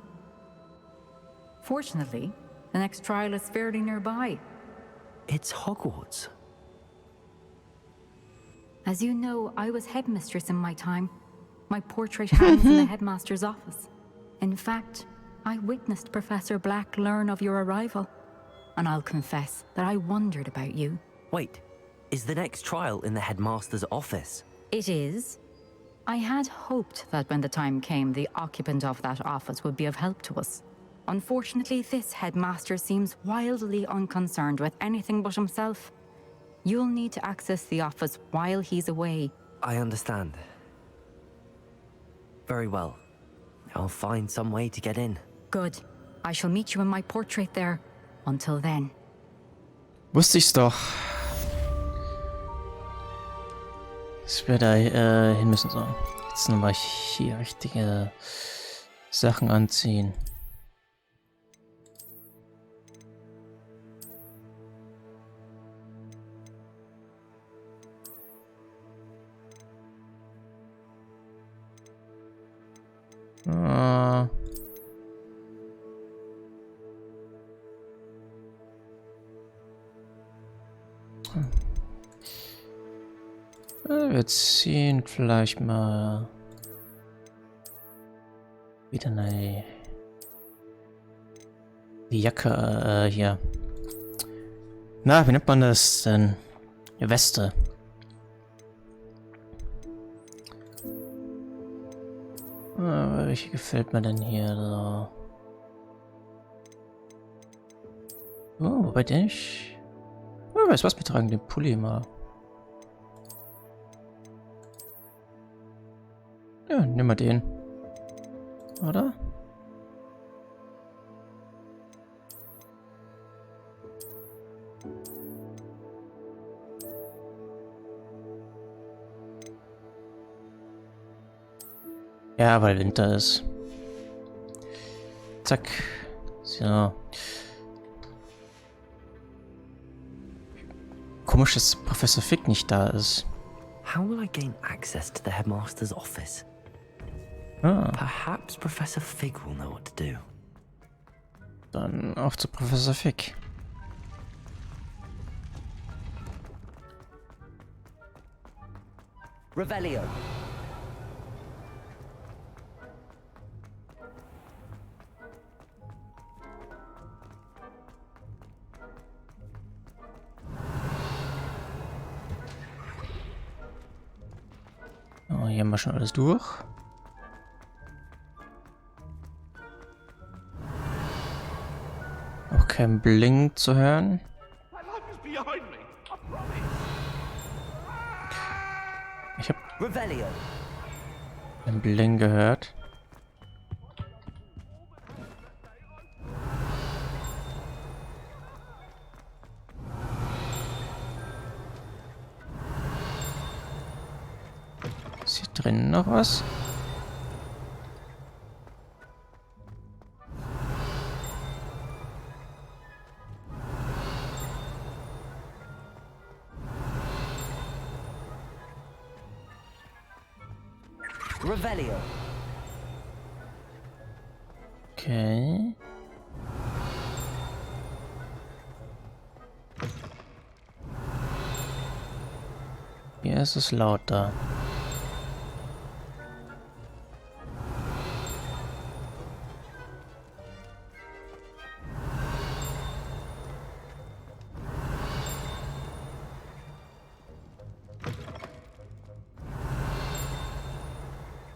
Fortunately, the next trial is fairly nearby. It's Hogwarts. As you know, I was headmistress in my time. My portrait hangs in the headmaster's office. In fact, I witnessed Professor Black learn of your arrival. And I'll confess that I wondered about you. Wait, is the next trial in the headmaster's office? It is. I had hoped that when the time came, the occupant of that office would be of help to us. Unfortunately, this headmaster seems wildly unconcerned with anything but himself. You'll need to access the office while he's away. I understand. Very well. I'll find some way to get in. Good. I shall meet you in my portrait there. Until then. Wusste ich's doch. Dass wir da hin müssen. So. Jetzt nochmal hier richtige Sachen anziehen. Wir ziehen vielleicht mal wieder eine Jacke hier. Na, wie nennt man das denn? Eine Weste. Welche gefällt mir denn hier so? Oh, wobei der nicht. Oh, weißt du was, wir tragen den Pulli mal. Ja, nimm mal den. Oder? Ja, weil Winter ist. Zack. So. Komisch, dass Professor Fig nicht da ist. How will I gain access to the headmaster's office? Ah. Perhaps Professor Fig will know what to do. Dann auf zu Professor Fig. Revelio. Oh, hier haben wir schon alles durch. Auch kein Bling zu hören. Ich habe ein Bling gehört. Ist hier drinnen noch was? Revelio. Okay. Hier ist es lauter.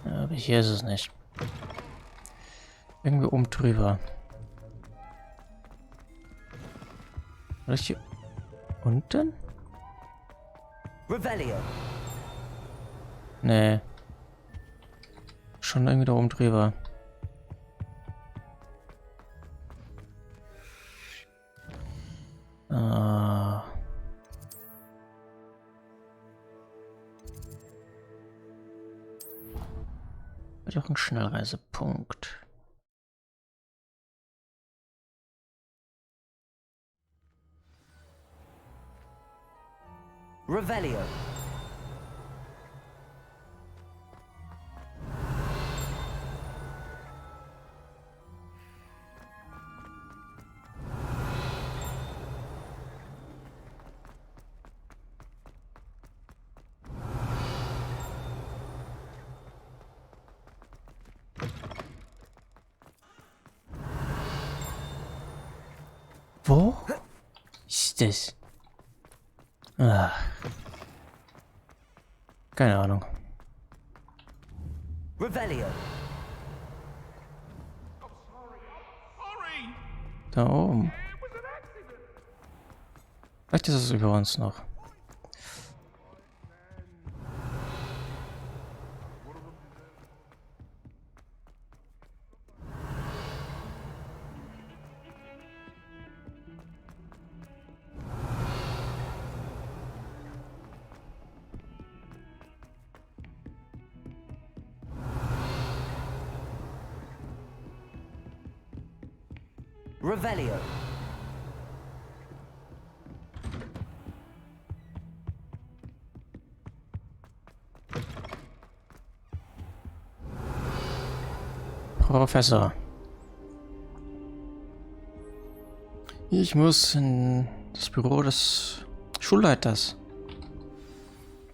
Aber hier ist es nicht. Irgendwie oben drüber. Oder hier unten? Revelio. Nee. Schon irgendwie da oben drüber. Ah. Wird doch ein Schnellreisepunkt. Revelio. Wo ist das? Ah. Keine Ahnung. Revelio. Da oben. Vielleicht ist es über uns noch. Revelio. Professor. Ich muss in das Büro des Schulleiters.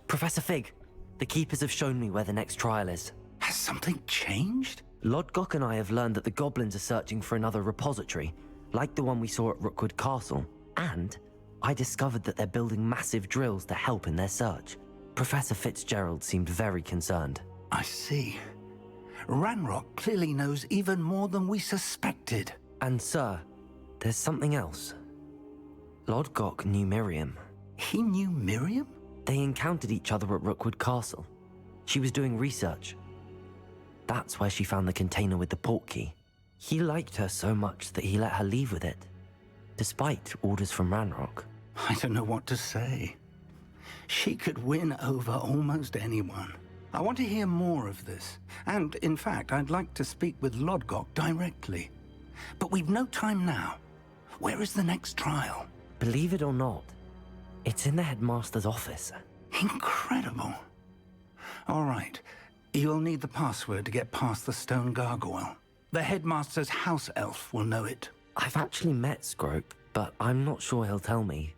Professor Fig, the keepers have shown me where the next trial is. Has something changed? Lodgok and I have learned that the goblins are searching for another repository, like the one we saw at Rookwood Castle. And I discovered that they're building massive drills to help in their search. Professor Fitzgerald seemed very concerned. I see. Ranrock clearly knows even more than we suspected. And sir, there's something else. Lodgok knew Miriam. He knew Miriam? They encountered each other at Rookwood Castle. She was doing research. That's where she found the container with the portkey. He liked her so much that he let her leave with it, despite orders from Ranrock. I don't know what to say. She could win over almost anyone. I want to hear more of this. And, in fact, I'd like to speak with Lodgok directly. But we've no time now. Where is the next trial? Believe it or not, it's in the headmaster's office. Incredible. All right. You'll need the password to get past the stone gargoyle. The headmaster's house elf will know it. I've actually met Scrope, but I'm not sure he'll tell me.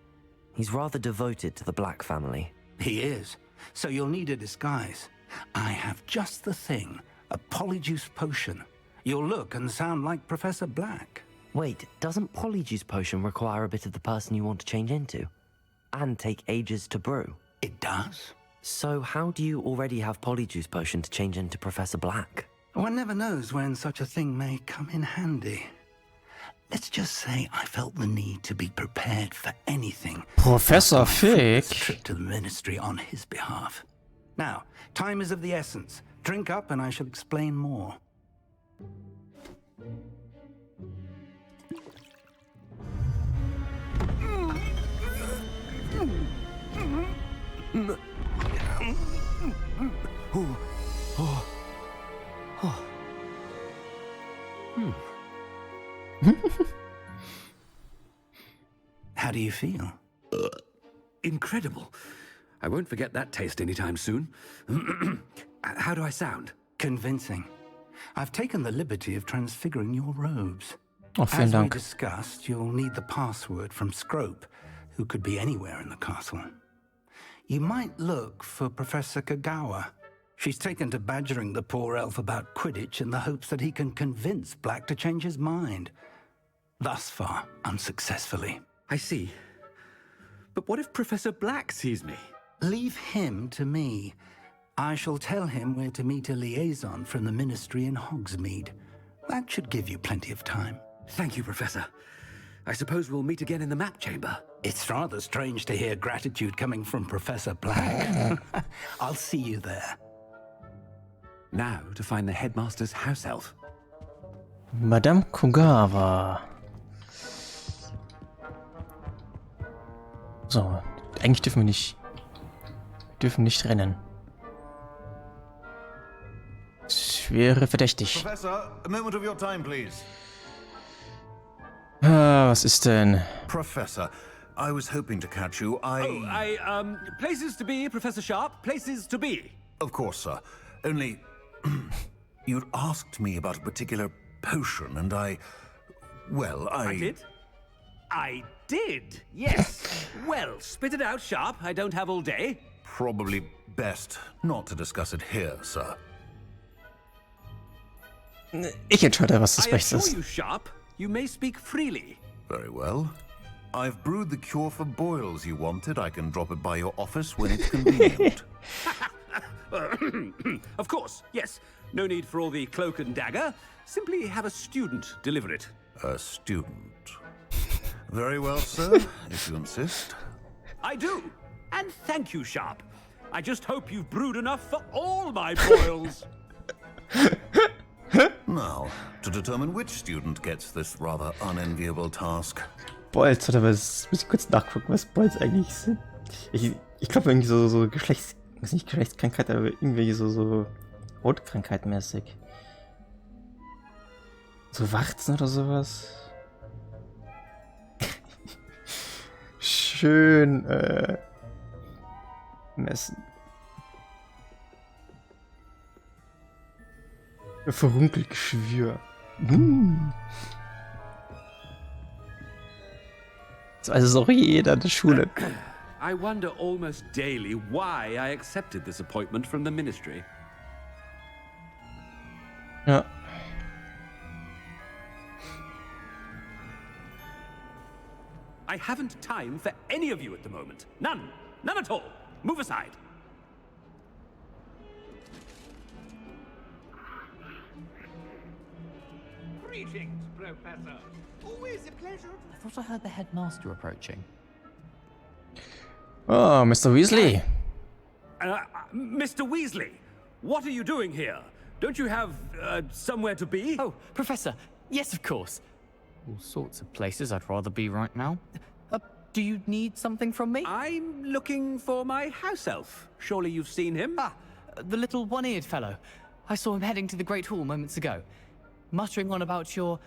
He's rather devoted to the Black family. He is. So you'll need a disguise. I have just the thing. A polyjuice potion. You'll look and sound like Professor Black. Wait, doesn't polyjuice potion require a bit of the person you want to change into? And take ages to brew? It does. So how do you already have polyjuice potion to change into Professor Black? One never knows when such a thing may come in handy. Let's just say I felt the need to be prepared for anything. Professor Fig? Trip to the ministry on his behalf. Now, time is of the essence. Drink up and I shall explain more. How do you feel? Incredible. I won't forget that taste anytime soon. How do I sound? Convincing. I've taken the liberty of transfiguring your robes. Oh, vielen As we Dank. discussed, you'll need the password from Scrope, who could be anywhere in the castle. You might look for Professor Kagawa. She's taken to badgering the poor elf about Quidditch in the hopes that he can convince Black to change his mind. Thus far, unsuccessfully. I see. But what if Professor Black sees me? Leave him to me. I shall tell him where to meet a liaison from the ministry in Hogsmeade. That should give you plenty of time. Thank you, Professor. I suppose we'll meet again in the map chamber. It's rather strange to hear gratitude coming from Professor Black. I'll see you there. Now to find the headmaster's house elf. Madame Kugawa. So, eigentlich dürfen wir nicht rennen. Das wäre verdächtig. Professor, a moment of your time, please. Ah, was ist denn? Professor, I was hoping to catch you. Places to be, Professor Sharp. Places to be. Of course, sir. Only, you'd asked me about a particular potion, and I did? I did, yes. Well, spit it out, Sharp. I don't have all day. Probably best not to discuss it here, sir. Ich entscheide, was das I Beste assure ist. you, Sharp, you may speak freely. Very well. I've brewed the cure for boils you wanted. I can drop it by your office when it's convenient. Of course, yes. No need for all the cloak and dagger. Simply have a student deliver it. A student. Very well, sir, if you insist. I do. And thank you, Sharp. I just hope you've brewed enough for all my boils. Now, to determine which student gets this rather unenviable task. Boils, oder was? Muss ich kurz nachgucken, was Boils eigentlich sind. Ich glaube irgendwie so nicht Geschlechtskrankheit, aber irgendwie so Hautkrankheit mäßig. So Warzen oder sowas. Schön, messen. Verrunkelt Geschwür. Das weiß es auch jeder in der Schule. I wonder almost daily why I accepted this appointment from the ministry. Ja. I haven't time for any of you at the moment. None. None at all. Move aside. Greetings, Professor. Always a pleasure. I thought I heard the headmaster approaching. Oh, Mr. Weasley. Mr. Weasley, what are you doing here? Don't you have somewhere to be? Oh, Professor. Yes, of course. All sorts of places I'd rather be right now. Do you need something from me? I'm looking for my house elf. Surely you've seen him? Ah, the little one-eared fellow. I saw him heading to the Great Hall moments ago, muttering on about your,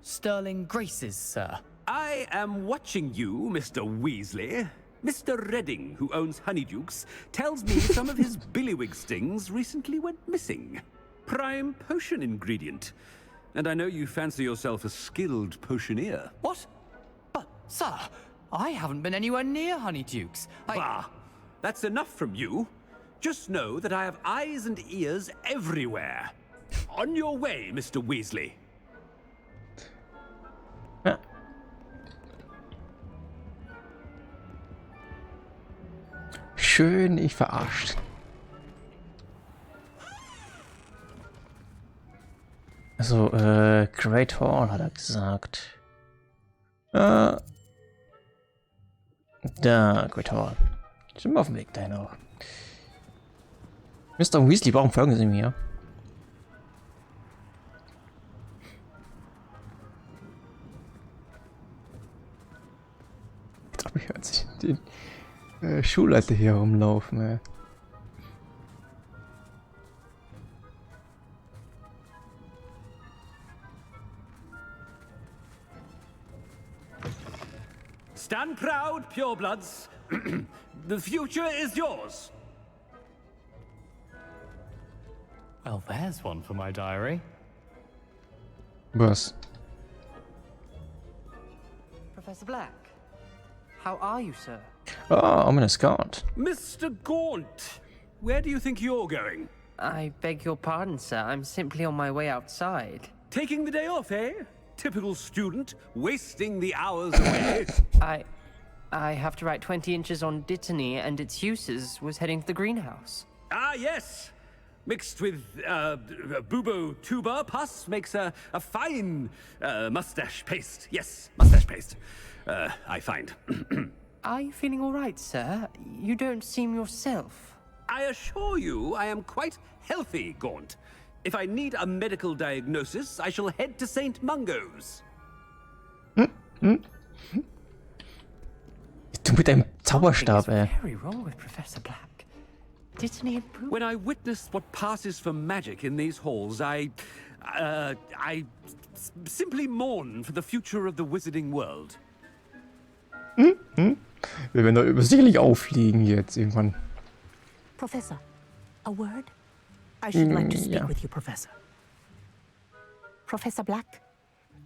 sterling graces, sir. I am watching you, Mr. Weasley. Mr. Redding, who owns Honeydukes, tells me some of his billywig stings recently went missing. Prime potion ingredient. And I know you fancy yourself a skilled potioneer. What? But, sir, I haven't been anywhere near Honeydukes. Bah! That's enough from you. Just know that I have eyes and ears everywhere. On your way, Mr. Weasley. Schön, ich verarscht. Also, Great Hall hat er gesagt. Da, Great Hall. Sind wir auf dem Weg dahin auch. Mr. Weasley, warum folgen Sie mir? Jetzt habe ich hört sich den Schulleiter hier rumlaufen, ey. Stand proud, purebloods. The future is yours. Well, there's one for my diary. Was? Professor Black, how are you, sir? Oh, I'm in a scout. Mr. Gaunt, where do you think you're going? I beg your pardon, sir. I'm simply on my way outside. Taking the day off, eh? Typical student, wasting the hours away. I have to write 20 inches on Dittany and its uses. Was heading to the greenhouse. Ah, yes. Mixed with bubo tuber pus makes a fine mustache paste. Yes, mustache paste. I find. Are you feeling all right, sir? You don't seem yourself. I assure you I am quite healthy, Gaunt. If I need a medical diagnosis, I shall head to St. Mungo's. Du mit deinem Zauberstab, ey. Very wrong with Professor Black. Dittany and Boo. When I witness what passes for magic in these halls, I simply mourn for the future of the wizarding world. Wir werden da sicherlich auffliegen jetzt irgendwann. Professor, a word? I should like to speak with you, Professor. Professor Black,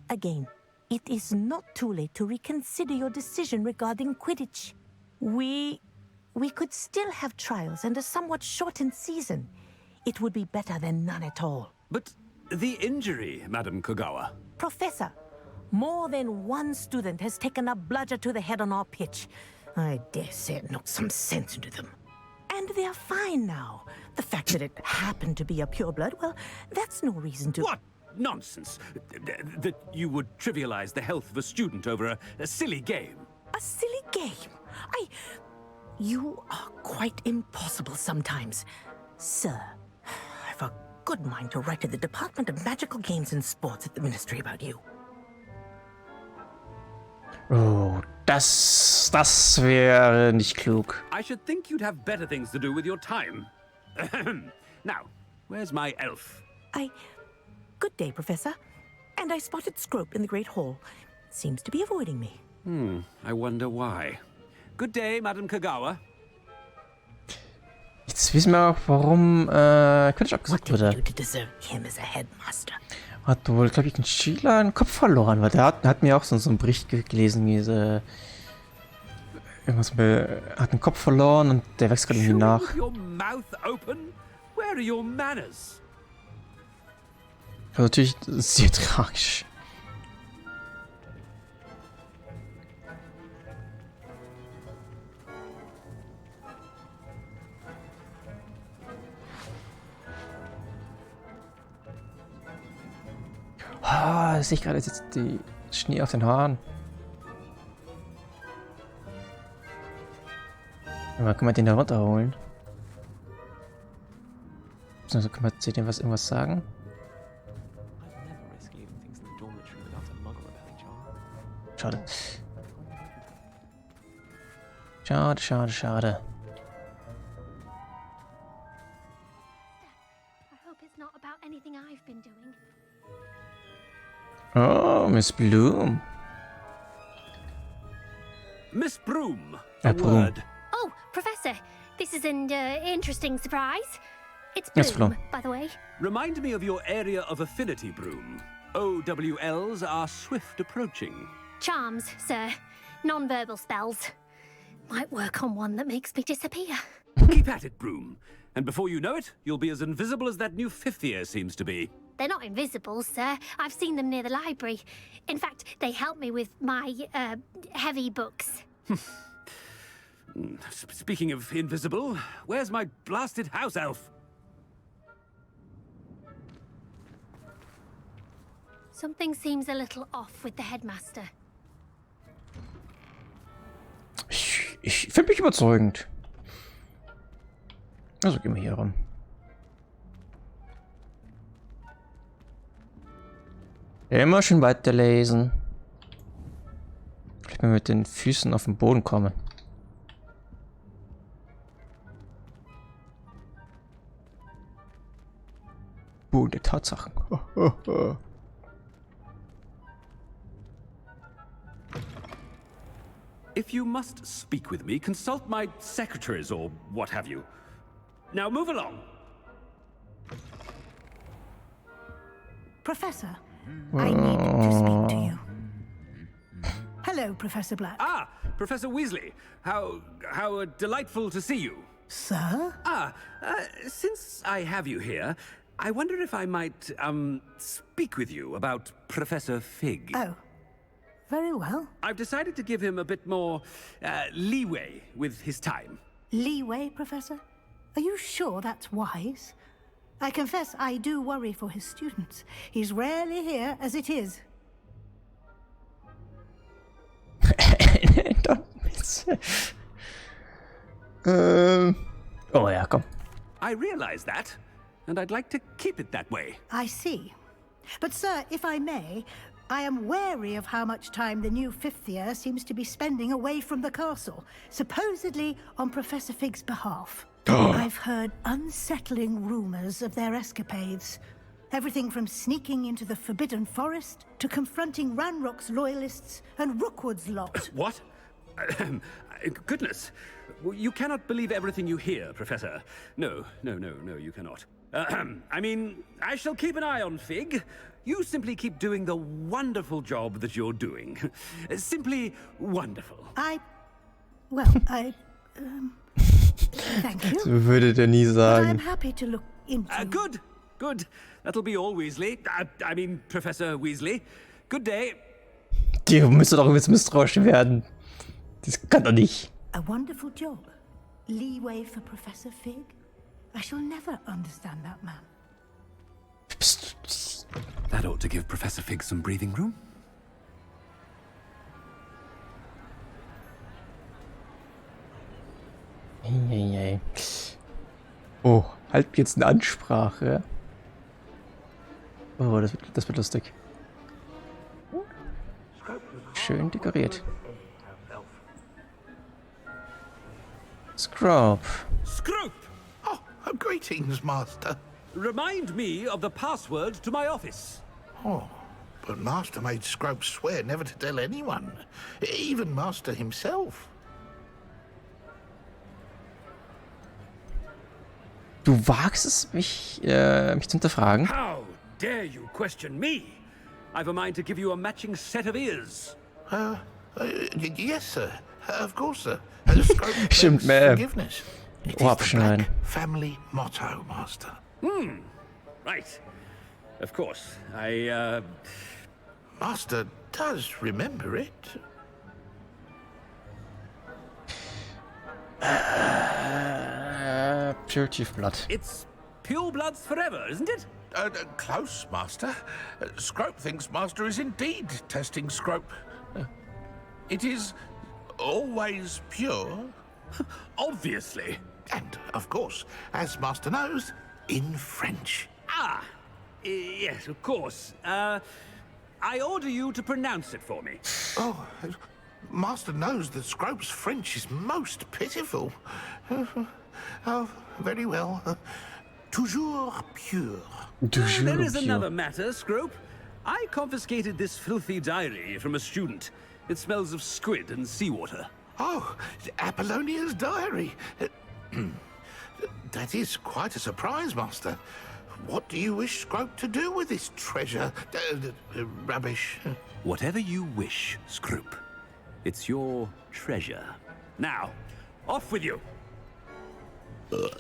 again, it is not too late to reconsider your decision regarding Quidditch. We could still have trials and a somewhat shortened season. It would be better than none at all. But the injury, Madam Kogawa. Professor, More than one student has taken a bludger to the head on our pitch. I dare say it knocked some sense into them. And they're fine now. The fact that it happened to be a pureblood, well, that's no reason to... What nonsense! That you would trivialize the health of a student over a silly game. A silly game? You are quite impossible sometimes. Sir, I've a good mind to write to the Department of Magical Games and Sports at the Ministry about you. Oh, das wäre nicht klug. I should think you'd have better things to do with your time. Now, where's my elf? Good day, Professor. And I spotted Scrope in the Great Hall. Seems to be avoiding me. I wonder why. Good day, Madam Kagawa. Jetzt wissen wir auch, warum Quidditch abgesagt wurde. Hat wohl, glaube ich, ein Schüler einen Kopf verloren, weil der hat mir auch so einen Bericht gelesen, wie irgendwas hat einen Kopf verloren und der wächst gerade irgendwie nach. Also natürlich sehr tragisch. Ah, sehe ich gerade jetzt die Schnee auf den Haaren. Aber kann man den da runterholen? Also kann man zu dem irgendwas sagen? Schade. Schade. Oh, Miss Bloom. Miss Broom, Broom. word. Oh, Professor, this is an interesting surprise. It's Yes, Bloom, Bloom. by the way. Remind me of your area of affinity, Broom. OWLs are swift approaching. Charms, sir. Non-verbal spells. Might work on one that makes me disappear. Keep at it, Broom. And before you know it, you'll be as invisible as that new fifth year seems to be. They're not invisible, sir. I've seen them near the library. In fact, they help me with my, heavy books. Speaking of invisible, where's my blasted house elf? Something seems a little off with the headmaster. Ich finde mich überzeugend. Also gehen wir hier rum. Immer schön weiterlesen. Vielleicht mal mit den Füßen auf den Boden komme. Boden der Tatsachen. If you must speak with me, consult my secretaries or what have you. Now move along. Professor, I need to speak to you. Hello, Professor Black. Ah, Professor Weasley. How delightful to see you. Sir? Since I have you here, I wonder if I might, speak with you about Professor Fig. Oh, very well. I've decided to give him a bit more, leeway with his time. Leeway, Professor? Are you sure that's wise? I confess I do worry for his students. He's rarely here as it is. Oh ja, komm. I realize that, and I'd like to keep it that way. I see. But sir, if I may, I am wary of how much time the new fifth year seems to be spending away from the castle, supposedly on Professor Fig's behalf. I've heard unsettling rumors of their escapades. Everything from sneaking into the Forbidden Forest to confronting Ranrock's loyalists and Rookwood's lot. What? Goodness. You cannot believe everything you hear, Professor. No, you cannot. I mean, I shall keep an eye on Fig. You simply keep doing the wonderful job that you're doing. Simply wonderful. Thank you. Das würde der nie But sagen. I'm happy to look into... Good. That'll be all, Weasley. I mean, Professor Weasley. Good day. Die müsste doch jetzt misstrauisch werden. Das kann doch nicht. A wonderful job. Leeway for Professor Fig? I shall never understand that man. That ought to give Professor Fig some breathing room. Hey. Oh, halt jetzt eine Ansprache. Oh, das wird lustig. Schön dekoriert. Scrope. Scrope! Oh, greetings, Master. Remind me of the password to my office. Oh, but Master made Scrope swear never to tell anyone, even Master himself. Du wagst es, mich zu hinterfragen? How dare you question me? I've a mind to give you a matching set of ears. Yes, sir. Of course, sir. Stimmt, forgiveness. It Ohr is the abschneiden. Black family motto, Master. Right. Of course. Master does remember it. Purity of blood. It's pure bloods forever, isn't it? Close, Master. Scrope thinks Master is indeed testing Scrope. It is always pure. Obviously. And, of course, as Master knows, in French. Yes, of course. I order you to pronounce it for me. Oh, Master knows that Scrope's French is most pitiful. Oh, very well. Toujours pure. There is another matter, Scrope. I confiscated this filthy diary from a student. It smells of squid and seawater. Oh, Apollonia's diary. That is quite a surprise, Master. What do you wish Scrope to do with this treasure? Rubbish. Whatever you wish, Scrope. It's your treasure. Now, off with you. The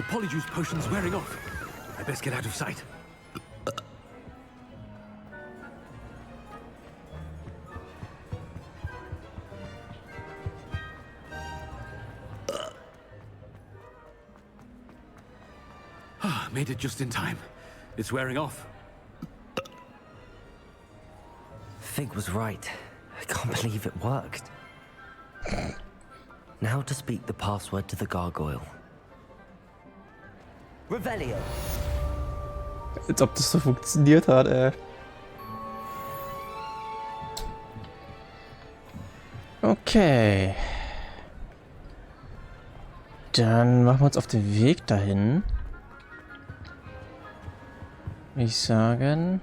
polyjuice potion's wearing off. I best get out of sight. Made it just in time. It's wearing off. Fig was right. I can't believe it worked. Now to speak the password to the gargoyle. Revelio. Als ob das so funktioniert hat, ey. Okay. Dann machen wir uns auf den Weg dahin. Würde ich sagen.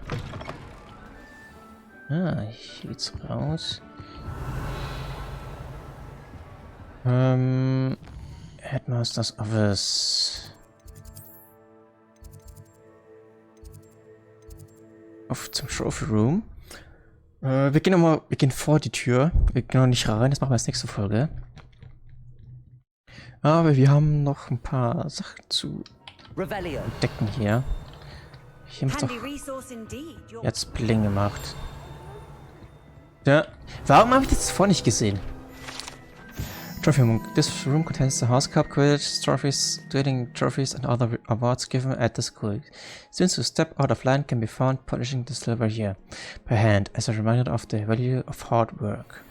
Hier geht's raus. Headmaster's Office. Auf zum Trophy Room. Wir gehen vor die Tür. Wir gehen noch nicht rein, das machen wir als nächste Folge. Aber wir haben noch ein paar Sachen zu entdecken hier. Hier muss doch jetzt Bling gemacht. Ja. Warum habe ich das vorher nicht gesehen? Trophy Room. This room contains the House Cup, Quidditch trophies, dueling trophies, and other awards given at the school. Students who step out of line can be found polishing the silver here by hand, as a reminder of the value of hard work.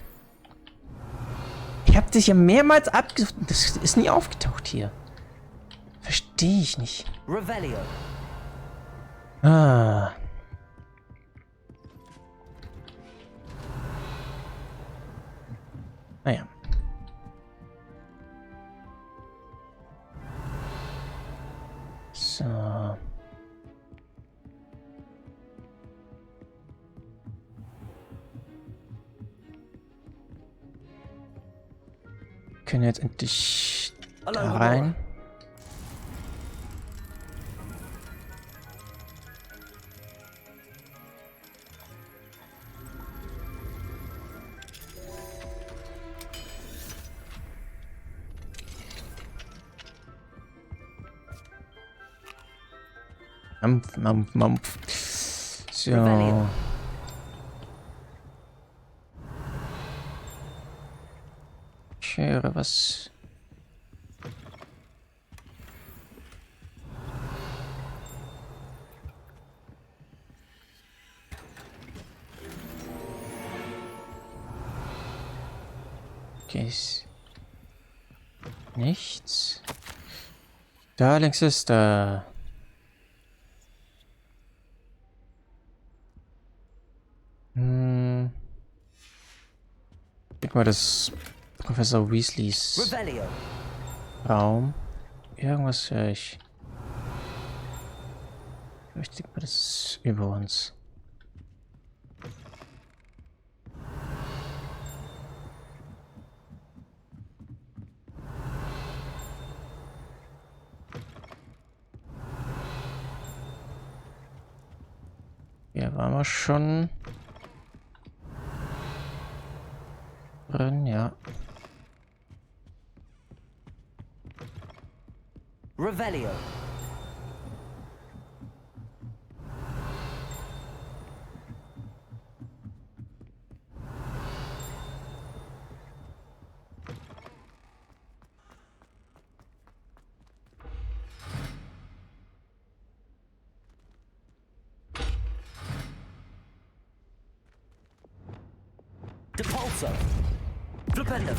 Ich habe das ja mehrmals abgesucht und das ist nie aufgetaucht hier. Verstehe ich nicht. Revelio. Ah. Naja. So. Können jetzt endlich da rein. Mampf. So. Ich höre was. Okay, ist nichts. Da links ist da. Guck mal, das ist Professor Weasleys Raum. Irgendwas höre ich. Ich denke mal, das ist über uns. Ja, waren wir schon drin, ja. Revelio. Depulso. Flipendo.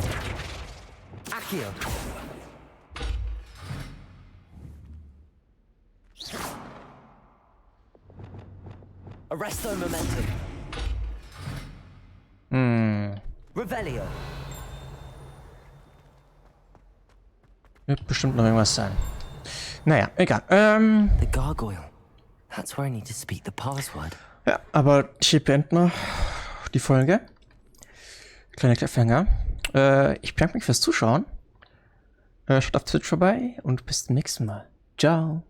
Accio. Arresto momentum. Revelio. Wird bestimmt noch irgendwas sein. Naja, egal. The gargoyle. That's where I need to speak the password. Ja, aber hier beenden wir die Folge. Kleiner Cliffhanger. Ich bedanke mich fürs Zuschauen. Schaut auf Twitch vorbei und bis zum nächsten Mal. Ciao.